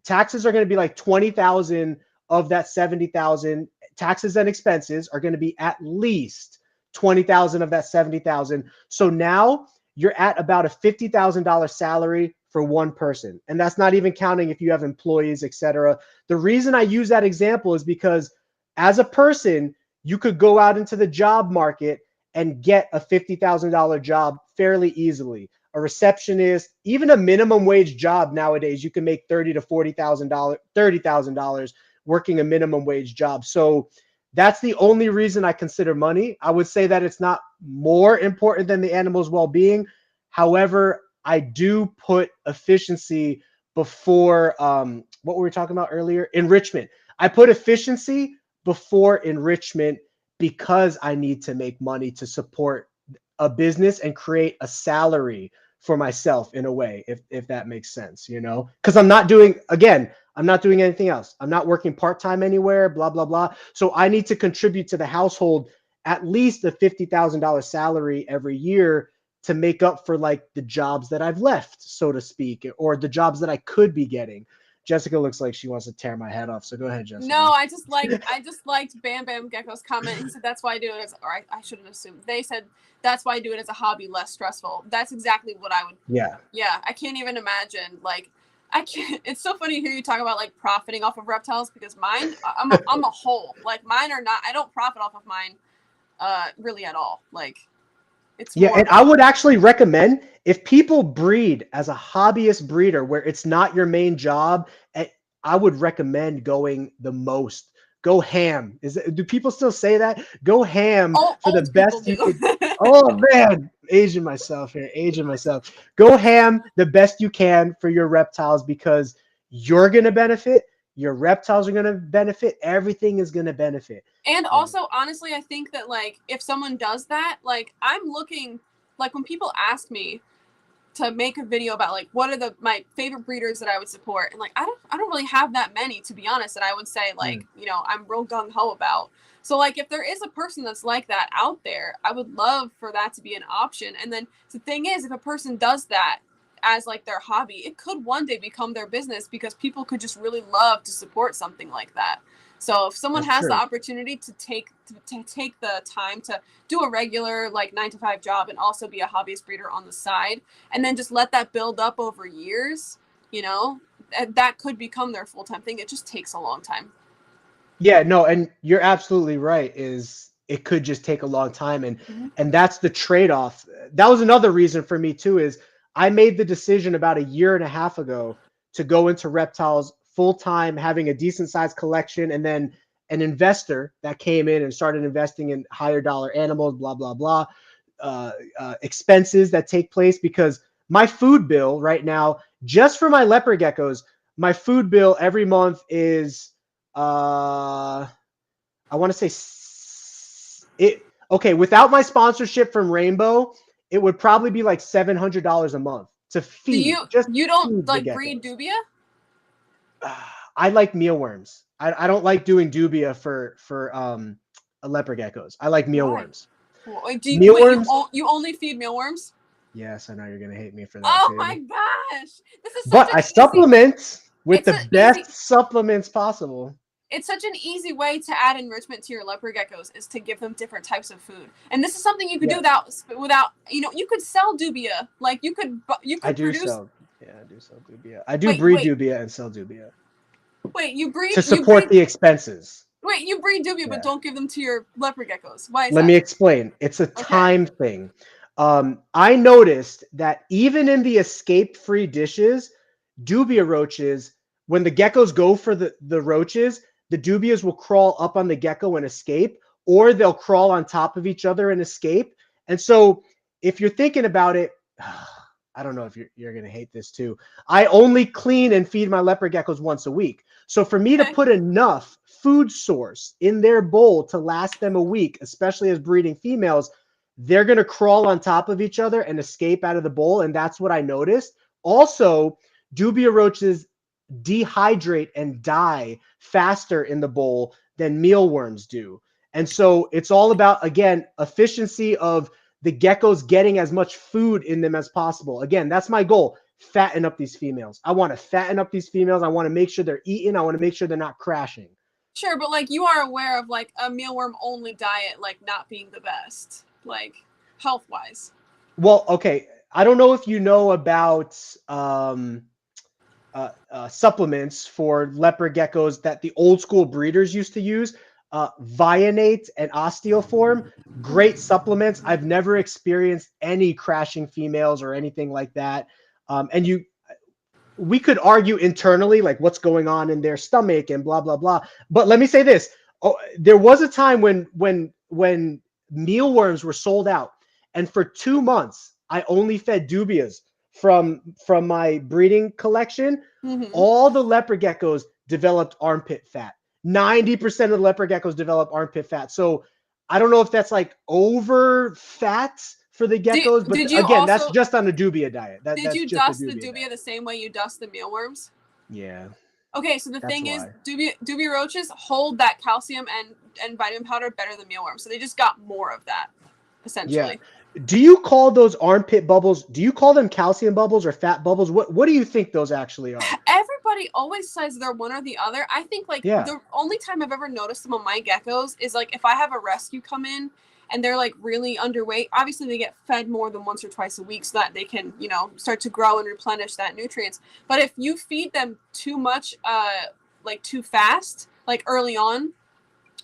taxes are going to be like 20,000 of that 70,000. Taxes and expenses are going to be at least 20,000 of that 70,000. So now you're at about a $50,000 salary for one person. And that's not even counting if you have employees, etc. The reason I use that example is because as a person, you could go out into the job market and get a $50,000 job fairly easily. A receptionist, even a minimum wage job nowadays, you can make $30,000 to $30,000 working a minimum wage job. So that's the only reason I consider money. I would say that it's not more important than the animal's well-being. However, I do put efficiency before what were we talking about earlier? Enrichment. I put efficiency before enrichment because I need to make money to support a business and create a salary for myself in a way, if that makes sense, you know, because I'm not doing anything else. I'm not working part-time anywhere, blah, blah, blah. So I need to contribute to the household at least a $50,000 salary every year to make up for like the jobs that I've left, so to speak, or the jobs that I could be getting. Jessica looks like she wants to tear my head off. So go ahead, Jessica. No, I just liked Bam Bam Gecko's comment. He said that's why I do it as, or I shouldn't assume. They said that's why I do it as a hobby, less stressful. That's exactly what I would. Yeah. Yeah, I can't even imagine. Like, I can't. It's so funny to hear you talk about like profiting off of reptiles because mine, I'm a whole. Like mine are not. I don't profit off of mine, really at all. Like. It's yeah, more and I would actually recommend if people breed as a hobbyist breeder where it's not your main job, I would recommend going the most. Go ham. Do people still say that? Go ham for the best you could. Oh man, aging myself here, aging myself. Go ham the best you can for your reptiles because you're gonna benefit. Your reptiles are going to benefit. Everything is going to benefit. And also, honestly, I think that, like, if someone does that, like, I'm looking, like, when people ask me to make a video about, like, what are my favorite breeders that I would support, and, like, I don't really have that many, to be honest, that I would say, like, you know, I'm real gung-ho about. So, like, if there is a person that's like that out there, I would love for that to be an option. And then the thing is, if a person does that, as like their hobby, it could one day become their business because people could just really love to support something like that. So if someone has the opportunity to take the time to do a regular like 9-to-5 job and also be a hobbyist breeder on the side, and then just let that build up over years, you know, that could become their full-time thing. It just takes a long time. Yeah, no, and you're absolutely right. It could just take a long time, and that's the trade-off. That was another reason for me too. Is I made the decision about a year and a half ago to go into reptiles full time, having a decent sized collection, and then an investor that came in and started investing in higher dollar animals, blah, blah, blah, expenses that take place because my food bill right now, just for my leopard geckos, my food bill every month is, I want to say it. Okay. Without my sponsorship from Rainbow, it would probably be like $700 a month to feed. You don't like breed dubia? I like mealworms. I don't like doing dubia for leopard geckos. I like mealworms. You only feed mealworms? Yes, I know you're gonna hate me for that. Oh my gosh, this is. But I supplement with the best supplements possible. It's such an easy way to add enrichment to your leopard geckos is to give them different types of food. And this is something you could do without, you know, you could sell dubia. Like you could I do sell dubia. I do breed dubia and sell dubia. Wait, you breed to support the expenses. Wait, you breed dubia, but don't give them to your leopard geckos. Why is that? Let me explain. It's a time thing. I noticed that even in the escape-free dishes, dubia roaches, when the geckos go for the roaches, the dubias will crawl up on the gecko and escape, or they'll crawl on top of each other and escape. And so if you're thinking about it, I don't know if you're going to hate this too. I only clean and feed my leopard geckos once a week. So for me to put enough food source in their bowl to last them a week, especially as breeding females, they're going to crawl on top of each other and escape out of the bowl. And that's what I noticed. Also, dubia roaches dehydrate and die faster in the bowl than mealworms do. And so it's all about, again, efficiency of the geckos getting as much food in them as possible. Again, that's my goal. Fatten up these females. I want to fatten up these females. I want to make sure they're eating. I want to make sure they're not crashing. Sure, but like you are aware of like a mealworm only diet like not being the best, like health-wise. Well, okay. I don't know if you know about supplements for leopard geckos that the old school breeders used to use. Vionate and Osteoform, great supplements. I've never experienced any crashing females or anything like that. And we could argue internally, like what's going on in their stomach and blah, blah, blah. But let me say this. Oh, there was a time when mealworms were sold out. And for 2 months, I only fed dubias from my breeding collection. All the leopard geckos developed armpit fat. 90% of the leopard geckos develop armpit fat. So I don't know if that's like over fat for the geckos, but again, that's just on the dubia diet. Did you dust the dubia the same way you dust the mealworms? Yeah. Okay, so the thing is, dubia roaches hold that calcium and vitamin powder better than mealworms, so they just got more of that, essentially. Do you call those armpit bubbles? Do you call them calcium bubbles or fat bubbles? What do you think those actually are? Everybody always says they're one or the other. I think like Yeah. the only time I've ever noticed them on my geckos is like if I have a rescue come in and they're like really underweight. Obviously they get fed more than once or twice a week so that they can, you know, start to grow and replenish that nutrients. But if you feed them too much like too fast, like early on,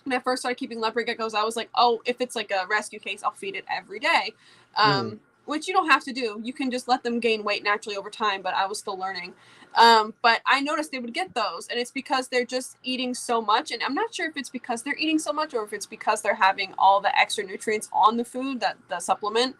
when I first started keeping leopard geckos, I was like, oh, if it's like a rescue case, I'll feed it every day. Mhm. Which you don't have to do. You can just let them gain weight naturally over time, but I was still learning. But I noticed they would get those, and it's because they're just eating so much. And I'm not sure if it's because they're eating so much or if it's because they're having all the extra nutrients on the food, that the supplement.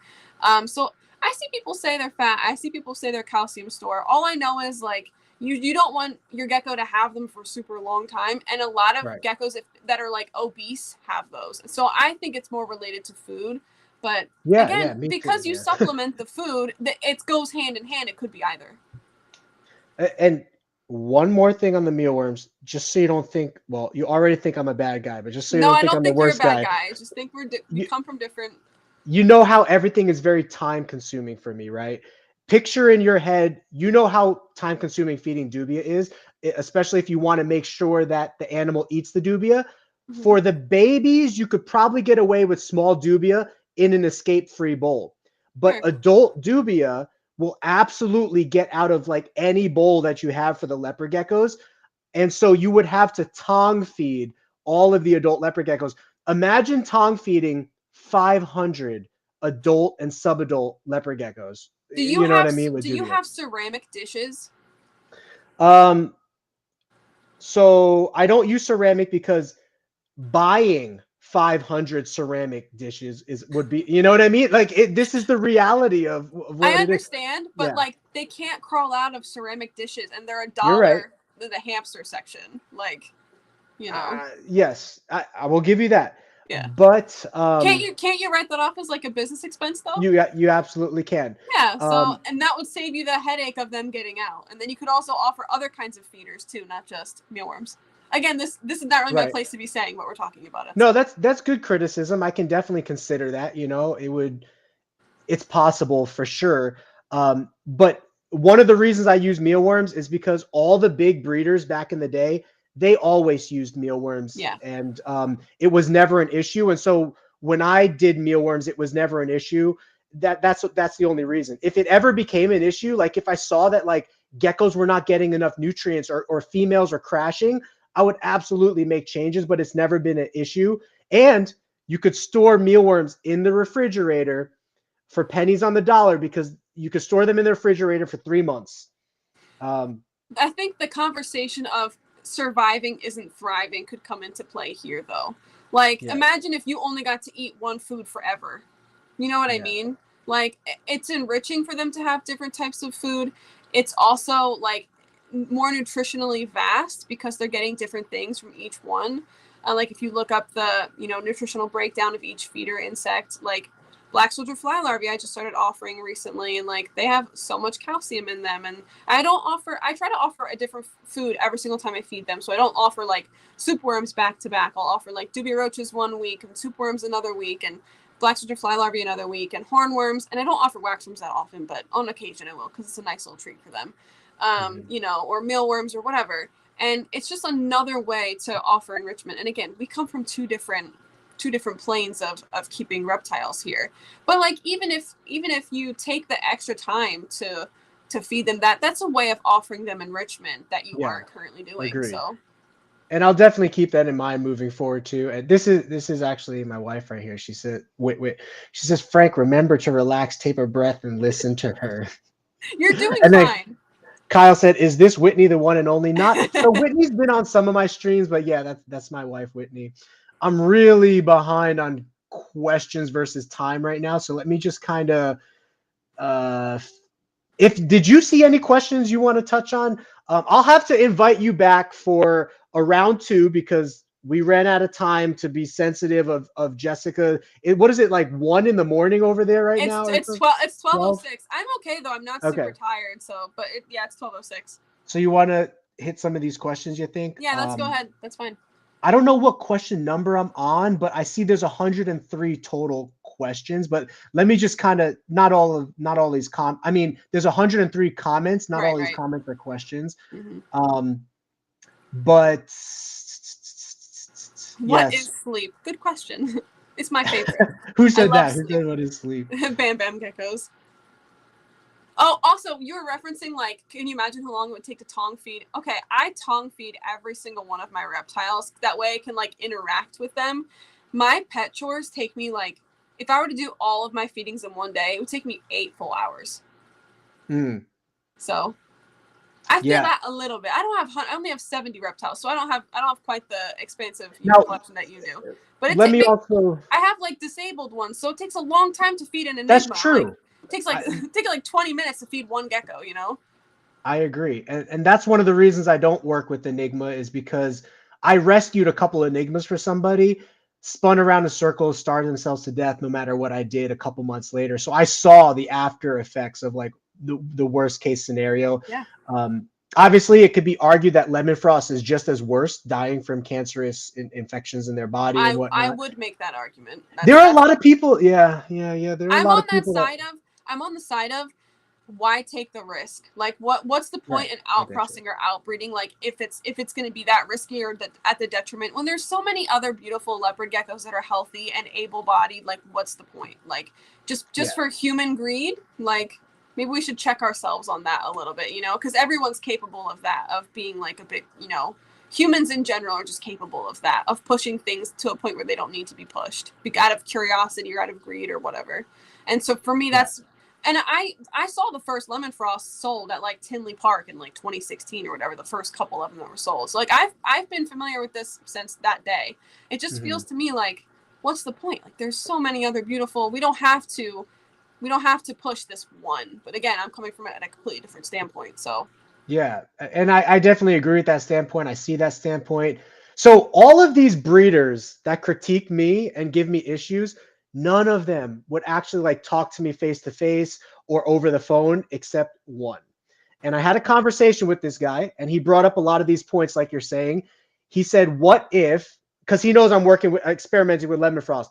So I see people say they're fat. I see people say they're calcium store. All I know is like you don't want your gecko to have them for super long time, and a lot of Right. geckos that are like obese have those. So I think it's more related to food. But Yeah, again, yeah, me too. because you Yeah. supplement the food, it goes hand in hand. It could be either. And one more thing on the mealworms, just so you don't think, well, you already think I'm a bad guy, but just so you No, don't I think don't I'm the think you're a worst bad guy, guy. I just think we you, come from different. you know how everything is very time consuming for me, right? Picture in your head, you know how time consuming feeding dubia is, especially if you want to make sure that the animal eats the dubia. Mhm. For the babies, you could probably get away with small dubia in an escape free bowl. But Sure. adult dubia will absolutely get out of like any bowl that you have for the leopard geckos. And so you would have to tongue feed all of the adult leopard geckos. Imagine tongue feeding 500 adult and subadult leopard geckos. Do you You know what have I mean with do you dubia. have ceramic dishes? Um, so I don't use ceramic because buying 500 ceramic dishes would be, you know what I mean? Like this is the reality of I what it is. understand, but Yeah, like they can't crawl out of ceramic dishes, and they're a you're right. dollar in the hamster section. Like, you know, Yes, I will give you that. yeah. But Can't you write that off as like a business expense though? you absolutely can. Yeah, so Um, and that would save you the headache of them getting out. And then you could also offer other kinds of feeders too, not just mealworms. Again, this is not really my right. place to be saying what we're talking about. That's No, all. that's good criticism. I can definitely consider that. You know, it's possible for sure. But one of the reasons I use mealworms is because all the big breeders back in the day, they always used mealworms, Yeah. and it was never an issue. And so when I did mealworms, it was never an issue. That's the only reason. If it ever became an issue, like if I saw that like geckos were not getting enough nutrients or females are crashing, I would absolutely make changes. But it's never been an issue. And you could store mealworms in the refrigerator for pennies on the dollar because you could store them in the refrigerator for 3 months. Um, I think the conversation of surviving isn't thriving could come into play here though. Like yeah, imagine if you only got to eat one food forever. You know what I yeah, mean? Like it's enriching for them to have different types of food. It's also like more nutritionally vast because they're getting different things from each one. Like if you look up the nutritional breakdown of each feeder insect, like black soldier fly larvae, I just started offering recently, and like they have so much calcium in them. And I try to offer a different food every single time I feed them. So I don't offer like soup worms back to back. I'll offer like dubia roaches one week and soup worms another week and black soldier fly larvae another week and hornworms. And I don't offer waxworms that often, but on occasion I will because it's a nice little treat for them. mhm. Or mealworms or whatever. And it's just another way to offer enrichment. And again, we come from two different planes of keeping reptiles here. But like even if you take the extra time to feed them, that's a way of offering them enrichment that you Yeah, aren't currently doing. agreed. So And I'll definitely keep that in mind moving forward too. And this is actually my wife right here. She said, wait. She says, Frank, remember to relax, take a breath, and listen to her. you're doing And then fine. Kyle said, "Is this Whitney the one and only?" Not so. Whitney's been on some of my streams, but yeah, that's my wife, Whitney. I'm really behind on questions versus time right now, so let me just kind of. Uh, if did you see any questions you want to touch on? I'll have to invite you back for a round two because we ran out of time to be sensitive of Jessica. What is it like 1 in the morning over there right it's now or it's 12? 12:06. I'm okay though. I'm not Okay, super tired. So, but yeah, it's 12:06. so you want to hit some of these questions? You think? Yeah, let's go ahead. That's fine. I don't know what question number I'm on, but I see there's 103 total questions, but let me just kind of not all these I mean, there's 103 comments. Not all these Right. comments are questions. Mm-hmm. But What yes. is sleep? Good question. It's my favorite. Who I said love that? Who sleep. said what is sleep? Bam Bam Geckos. Oh, also, you were referencing, like, can you imagine how long it would take to tongue feed? Okay, I tongue feed every single one of my reptiles. That way I can, like, interact with them. My pet chores take me, like, if I were to do all of my feedings in one day, it would take me 8 full hours. Mm. So I feel Yeah. that a little bit. I only have 70 reptiles, so I don't have quite the expansive Now, collection that you do. But let me also. I have like disabled ones, so it takes a long time to feed an That's Enigma. true. Like it takes like 20 minutes to feed one gecko, you know? I agree. And that's one of the reasons I don't work with Enigma is because I rescued a couple Enigmas for somebody, spun around in circles, starved themselves to death no matter what I did a couple months later. So I saw the after effects of like the worst case scenario. Yeah. Obviously, it could be argued that lemon frost is just as worse, dying from cancerous infections in their body and whatnot. I would make that argument. There are a lot of people. Yeah. There are a lot of people I'm on the side of why take the risk? Like what's the point in outcrossing or outbreeding? Like if it's going to be that risky or that at the detriment when there's so many other beautiful leopard geckos that are healthy and able-bodied, like what's the point? Like just for human greed, like maybe we should check ourselves on that a little bit, you know, because everyone's capable of that, of being like a bit, you know, humans in general are just capable of that, of pushing things to a point where they don't need to be pushed out of curiosity or out of greed or whatever. And so for me, that's, and I saw the first lemon frost sold at like Tinley Park in like 2016 or whatever, the first couple of them that were sold. So like I've been familiar with this since that day. It just feels to me like, what's the point? Like there's so many other beautiful, we don't have to push this one. But again, I'm coming from it at a completely different standpoint. So yeah, and I definitely agree with that standpoint. I see that standpoint. So all of these breeders that critique me and give me issues, none of them would actually like talk to me face to face or over the phone except one. And I had a conversation with this guy and he brought up a lot of these points like you're saying. He said, what if, because he knows I'm experimenting with lemon frost.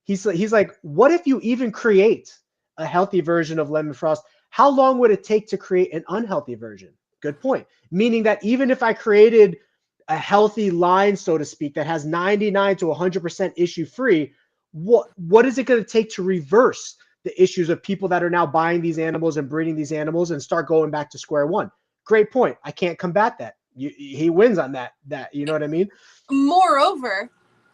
He's like, what if you even create a healthy version of lemon frost? How long would it take to create an unhealthy version? Good point. Meaning that even if I created a healthy line, so to speak, that has 99 to 100% issue free, what is it going to take to reverse the issues of people that are now buying these animals and breeding these animals and start going back to square one? Great point. I can't combat that. He wins on that. You know what I mean? Moreover,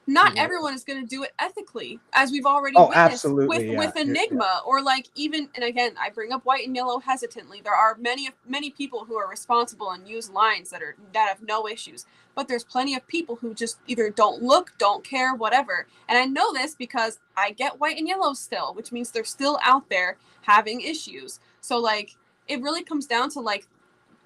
not everyone is going to do it ethically, as we've already witnessed with Enigma, or like even, and again, I bring up white and yellow hesitantly. There are many people who are responsible and use lines that have no issues, but there's plenty of people who just either don't look, don't care, whatever. And I know this because I get white and yellow still, which means they're still out there having issues. So like, it really comes down to like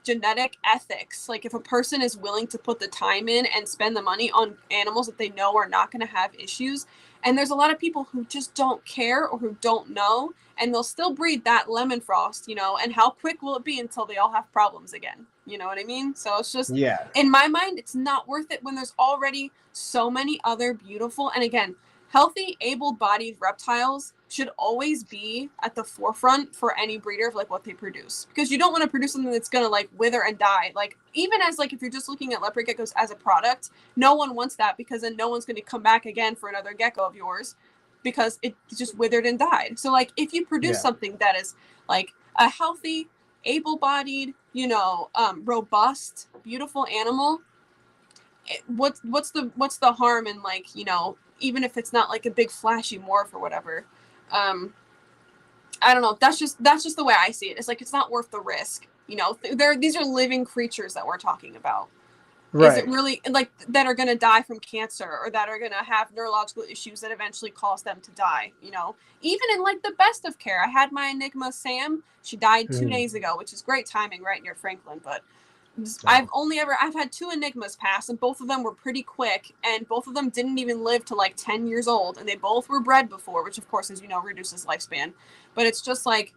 genetic ethics. Like if a person is willing to put the time in and spend the money on animals that they know are not going to have issues, and there's a lot of people who just don't care or who don't know, and they'll still breed that lemon frost, you know, and how quick will it be until they all have problems again? You know what I mean? So it's just, in my mind, it's not worth it when there's already so many other beautiful, and again, healthy, able-bodied reptiles should always be at the forefront for any breeder of like what they produce, because you don't want to produce something that's going to like wither and die. Like even as like if you're just looking at leopard geckos as a product, no one wants that, because then no one's going to come back again for another gecko of yours because it just withered and died. So like if you produce something that is like a healthy, able-bodied, you know, robust, beautiful animal, what's the harm in like, you know, even if it's not like a big flashy morph or whatever. I don't know. That's just the way I see it. It's like, it's not worth the risk. You know, these are living creatures that we're talking about. Right. Is it really like that are going to die from cancer or that are going to have neurological issues that eventually cause them to die? You know, even in like the best of care, I had my Enigma Sam. She died 2 days ago, which is great timing right near Franklin. But I've had 2 Enigmas pass, and both of them were pretty quick, and both of them didn't even live to like 10 years old, and they both were bred before, which of course, as you know, reduces lifespan. But it's just like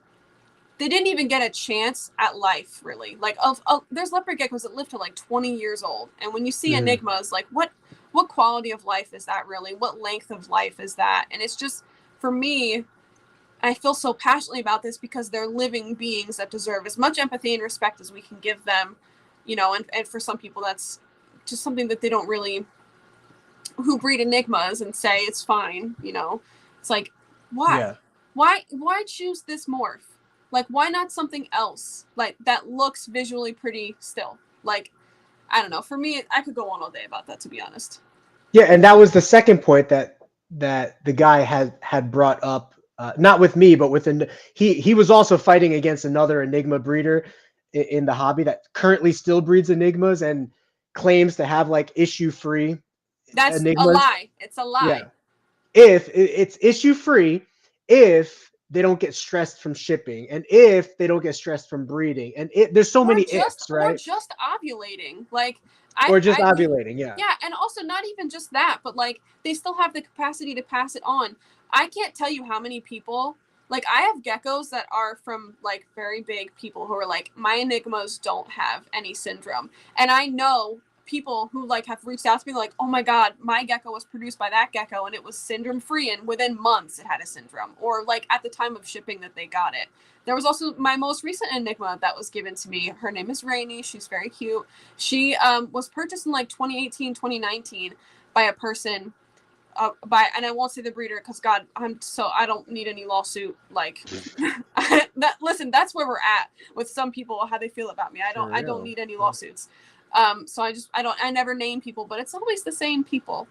they didn't even get a chance at life, really. Like there's leopard geckos that live to like 20 years old, and when you see Enigmas, like what quality of life is that really? What length of life is that? And it's just, for me, I feel so passionately about this because they're living beings that deserve as much empathy and respect as we can give them, you know, and for some people that's just something that they don't really, who breed enigmas and say it's fine, you know. It's like, why? Yeah. Why choose this morph? Like, why not something else like that looks visually pretty still? Like, I don't know. For me, I could go on all day about that, to be honest. Yeah, and that was the second point that the guy had brought up, not with me, but with he was also fighting against another Enigma breeder in the hobby that currently still breeds Enigmas and claims to have like issue-free That's a Enigmas. lie. It's a lie. Yeah, if it's issue-free, if they don't get stressed from shipping, and if they don't get stressed from breeding, and there's so many ifs, right? Or just ovulating. Like, Or just ovulating, yeah. Yeah, and also not even just that, but like they still have the capacity to pass it on. I can't tell you how many people, like I have geckos that are from like very big people who are like, my enigmas don't have any syndrome. And I know people who like have reached out to me like, oh my God, my gecko was produced by that gecko and it was syndrome free, and within months it had a syndrome, or like at the time of shipping that they got it. There was also my most recent enigma that was given to me. Her name is Rainy. She's very cute. She was purchased in like 2018, 2019 by a person, and I won't say the breeder because God, I don't need any lawsuit. Like, listen, that's where we're at with some people, how they feel about me. I don't need any lawsuits. So I never name people, but it's always the same people.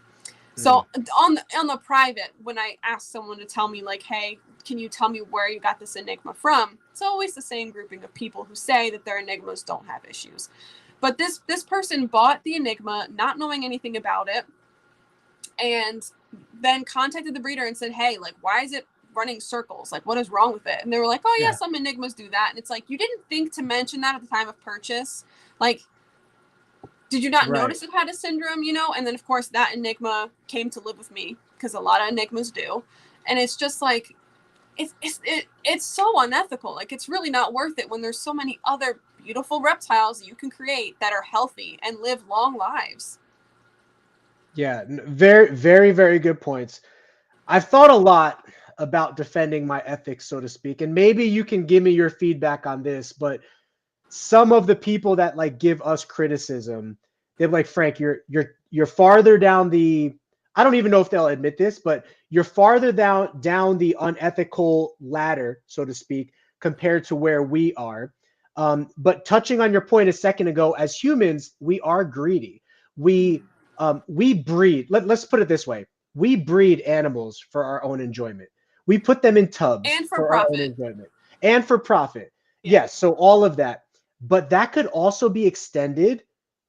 So on the private, when I ask someone to tell me like, hey, can you tell me where you got this enigma from? It's always the same grouping of people who say that their enigmas don't have issues. But this person bought the enigma not knowing anything about it, and then contacted the breeder and said, hey, like, why is it running circles? Like, what is wrong with it? And they were like, oh yeah, some enigmas do that. And it's like, you didn't think to mention that at the time of purchase. Like, did you not notice it had a syndrome, you know? And then of course that enigma came to live with me because a lot of enigmas do. And it's just like, it's so unethical. Like, it's really not worth it when there's so many other beautiful reptiles you can create that are healthy and live long lives. Yeah, very, very, very good points. I've thought a lot about defending my ethics, so to speak, and maybe you can give me your feedback on this, but some of the people that like give us criticism, they're like, Frank, you're farther down the, I don't even know if they'll admit this, but you're farther down the unethical ladder, so to speak, compared to where we are. But touching on your point a second ago, as humans, we are greedy. We breed. Let's put it this way: we breed animals for our own enjoyment. We put them in tubs and for profit. Our own enjoyment and for profit. Yes, so all of that. But that could also be extended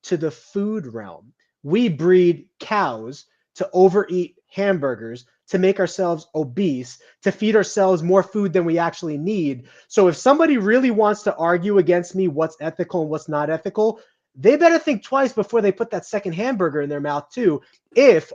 to the food realm. We breed cows to overeat hamburgers, to make ourselves obese, to feed ourselves more food than we actually need. So if somebody really wants to argue against me what's ethical and what's not ethical, they better think twice before they put that second hamburger in their mouth too.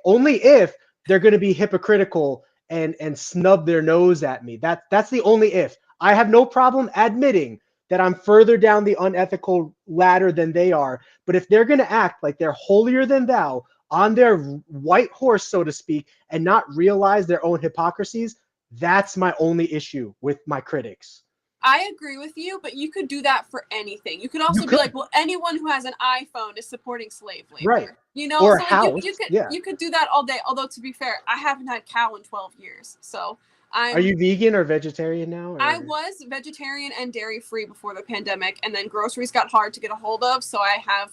Only if they're going to be hypocritical and snub their nose at me. That's the only if. I have no problem admitting that I'm further down the unethical ladder than they are. But if they're going to act like they're holier than thou on their white horse, so to speak, and not realize their own hypocrisies, that's my only issue with my critics. I agree with you, but you could do that for anything. You could also be like, well, anyone who has an iPhone is supporting slave labor. Right. You know, or so a house. You could do that all day. Although to be fair, I haven't had cow in 12 years. So Are you vegan or vegetarian now? Or? I was vegetarian and dairy free before the pandemic, and then groceries got hard to get a hold of. So I have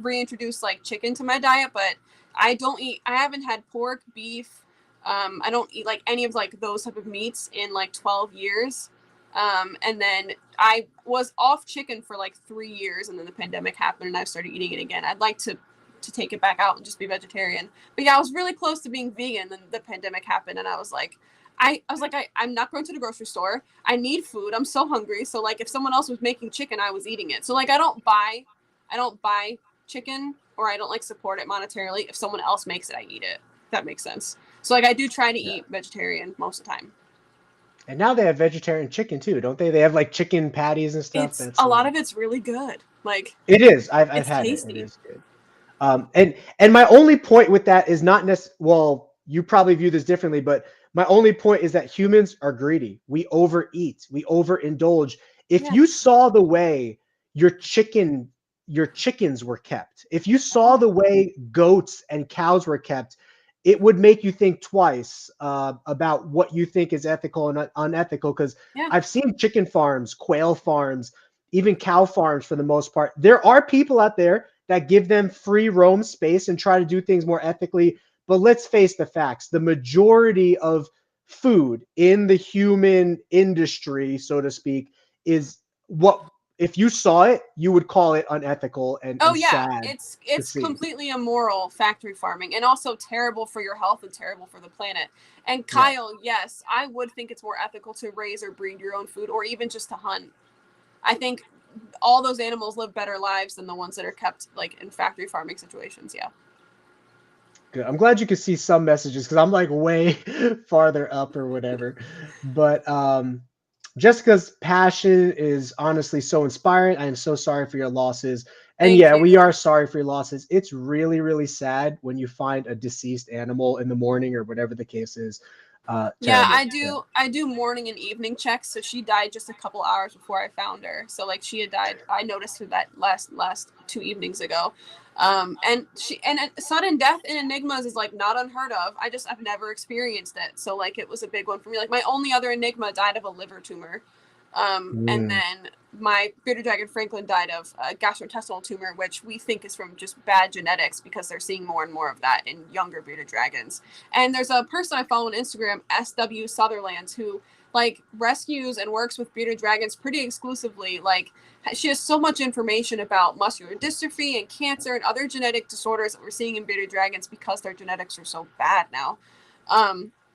reintroduced like chicken to my diet, but I haven't had pork, beef. I don't eat like any of like those type of meats in like 12 years. And then I was off chicken for like 3 years, and then the pandemic happened and I started eating it again. I'd like to take it back out and just be vegetarian. But yeah, I was really close to being vegan, then the pandemic happened, and I was like, I'm not going to the grocery store. I need food. I'm so hungry. So like if someone else was making chicken, I was eating it. So like I don't buy chicken, or I don't like support it monetarily. If someone else makes it, I eat it. If that makes sense. So like I do try to eat vegetarian most of the time. And now they have vegetarian chicken too, don't they? They have like chicken patties and stuff. A lot of it's really good. Like it is. I've had tasty. it. It is good. And my only point with that is not necessarily, well, you probably view this differently, but My only point is that humans are greedy. We overeat. We overindulge. If Yeah. you saw the way your chickens were kept, if you saw the way goats and cows were kept, it would make you think twice about what you think is ethical and unethical. Because Yeah. I've seen chicken farms, quail farms, even cow farms for the most part. There are people out there that give them free roam space and try to do things more ethically. But let's face the facts. The majority of food in the human industry, so to speak, is what, if you saw it, you would call it unethical and Oh yeah, sad to it's see. completely immoral factory farming, and also terrible for your health and terrible for the planet. And Yeah. Kyle, yes, I would think it's more ethical to raise or breed your own food, or even just to hunt. I think all those animals live better lives than the ones that are kept like in factory farming situations. Yeah. Good. I'm glad you could see some messages because I'm like way farther up or whatever. But Jessica's passion is honestly so inspiring. I am so sorry for your losses. And Thank yeah, you. we are sorry for your losses. It's really, really sad when you find a deceased animal in the morning or whatever the case is. Yeah, Terrible. I do morning and evening checks. So she died just a couple hours before I found her. So like she had died. I noticed her that last 2 evenings ago. And sudden death in enigmas is like not unheard of. I've never experienced it. So like it was a big one for me. Like my only other enigma died of a liver tumor. And then my bearded dragon Franklin died of a gastrointestinal tumor, which we think is from just bad genetics because they're seeing more and more of that in younger bearded dragons. And there's a person I follow on Instagram, SW Sutherlands, who like rescues and works with bearded dragons pretty exclusively. Like she has so much information about muscular dystrophy and cancer and other genetic disorders that we're seeing in bearded dragons because their genetics are so bad now.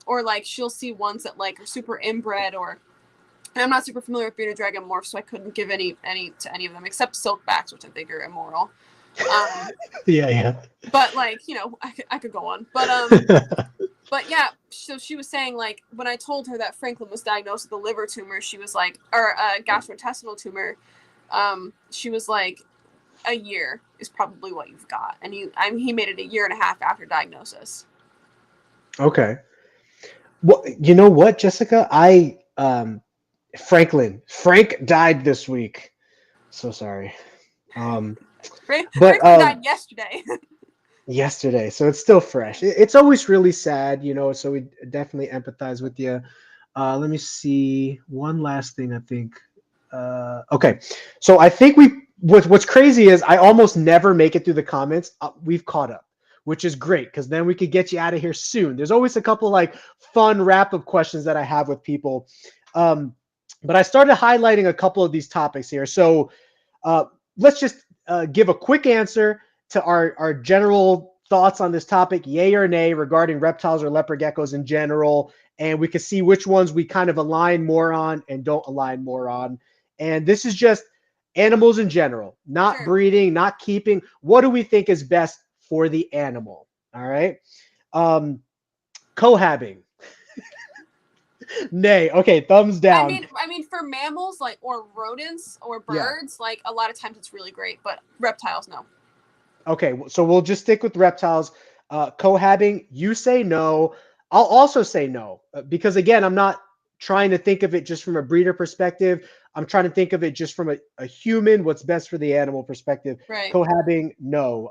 Or like she'll see ones that like are super inbred, or and I'm not super familiar with bearded dragon morphs, so I couldn't give any to any of them except silkbacks, which I think are immoral. Yeah. But like, you know, I could go on. But yeah, so she was saying like when I told her that Franklin was diagnosed with a liver tumor, she was like, or a gastrointestinal tumor, she was like, a year is probably what you've got, and he made it a year and a half after diagnosis. Okay. Well, you know what, Jessica? Frank died this week. So sorry. Franklin died yesterday. Yesterday, so it's still fresh. It's always really sad, you know, so we definitely empathize with you. Let me see one last thing. I think okay, so I think what's crazy is I almost never make it through the comments. We've caught up, which is great because then we could get you out of here soon. There's always a couple like fun wrap-up questions that I have with people, but I started highlighting a couple of these topics here. So let's just give a quick answer to our general thoughts on this topic, yay or nay, regarding reptiles or leopard geckos in general. And we can see which ones we kind of align more on and don't align more on. And this is just animals in general, not Sure. breeding, not keeping. What do we think is best for the animal? All right. Cohabbing. Nay. Okay, thumbs down. I mean, for mammals like or rodents or birds, like a lot of times it's really great, but reptiles, no. Okay, so we'll just stick with reptiles. Cohabbing, you say no. I'll also say no because again, I'm not trying to think of it just from a breeder perspective. I'm trying to think of it just from a human, what's best for the animal perspective. Right. Cohabbing, no.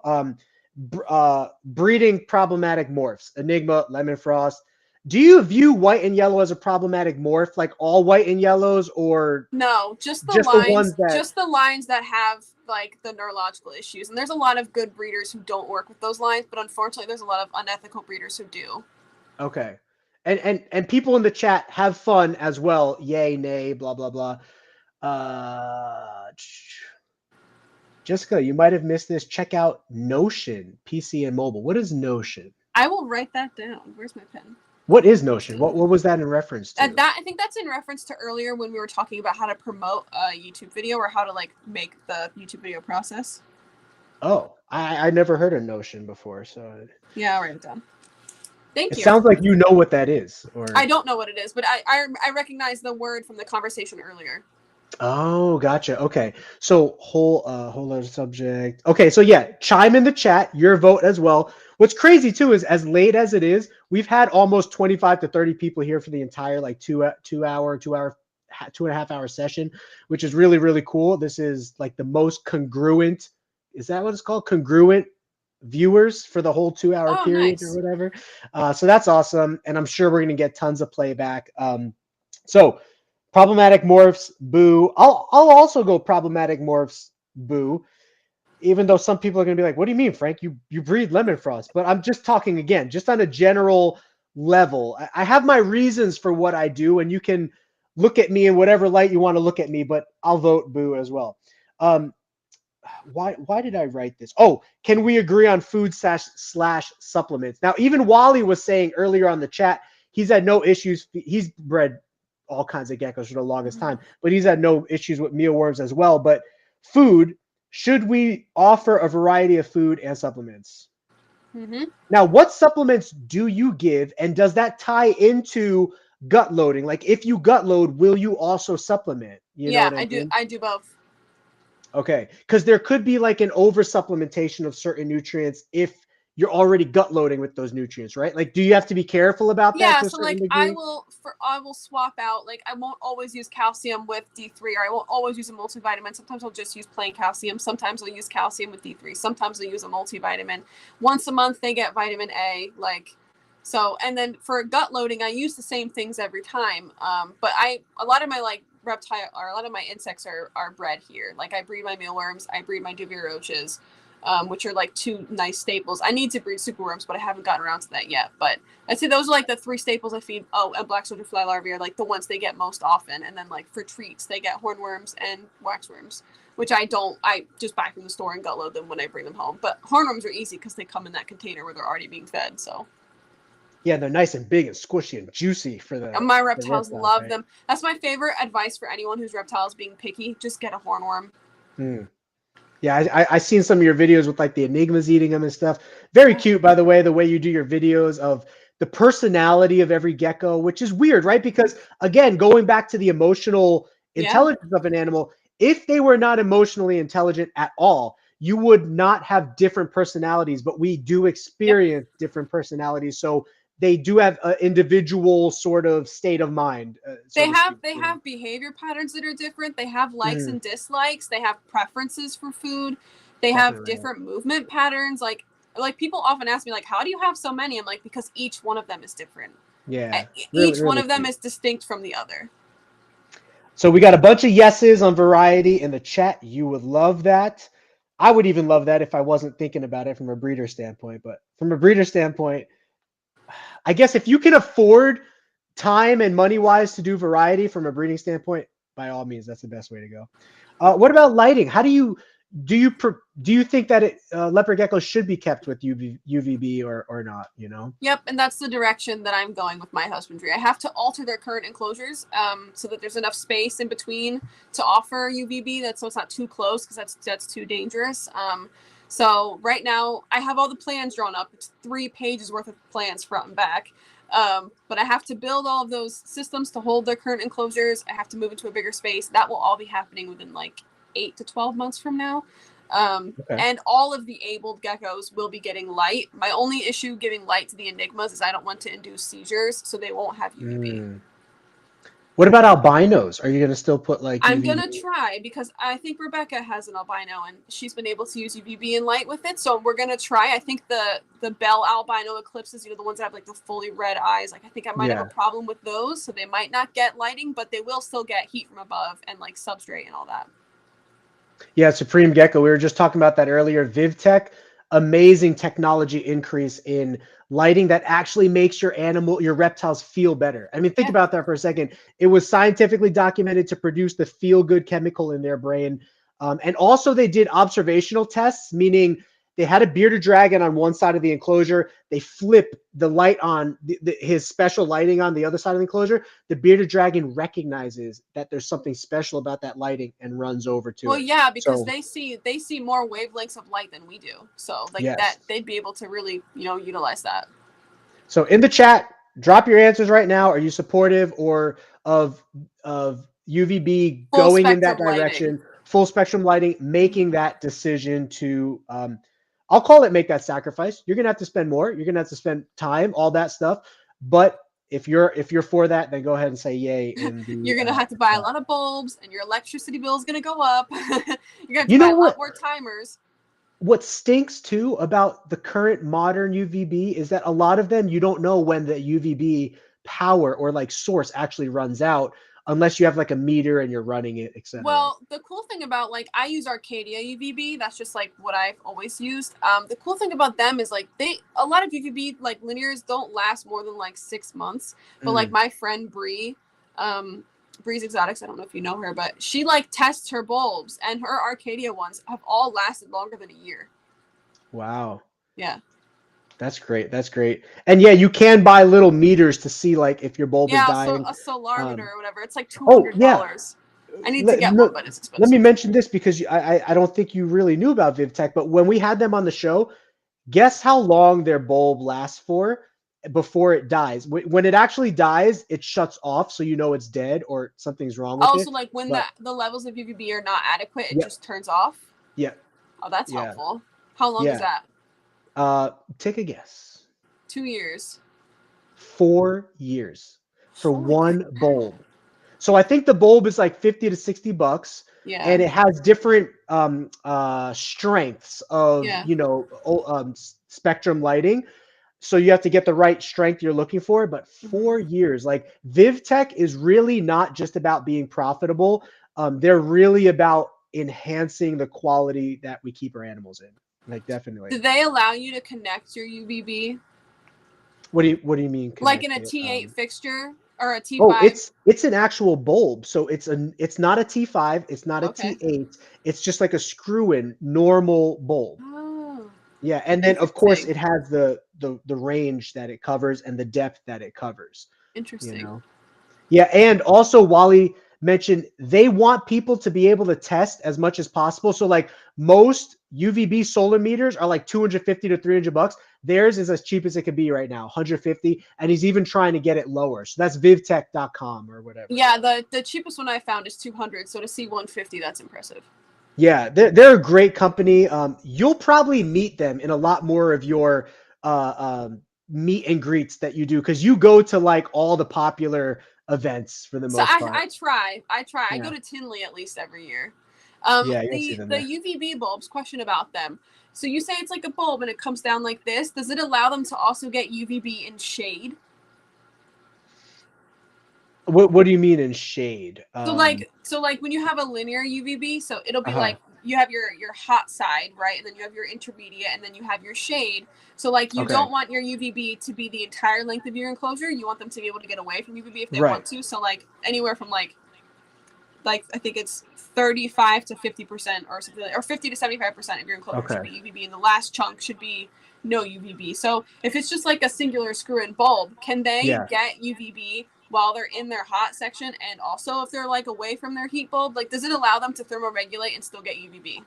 Breeding problematic morphs, Enigma, Lemon Frost. Do you view white and yellow as a problematic morph, like all white and yellows, or no? Just the lines that have like the neurological issues, and there's a lot of good breeders who don't work with those lines, but unfortunately, there's a lot of unethical breeders who do. Okay, and people in the chat have fun as well. Yay, nay, blah blah blah. Jessica, you might have missed this. Check out Notion, PC and mobile. What is Notion? I will write that down. Where's my pen? What is Notion? What was that in reference to? I think that's in reference to earlier when we were talking about how to promote a YouTube video or how to like make the YouTube video process. Oh, I never heard of Notion before, so yeah, I'll write it down. Thank you. It sounds like you know what that is. Or I don't know what it is, but I recognize the word from the conversation earlier. Oh, gotcha. Okay, so whole other subject. Okay, so yeah, chime in the chat, your vote as well. What's crazy too is as late as it is, we've had almost 25 to 30 people here for the entire like 2.5 hour session, which is really, really cool. This is like the most congruent, is that what it's called? Congruent viewers for the whole 2 hour Oh, period or nice. whatever. So that's awesome. And I'm sure we're going to get tons of playback. So problematic morphs, boo. I'll also go problematic morphs, boo. Even though some people are going to be like, what do you mean, Frank? You breed lemon frost. But I'm just talking again, just on a general level. I have my reasons for what I do, and you can look at me in whatever light you want to look at me, but I'll vote boo as well. Why did I write this? Oh, can we agree on food slash supplements? Now, even Wally was saying earlier on the chat, he's had no issues. He's bred all kinds of geckos for the longest time, but he's had no issues with mealworms as well. But food, should we offer a variety of food and supplements? Mm-hmm. Now, what supplements do you give, and does that tie into gut loading? Like, if you gut load, will you also supplement? You know Yeah, what I mean? I do both. Okay, because there could be like an over supplementation of certain nutrients if you're already gut loading with those nutrients, right? Like, do you have to be careful about that Yeah, to a so certain like I degree? will swap out, like I won't always use calcium with D3, or I won't always use a multivitamin. Sometimes I'll just use plain calcium. Sometimes I'll use calcium with D3. Sometimes I'll use a multivitamin. Once a month they get vitamin A, like so. And then for gut loading, I use the same things every time. But a lot of my like reptile, or a lot of my insects are bred here. Like I breed my mealworms, I breed my duvia roaches, which are like two nice staples. I need to breed superworms, but I haven't gotten around to that yet. But I'd say those are like the three staples I feed. Oh, and black soldier fly larvae are like the ones they get most often. And then like for treats, they get hornworms and waxworms, which I just buy from the store and gut load them when I bring them home. But hornworms are easy because they come in that container where they're already being fed. So Yeah, they're nice and big and squishy and juicy for the my reptiles reptiles, love right? them. That's my favorite advice for anyone whose reptiles being picky. Just get a hornworm. Hmm. Yeah, I seen some of your videos with like the enigmas eating them and stuff. Very cute, by the way you do your videos of the personality of every gecko, which is weird, right? Because again, going back to the emotional Yeah. intelligence of an animal, if they were not emotionally intelligent at all, you would not have different personalities, but we do experience different personalities. So they do have an individual sort of state of mind, so to speak. They have behavior patterns that are different. They have likes Mhm. and dislikes. They have preferences for food. They have Definitely. different movement patterns. Like people often ask me like, how do you have so many? I'm like, because each one of them is different. Yeah, really, Each one really of them cute. is distinct from the other. So we got a bunch of yeses on variety in the chat. You would love that. I would even love that if I wasn't thinking about it from a breeder standpoint. But from a breeder standpoint, I guess if you can afford time and money wise to do variety from a breeding standpoint, by all means, that's the best way to go. What about lighting? How do you think that leopard geckos should be kept with UVB or not? You know? Yep, and that's the direction that I'm going with my husbandry. I have to alter their current enclosures so that there's enough space in between to offer UVB. So it's not too close because that's too dangerous. So right now I have all the plans drawn up. It's 3 pages worth of plans front and back. But I have to build all of those systems to hold their current enclosures. I have to move into a bigger space. That will all be happening within like 8 to 12 months from now. Okay. And all of the abled geckos will be getting light. My only issue giving light to the enigmas is I don't want to induce seizures, so they won't have UVB. What about albinos? Are you going to still put like I'm UVB? gonna try because I think Rebecca has an albino and she's been able to use UVB and light with it. So we're gonna try. I think the Bell albino eclipses, the ones that have like the fully red eyes, like I think I might have a problem with those, so they might not get lighting, but they will still get heat from above and like substrate and all that. Yeah, Supreme Gecko. We were just talking about that earlier. VivTech, amazing technology increase in lighting that actually makes your reptiles feel better. I mean, think about that for a second. It was scientifically documented to produce the feel-good chemical in their brain. And also they did observational tests, meaning they had a bearded dragon on one side of the enclosure. They flip the light on his special lighting on the other side of the enclosure. The bearded dragon recognizes that there's something special about that lighting and runs over to it. Well, yeah, because they see more wavelengths of light than we do. So like that, they'd be able to really, utilize that. So in the chat, drop your answers right now. Are you supportive or of UVB going in that direction? Lighting. Full spectrum lighting, making that decision to I'll call it make that sacrifice. You're gonna have to spend more. You're gonna have to spend time, all that stuff. But if you're for that, then go ahead and say yay. In the, You're gonna have to buy a lot of bulbs, and your electricity bill is gonna go up. You're gonna have to You buy know a what? lot more timers. What stinks too about the current modern UVB is that a lot of them, you don't know when the UVB power or like source actually runs out unless you have like a meter and you're running it, etc. Well, the cool thing about, like, I use Arcadia UVB. That's just like what I've always used. The cool thing about them is like a lot of UVB like linears don't last more than like 6 months. But like my friend Bree, Bree's Exotics, I don't know if you know her, but she like tests her bulbs, and her Arcadia ones have all lasted longer than a year. Wow. Yeah. That's great. That's great. And yeah, you can buy little meters to see like if your bulb is Yeah, dying. so a solar meter or whatever. It's like Oh yeah. $200. I need to get one, but it's expensive. Let me mention this because I don't think you really knew about VivTech, but when we had them on the show, guess how long their bulb lasts for before it dies. When it actually dies, it shuts off, so you know it's dead or something's wrong with it. So like when But, the levels of UVB are not adequate, it yeah. just turns off? Yeah. Oh, that's Yeah. helpful. How long is that? Take a guess. 2 years. 4 years for Holy one crap. bulb. So I think the bulb is like 50 to 60 bucks. Yeah. And it has different strengths of, Yeah. you know, spectrum lighting. So you have to get the right strength you're looking for. But 4 years, like VivTech is really not just about being profitable. They're really about enhancing the quality that we keep our animals in. Like definitely. Do they allow you to connect your UVB? What do you mean? Like in a connect it? T8 fixture or a T5? Oh, it's an actual bulb. So it's not a T5, it's not a Okay. T8. It's just like a screw-in normal bulb. Oh. Yeah, and then of course Interesting. it has the range that it covers and the depth that it covers. Interesting. You know. Yeah, and also Wally mentioned they want people to be able to test as much as possible. So like most UVB solar meters are like 250 to 300 bucks. Theirs is as cheap as it could be right now, 150, and he's even trying to get it lower. So that's vivtech.com or whatever. Yeah, the cheapest one I found is 200, so to see 150, that's impressive. Yeah, they're a great company. You'll probably meet them in a lot more of your meet and greets that you do because you go to like all the popular events for the most part. I try. Yeah. I go to Tinley at least every year. Yeah, you'll see The them there. UVB bulbs, question about them. So you say it's like a bulb and it comes down like this. Does it allow them to also get UVB in shade? What do you mean in shade? So like when you have a linear UVB, so it'll be Uh-huh. like you have your hot side, right? And then you have your intermediate, and then you have your shade. So like you Okay. don't want your UVB to be the entire length of your enclosure. You want them to be able to get away from UVB if they Right. want to. So like anywhere from like I think it's 35 to 50% or something, or 50 to 75% of your enclosure should be UVB, and the last chunk should be no UVB. So if it's just like a singular screw-in bulb, can they get UVB while they're in their hot section, and also if they're like away from their heat bulb? Like, does it allow them to thermoregulate and still get UVB?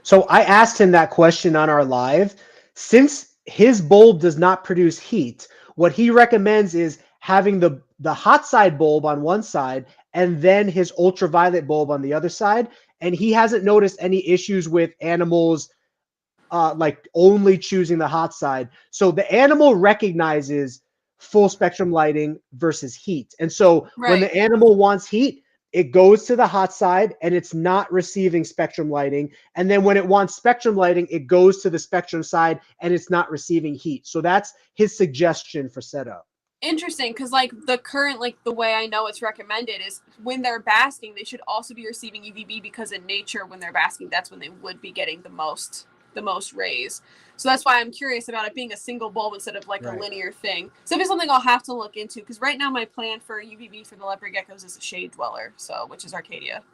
So I asked him that question on our live. Since his bulb does not produce heat, what he recommends is having the hot side bulb on one side and then his ultraviolet bulb on the other side. And he hasn't noticed any issues with animals like only choosing the hot side. So the animal recognizes full spectrum lighting versus heat. And so when the animal wants heat, it goes to the hot side and it's not receiving spectrum lighting. And then when it wants spectrum lighting, it goes to the spectrum side and it's not receiving heat. So that's his suggestion for setup. Interesting, because like the current, like the way I know it's recommended is when they're basking, they should also be receiving UVB, because in nature, when they're basking, that's when they would be getting the most rays. So that's why I'm curious about it being a single bulb instead of like a linear thing. So it's something I'll have to look into, because right now my plan for UVB for the leopard geckos is a shade dweller, so which is Arcadia.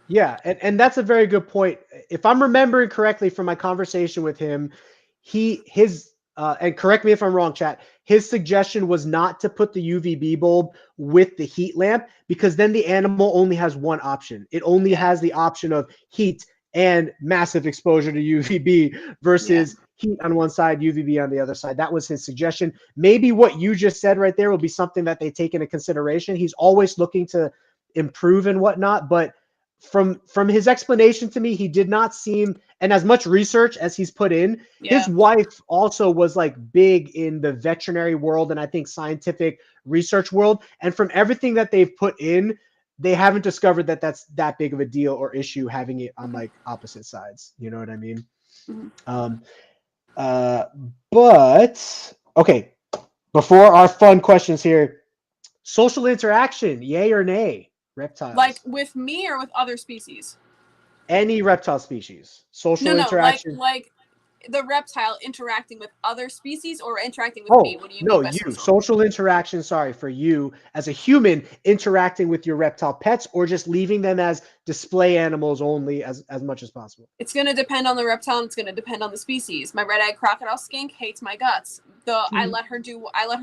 Yeah, and that's a very good point. If I'm remembering correctly from my conversation with him, his and correct me if I'm wrong, chat, his suggestion was not to put the UVB bulb with the heat lamp, because then the animal only has one option. It only has the option of heat and massive exposure to UVB versus heat on one side, UVB on the other side. That was his suggestion. Maybe what you just said right there will be something that they take into consideration. He's always looking to improve and whatnot, but from his explanation to me, he did not seem, and as much research as he's put in, his Yeah. wife also was like big in the veterinary world and I think scientific research world. And from everything that they've put in, they haven't discovered that that's that big of a deal or issue having it on like opposite sides. You know what I mean? Mhm. But okay, before our fun questions here, social interaction, yay or nay? Reptiles. Like with me or with other species? Any reptile species. Social No, interaction. like the reptile interacting with other species or interacting with me. Oh, What do you no, mean by you. social? Social interaction, sorry, for you as a human interacting with your reptile pets or just leaving them as display animals only as much as possible. It's going to depend on the reptile and it's going to depend on the species. My red-eyed crocodile skink hates my guts. I let her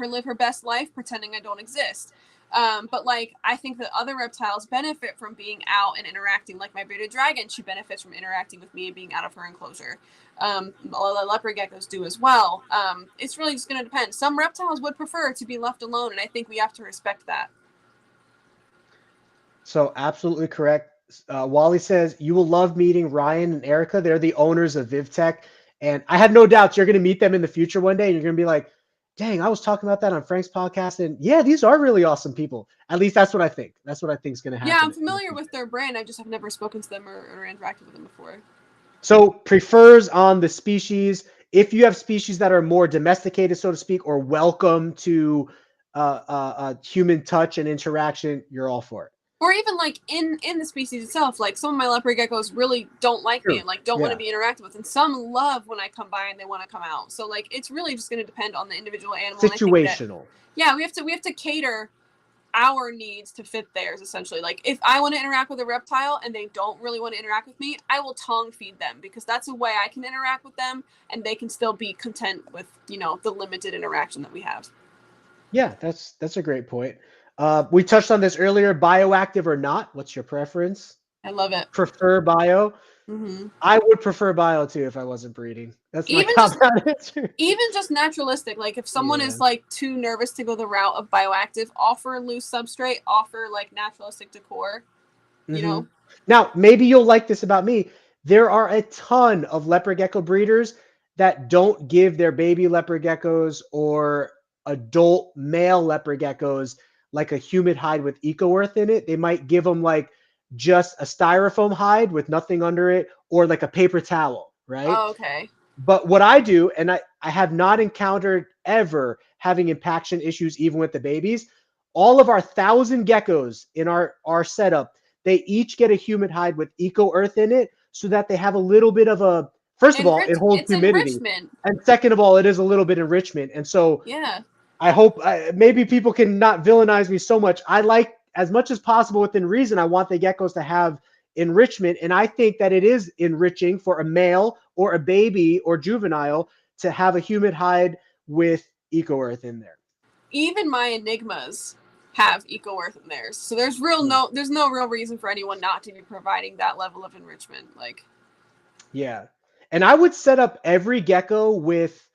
live her best life pretending I don't exist. But like I think that other reptiles benefit from being out and interacting. Like my bearded dragon, she benefits from interacting with me and being out of her enclosure. A lot of leopard geckos do as well. It's really just going to depend. Some reptiles would prefer to be left alone, and I think we have to respect that. So absolutely correct. Wally says you will love meeting Ryan and Erica. They're the owners of VivTech, and I have no doubts you're going to meet them in the future one day. And you're going to be like, "Dang, I was talking about that on Frank's podcast, and yeah, these are really awesome people." At least that's what I think. That's what I think is going to happen. Yeah, I'm familiar with their brand. I just have never spoken to them or interacted with them before. So prefers on the species. If you have species that are more domesticated, so to speak, or welcome to human touch and interaction, you're all for it. Or even like in the species itself, like some of my leopard geckos really don't like me and like don't want to be interacted with, and some love when I come by and they want to come out. So like it's really just going to depend on the individual animal. Situational. Yeah, we have to cater our needs to fit theirs essentially. Like if I want to interact with a reptile and they don't really want to interact with me, I will tongue feed them because that's a way I can interact with them and they can still be content with, you know, the limited interaction that we have. Yeah, that's a great point. We touched on this earlier, bioactive or not. What's your preference? I love it. Prefer bio? Mm-hmm. I would prefer bio too if I wasn't breeding. That's my Even cop-out answer. Even just naturalistic, like if someone is like too nervous to go the route of bioactive, offer loose substrate, offer like naturalistic decor, you know? Now, maybe you'll like this about me. There are a ton of leopard gecko breeders that don't give their baby leopard geckos or adult male leopard geckos like a humid hide with eco earth in it. They might give them like just a styrofoam hide with nothing under it or like a paper towel, right? Oh, okay. But what I do, and I have not encountered ever having impaction issues even with the babies, all of our 1,000 geckos in our setup, they each get a humid hide with eco earth in it so that they have a little bit of a, first of all, it holds humidity. Enrichment. And second of all, it is a little bit enrichment. And so yeah, I hope maybe people can not villainize me so much. I like, as much as possible within reason, I want the geckos to have enrichment. And I think that it is enriching for a male or a baby or juvenile to have a humid hide with eco earth in there. Even my enigmas have eco earth in theirs, so there's no real reason for anyone not to be providing that level of enrichment. Like, yeah, and I would set up every gecko with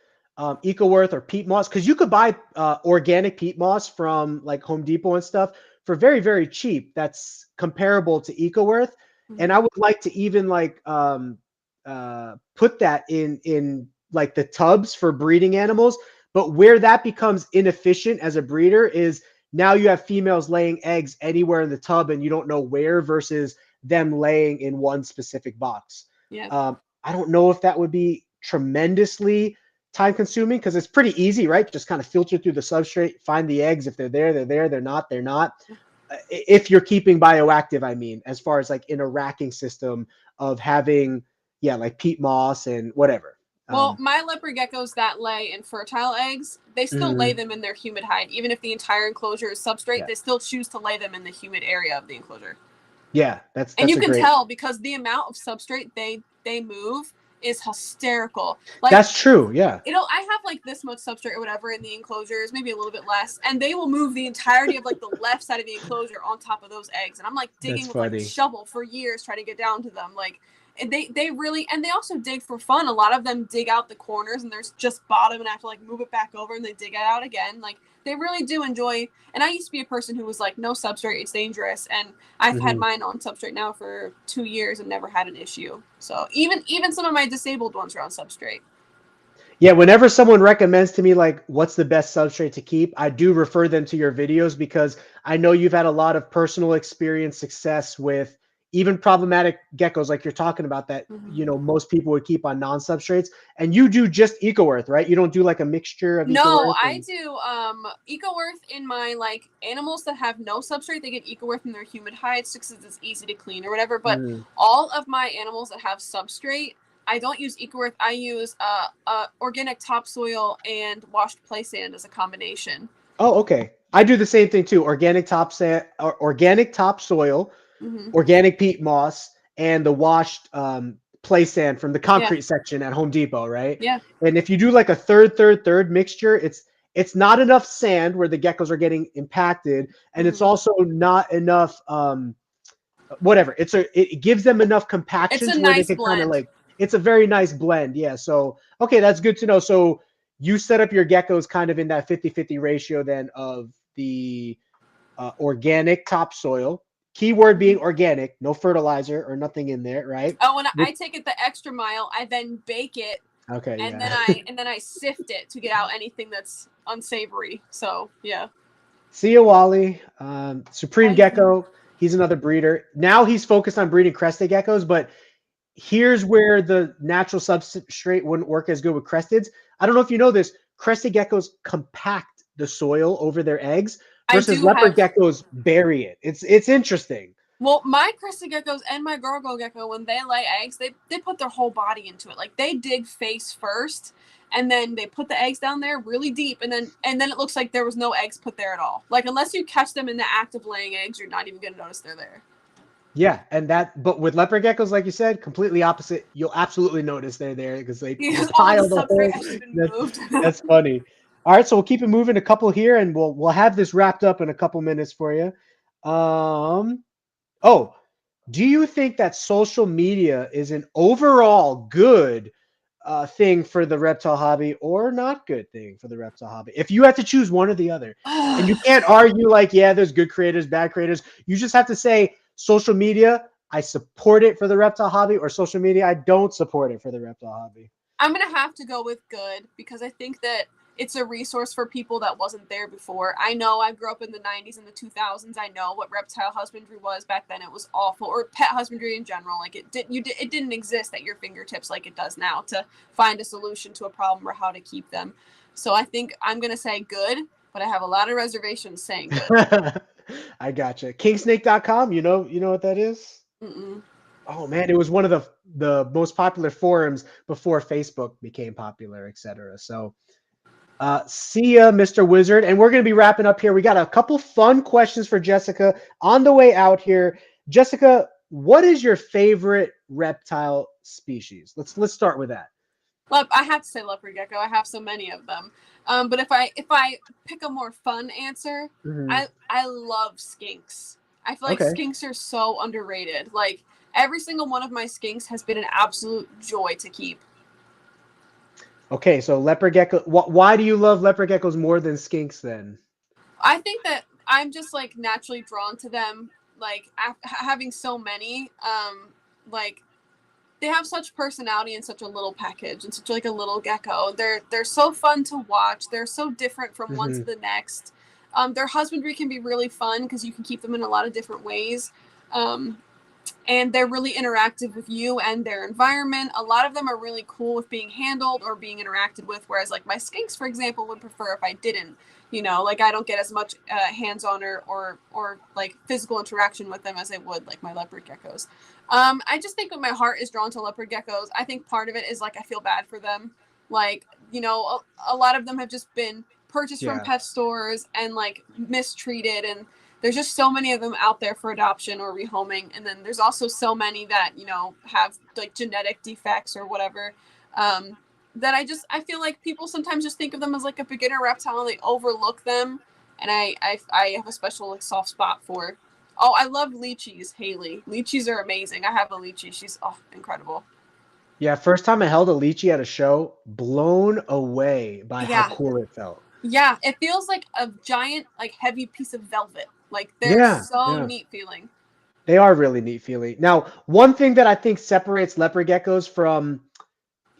eco earth or peat moss, because you could buy organic peat moss from like Home Depot and stuff for very, very cheap. That's comparable to eco earth. And I would like to even like put that in like the tubs for breeding animals. But where that becomes inefficient as a breeder is now you have females laying eggs anywhere in the tub and you don't know where versus them laying in one specific box. yeah. I don't know if that would be tremendously time consuming because it's pretty easy, right? Just kind of filter through the substrate, find the eggs. If they're there, they're there. They're not, they're not. If you're keeping bioactive, I mean, as far as like in a racking system of having, like peat moss and whatever. Well, my leopard geckos that lay infertile eggs, they still lay them in their humid hide. Even if the entire enclosure is substrate, they still choose to lay them in the humid area of the enclosure. Yeah, that's and you can tell because the amount of substrate they move is hysterical. Like, that's true. Yeah. I have like this much substrate or whatever in the enclosures, maybe a little bit less, and they will move the entirety of like the left side of the enclosure on top of those eggs. And I'm like digging with like a shovel for years trying to get down to them. Like, they really, and they also dig for fun. A lot of them dig out the corners and there's just bottom and I have to like move it back over and they dig it out again. Like they really do enjoy. And I used to be a person who was like, no substrate, it's dangerous. And I've had mine on substrate now for 2 years and never had an issue. So even some of my disabled ones are on substrate. Yeah, whenever someone recommends to me like what's the best substrate to keep, I do refer them to your videos because I know you've had a lot of personal experience success with even problematic geckos like you're talking about that, you know, most people would keep on non-substrates. And you do just Eco Earth, right? You don't do like a mixture of Eco No, Earth I do Eco Earth in my like animals that have no substrate. They get Eco Earth in their humid hides just because it's easy to clean or whatever. But all of my animals that have substrate, I don't use Eco Earth. I use organic topsoil and washed play sand as a combination. Oh, okay. I do the same thing too. Organic topsoil, organic peat moss, and the washed play sand from the concrete section at Home Depot, right? Yeah. And if you do like a third mixture, it's not enough sand where the geckos are getting impacted, and it's also not enough whatever. It gives them enough compaction It's a where they nice can kind of blend. like, it's a very nice blend. Yeah. So okay, that's good to know. So you set up your geckos kind of in that 50-50 ratio then of the organic topsoil. Keyword being organic, no fertilizer or nothing in there, right? Oh, and I take it the extra mile. I then bake it, Okay, and yeah. then I sift it to get out anything that's unsavory. So yeah. See you, Wally. Supreme Bye. Gecko. He's another breeder. Now he's focused on breeding crested geckos, but here's where the natural substrate wouldn't work as good with cresteds. I don't know if you know this. Crested geckos compact the soil over their eggs I versus do leopard have. geckos bury it. It's interesting. Well, my crested geckos and my gargoyle gecko, when they lay eggs, they put their whole body into it. Like they dig face first, and then they put the eggs down there really deep, and then it looks like there was no eggs put there at all. Like unless you catch them in the act of laying eggs, you're not even gonna notice they're there. Yeah, and but with leopard geckos, like you said, completely opposite. You'll absolutely notice they're there because they Because all the pile the substrate whole. has been That's, moved. that's funny. All right, so we'll keep it moving. A couple here, and we'll have this wrapped up in a couple minutes for you. Oh, do you think that social media is an overall good thing for the reptile hobby or not good thing for the reptile hobby? If you had to choose one or the other, and you can't argue like, yeah, there's good creators, bad creators. You just have to say social media, I support it for the reptile hobby, or social media, I don't support it for the reptile hobby. I'm gonna have to go with good because I think that it's a resource for people that wasn't there before. I know I grew up in the 90s and the 2000s. I know what reptile husbandry was back then. It was awful, or pet husbandry in general. Like it didn't exist at your fingertips like it does now to find a solution to a problem or how to keep them. So I think I'm gonna say good, but I have a lot of reservations saying good. I gotcha. Kingsnake.com, you know what that is? Mm-mm. Oh man, it was one of the most popular forums before Facebook became popular, etc. So see ya, Mr. Wizard. And we're going to be wrapping up here. We got a couple fun questions for Jessica on the way out here. Jessica, what is your favorite reptile species? Let's start with that. I have to say leopard gecko. I have so many of them. But if I pick a more fun answer, I love skinks. I feel like skinks are so underrated. Like every single one of my skinks has been an absolute joy to keep. Okay, so leopard gecko. Why do you love leopard geckos more than skinks then? I think that I'm just like naturally drawn to them. Like having so many, like they have such personality in such a little package and such like a little gecko. They're so fun to watch. They're so different from one to the next. Their husbandry can be really fun because you can keep them in a lot of different ways. And they're really interactive with you and their environment. A lot of them are really cool with being handled or being interacted with, whereas like my skinks, for example, would prefer if I didn't. You know, like I don't get as much hands-on or like physical interaction with them as I would like my leopard geckos. I just think that my heart is drawn to leopard geckos. I think part of it is like I feel bad for them. Like, you know, a lot of them have just been purchased from pet stores and like mistreated, and there's just so many of them out there for adoption or rehoming. And then there's also so many that, you know, have like genetic defects or whatever. That I feel like people sometimes just think of them as like a beginner reptile and they overlook them. And I have a special like soft spot for Oh, I love lychees, Haley. Lychees are amazing. I have a lychee. She's incredible. Yeah, first time I held a lychee at a show, blown away by how Yeah. cool it felt. Yeah, it feels like a giant, like heavy piece of velvet. Like they're Yeah, so yeah. neat feeling. They are really neat feeling. Now, one thing that I think separates leopard geckos from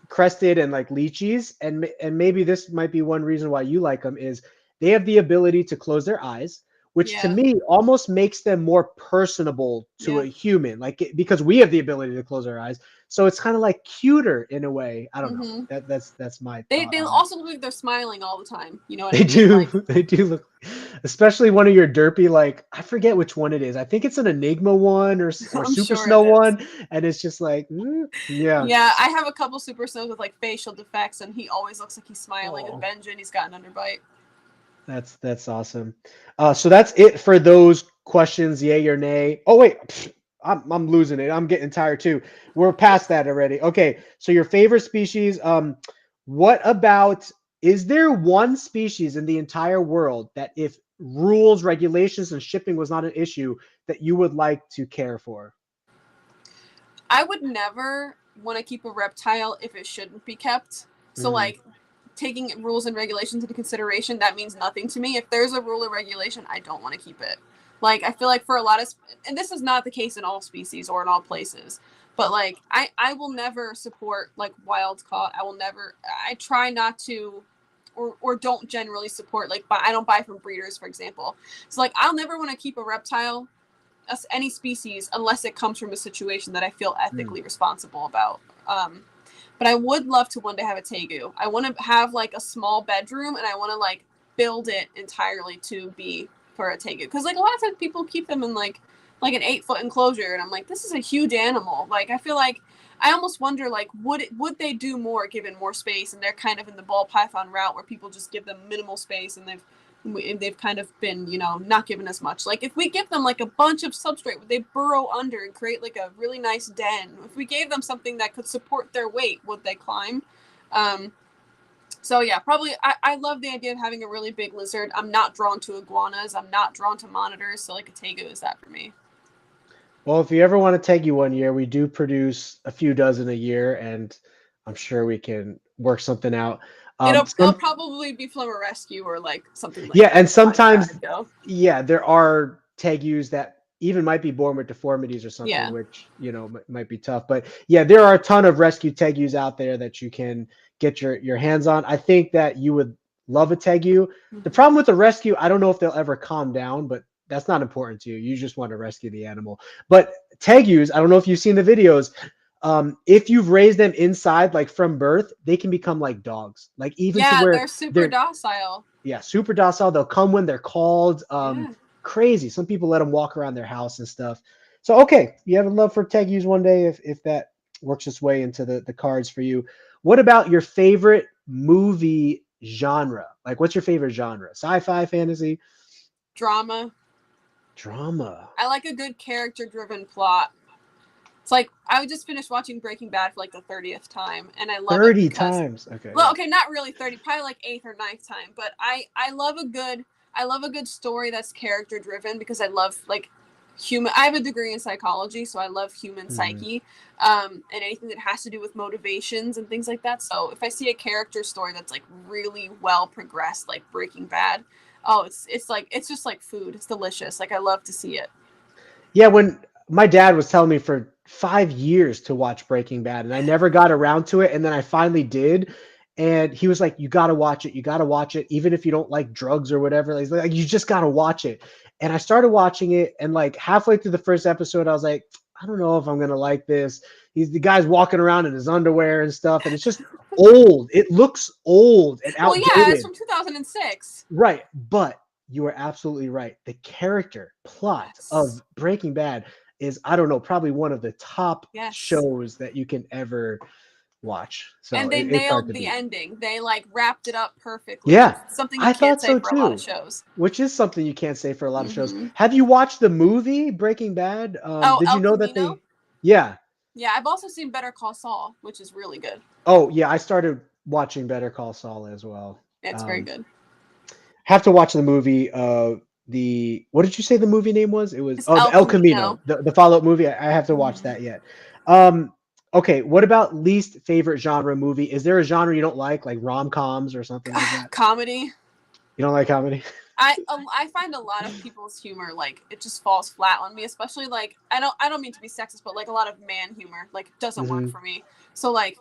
crested and like lychees, and maybe this might be one reason why you like them, is they have the ability to close their eyes, which to Yeah. me almost makes them more personable to Yeah. a human, like because we have the ability to close our eyes, so it's kind of like cuter in a way. I don't know. Mm-hmm. That's my They thought on it. also look like they're smiling all the time. You know what I They mean? do. Like, They do look, especially one of your derpy, like I forget which one it is. I think it's an Enigma one or I'm Super sure it Snow is. one, and it's just like, yeah. Yeah, I have a couple super snows with like facial defects, and he always looks like he's smiling. Oh. And Benjamin, he's got an underbite. That's awesome. So that's it for those questions, yay or nay. Oh wait, I'm losing it. I'm getting tired too. We're past that already. Okay, so your favorite species. What about, is there one species in the entire world that if rules, regulations, and shipping was not an issue that you would like to care for? I would never want to keep a reptile if it shouldn't be kept. So like taking rules and regulations into consideration, that means nothing to me. If there's a rule or regulation, I don't want to keep it. Like I feel like for a lot of, and this is not the case in all species or in all places, but like I will never support like wild caught. I try not to, or don't generally support, like I don't buy from breeders, for example. So like I'll never want to keep a reptile, any species, unless it comes from a situation that I feel ethically responsible about. But I would love to one day have a Tegu. I want to have like a small bedroom, and I want to like build it entirely to be for a Tegu. Because like a lot of times people keep them in like an 8-foot enclosure, and I'm like, this is a huge animal. Like I feel like I almost wonder like would they do more given more space, and they're kind of in the ball python route where people just give them minimal space, and they've kind of been, not given as much. Like if we give them like a bunch of substrate, would they burrow under and create like a really nice den? If we gave them something that could support their weight, would they climb? So yeah, probably I love the idea of having a really big lizard. I'm not drawn to iguanas. I'm not drawn to monitors. So like a Tegu is that for me. Well, if you ever want to take you one year, we do produce a few dozen a year, and I'm sure we can work something out. It'll probably be from a rescue or like something like yeah, that. and sometimes, Go. yeah, there are Tegus that even might be born with deformities or something, Yeah. which might be tough. But yeah, there are a ton of rescue Tegus out there that you can get your hands on. I think that you would love a Tegu. The problem with the rescue, I don't know if they'll ever calm down, but that's not important to you. You just want to rescue the animal. But Tegus, I don't know if you've seen the videos. If you've raised them inside, like from birth, they can become like dogs. Like even to where they're super docile. Yeah, super docile. They'll come when they're called. Yeah. Crazy. Some people let them walk around their house and stuff. So okay, you have a love for Tegus one day if that works its way into the cards for you. What about your favorite movie genre? Like, what's your favorite genre? Sci-fi, fantasy, Drama. drama. I like a good character-driven plot. It's like I would just finish watching Breaking Bad for like the 30th time, and I love it 30 because, times. Okay. well, okay, not really 30, probably like 8th or 9th time, but I love a good story that's character-driven because I love like human. I have a degree in psychology, so I love human psyche, and anything that has to do with motivations and things like that. So if I see a character story that's like really well progressed, like Breaking Bad, oh, it's just like food. It's delicious. Like I love to see it. Yeah, when my dad was telling me for 5 years to watch Breaking Bad, and I never got around to it, and then I finally did, and he was like, "You got to watch it. You got to watch it, even if you don't like drugs or whatever. He's like, you just got to watch it." And I started watching it, and like halfway through the first episode, I was like, "I don't know if I'm gonna like this." The guy's walking around in his underwear and stuff, and it's just old. It looks old and Well, outdated. yeah, it's from 2006. Right, but you are absolutely right. The character plot of Breaking Bad is, I don't know, probably one of the top shows that you can ever watch. So and they it's hard nailed to the beat. ending. They like wrapped it up perfectly. Yeah, Something you I can't thought say so for a lot too. of shows. Which is something you can't say for a lot of shows. Have you watched the movie Breaking Bad? Did you El know that Camino? Yeah. Yeah, I've also seen Better Call Saul, which is really good. Oh yeah, I started watching Better Call Saul as well. It's very good. Have to watch the movie. what did you say the movie name was? It was It's the El El Camino, Camino. the follow-up movie. I have to watch that yet. Okay, what about least favorite genre movie? Is there a genre you don't like rom-coms or something like that? Comedy. You don't like comedy? I find a lot of people's humor like it just falls flat on me, especially like I don't mean to be sexist, but like a lot of man humor like doesn't work for me. So like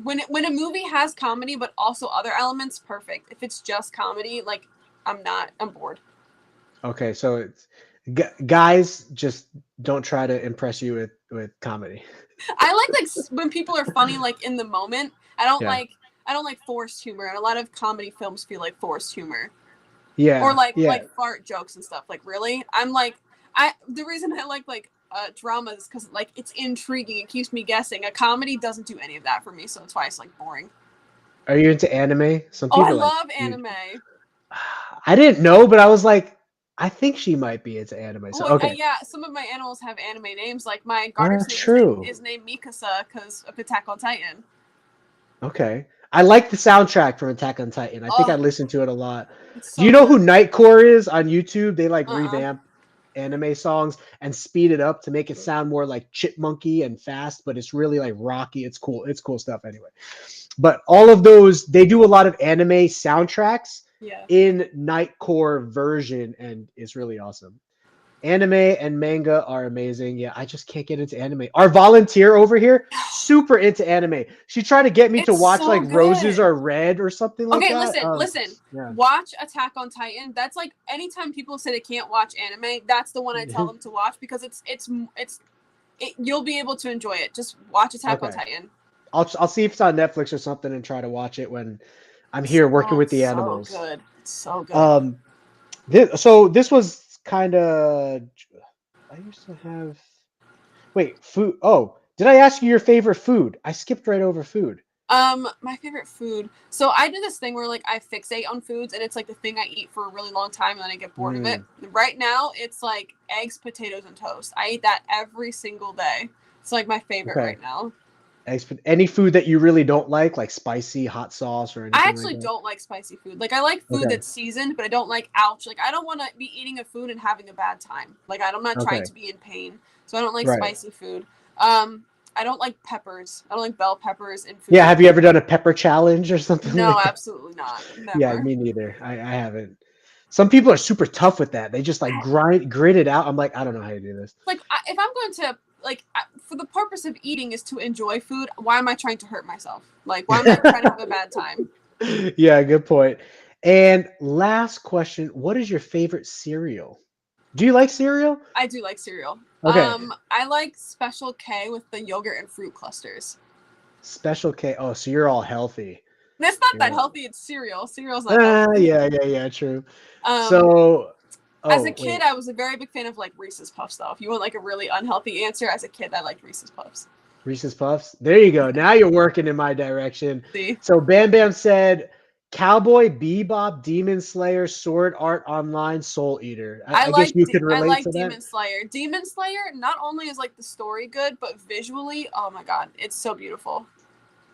when a movie has comedy but also other elements, perfect. If it's just comedy, like I'm bored. Okay, so it's guys just don't try to impress you with comedy. I like when people are funny like in the moment. Yeah. I don't like forced humor, and a lot of comedy films feel like forced humor. Yeah. Or like yeah. fart jokes and stuff. Like really, the reason I like dramas because like it's intriguing. It keeps me guessing. A comedy doesn't do any of that for me, so it's why it's like boring. Are you into anime? Some Oh, I people love anime. I didn't know, but I was like, I think she might be into anime. So Well, okay. yeah, some of my animals have anime names. Like my garter snake true. is named Mikasa because of Attack on Titan. Okay. I like the soundtrack from Attack on Titan. I think I Oh, listened to it a lot. it's Do you so know who good. Nightcore is on YouTube? They like Uh-uh. revamp anime songs and speed it up to make it sound more like chipmunky and fast, but it's really like rocky. It's cool. It's cool stuff anyway. But all of those, they do a lot of anime soundtracks Yeah. in Nightcore version, and it's really awesome. Anime and manga are amazing. Yeah, I just can't get into anime. Our volunteer over here, super into anime. She tried to get me to It's watch so like Roses good. Are Red or something like Okay, that. listen. Yeah. Watch Attack on Titan. That's like anytime people say they can't watch anime, that's the one I tell them to watch because you'll be able to enjoy it. Just watch Attack on Okay. Titan. I'll see if it's on Netflix or something and try to watch it when I'm here working with the animals. So good. It's so good. So this was kind of. I used to have. Wait, food. Oh, did I ask you your favorite food? I skipped right over food. My favorite food. So I do this thing where like I fixate on foods and it's like the thing I eat for a really long time and then I get bored of it. Right now it's like eggs, potatoes, and toast. I eat that every single day. It's like my favorite right now. Any food that you really don't like spicy, hot sauce, or anything I like actually that? don't like spicy food. Like I like food that's seasoned, but I don't like ouch. Like I don't want to be eating a food and having a bad time. Like I'm not trying to be in pain, so I don't like spicy food. I don't like peppers. I don't like bell peppers in food. Yeah, have you ever done a pepper challenge or something? No, like absolutely not. Never. Yeah, me neither. I haven't. Some people are super tough with that. They just like grit it out. I'm like, I don't know how to do this. Like if I'm going to for the purpose of eating is to enjoy food, why am I trying to hurt myself? Like why am I trying to have a bad time? Yeah, good point. And last question, what is your favorite cereal? Do you like cereal? I do like cereal. Okay. I like Special K with the yogurt and fruit clusters. Special K. Oh, so you're all healthy. That's not that healthy. It's cereal. Cereal's not healthy. Yeah, true. As a kid, I was a very big fan of like Reese's Puffs, though. If you want like a really unhealthy answer, as a kid, I liked Reese's Puffs. Reese's Puffs. There you go. Now you're working in my direction. See? So Bam Bam said Cowboy Bebop, Demon Slayer, Sword Art Online, Soul Eater. I guess you could relate to that. Demon Slayer. Demon Slayer, not only is like the story good, but visually, oh my god, it's so beautiful.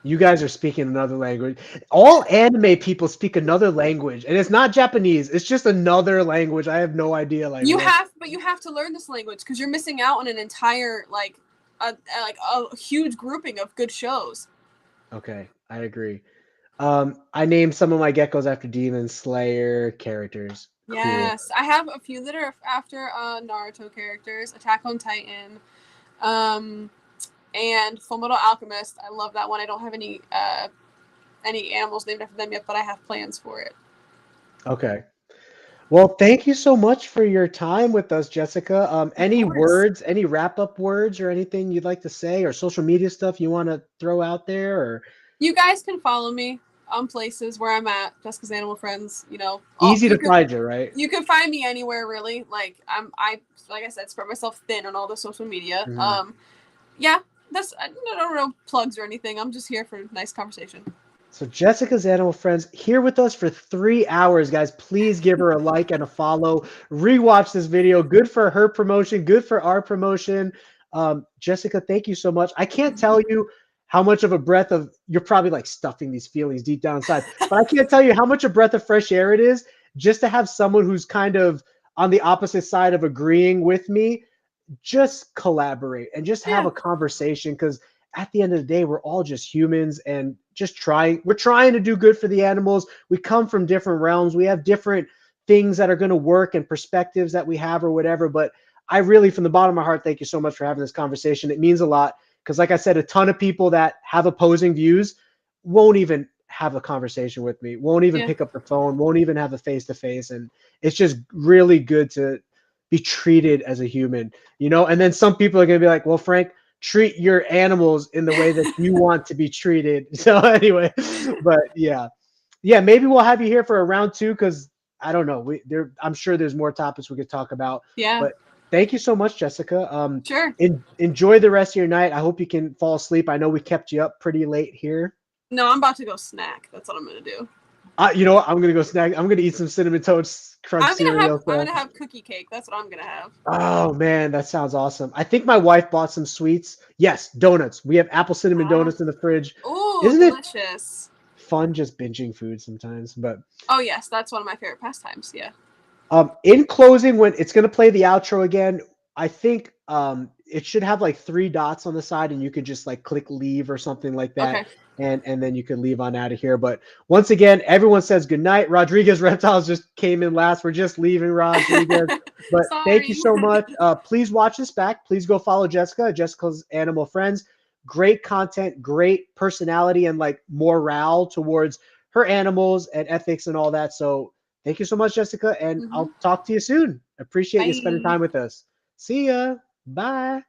You guys are speaking another language. All anime people speak another language, and it's not Japanese. It's just another language. I have no idea. Like you have to learn this language because you're missing out on an entire a huge grouping of good shows. Okay, I agree. I named some of my geckos after Demon Slayer characters. Yes, cool. I have a few that are after Naruto characters. Attack on Titan, and Fullmetal Alchemist. I love that one. I don't have any animals named after them yet, but I have plans for it. Okay. Well, thank you so much for your time with us, Jessica. Any words, any wrap-up words or anything you'd like to say or social media stuff you want to throw out there? Or you guys can follow me on places where I'm at, Jessica's Animal Friends, easy to find you, right? You can find me anywhere, really. Like I like I said, spread myself thin on all the social media. Mm-hmm. Yeah, I don't know plugs or anything. I'm just here for a nice conversation. So Jessica's Animal Friends here with us for 3 hours, guys. Please give her a like and a follow. Rewatch this video. Good for her promotion. Good for our promotion. Jessica, thank you so much. I can't tell you how much of a breath of, you're probably like stuffing these feelings deep down inside, but I can't tell you how much a breath of fresh air it is just to have someone who's kind of on the opposite side of agreeing with me, just collaborate and just have Yeah. a conversation, because at the end of the day, we're all just humans and we're trying to do good for the animals. We come from different realms. We have different things that are going to work and perspectives that we have or whatever. But I really, from the bottom of my heart, thank you so much for having this conversation. It means a lot because, like I said, a ton of people that have opposing views won't even have a conversation with me, won't even pick up the phone, won't even have a face-to-face. And it's just really good to be treated as a human, and then some people are going to be like, well, Frank, treat your animals in the way that you want to be treated. So anyway, but yeah, maybe we'll have you here for a round 2, because I don't know, I'm sure there's more topics we could talk about. Yeah. But thank you so much, Jessica. Sure. Enjoy the rest of your night. I hope you can fall asleep. I know we kept you up pretty late here. No, I'm about to go snack. That's what I'm gonna do. You know what? I'm gonna go snack. I'm gonna eat some Cinnamon Toast Crunch cereal. I'm gonna have cookie cake. That's what I'm gonna have. Oh man, that sounds awesome. I think my wife bought some sweets. Yes, donuts. We have apple cinnamon donuts in the fridge. Oh, Isn't delicious. it fun just binging food sometimes? But oh yes, that's one of my favorite pastimes. Yeah. In closing, when it's gonna play the outro again, I think it should have like 3 dots on the side, and you could just like click leave or something like that. Okay. And then you can leave on out of here. But once again, everyone says good night. Rodriguez Reptiles just came in last. We're just leaving, Rodriguez. But thank you so much. Please watch this back. Please go follow Jessica's Animal Friends. Great content, great personality, and like morale towards her animals and ethics and all that. So thank you so much, Jessica. And I'll talk to you soon. Appreciate you spending time with us. See ya. Bye.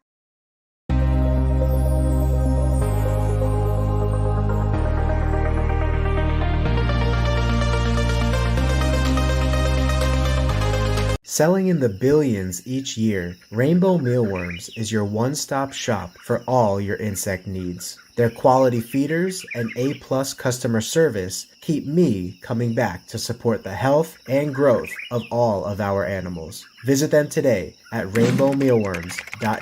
Selling in the billions each year, Rainbow Mealworms is your one-stop shop for all your insect needs. Their quality feeders and A-plus customer service keep me coming back to support the health and growth of all of our animals. Visit them today at rainbowmealworms.net.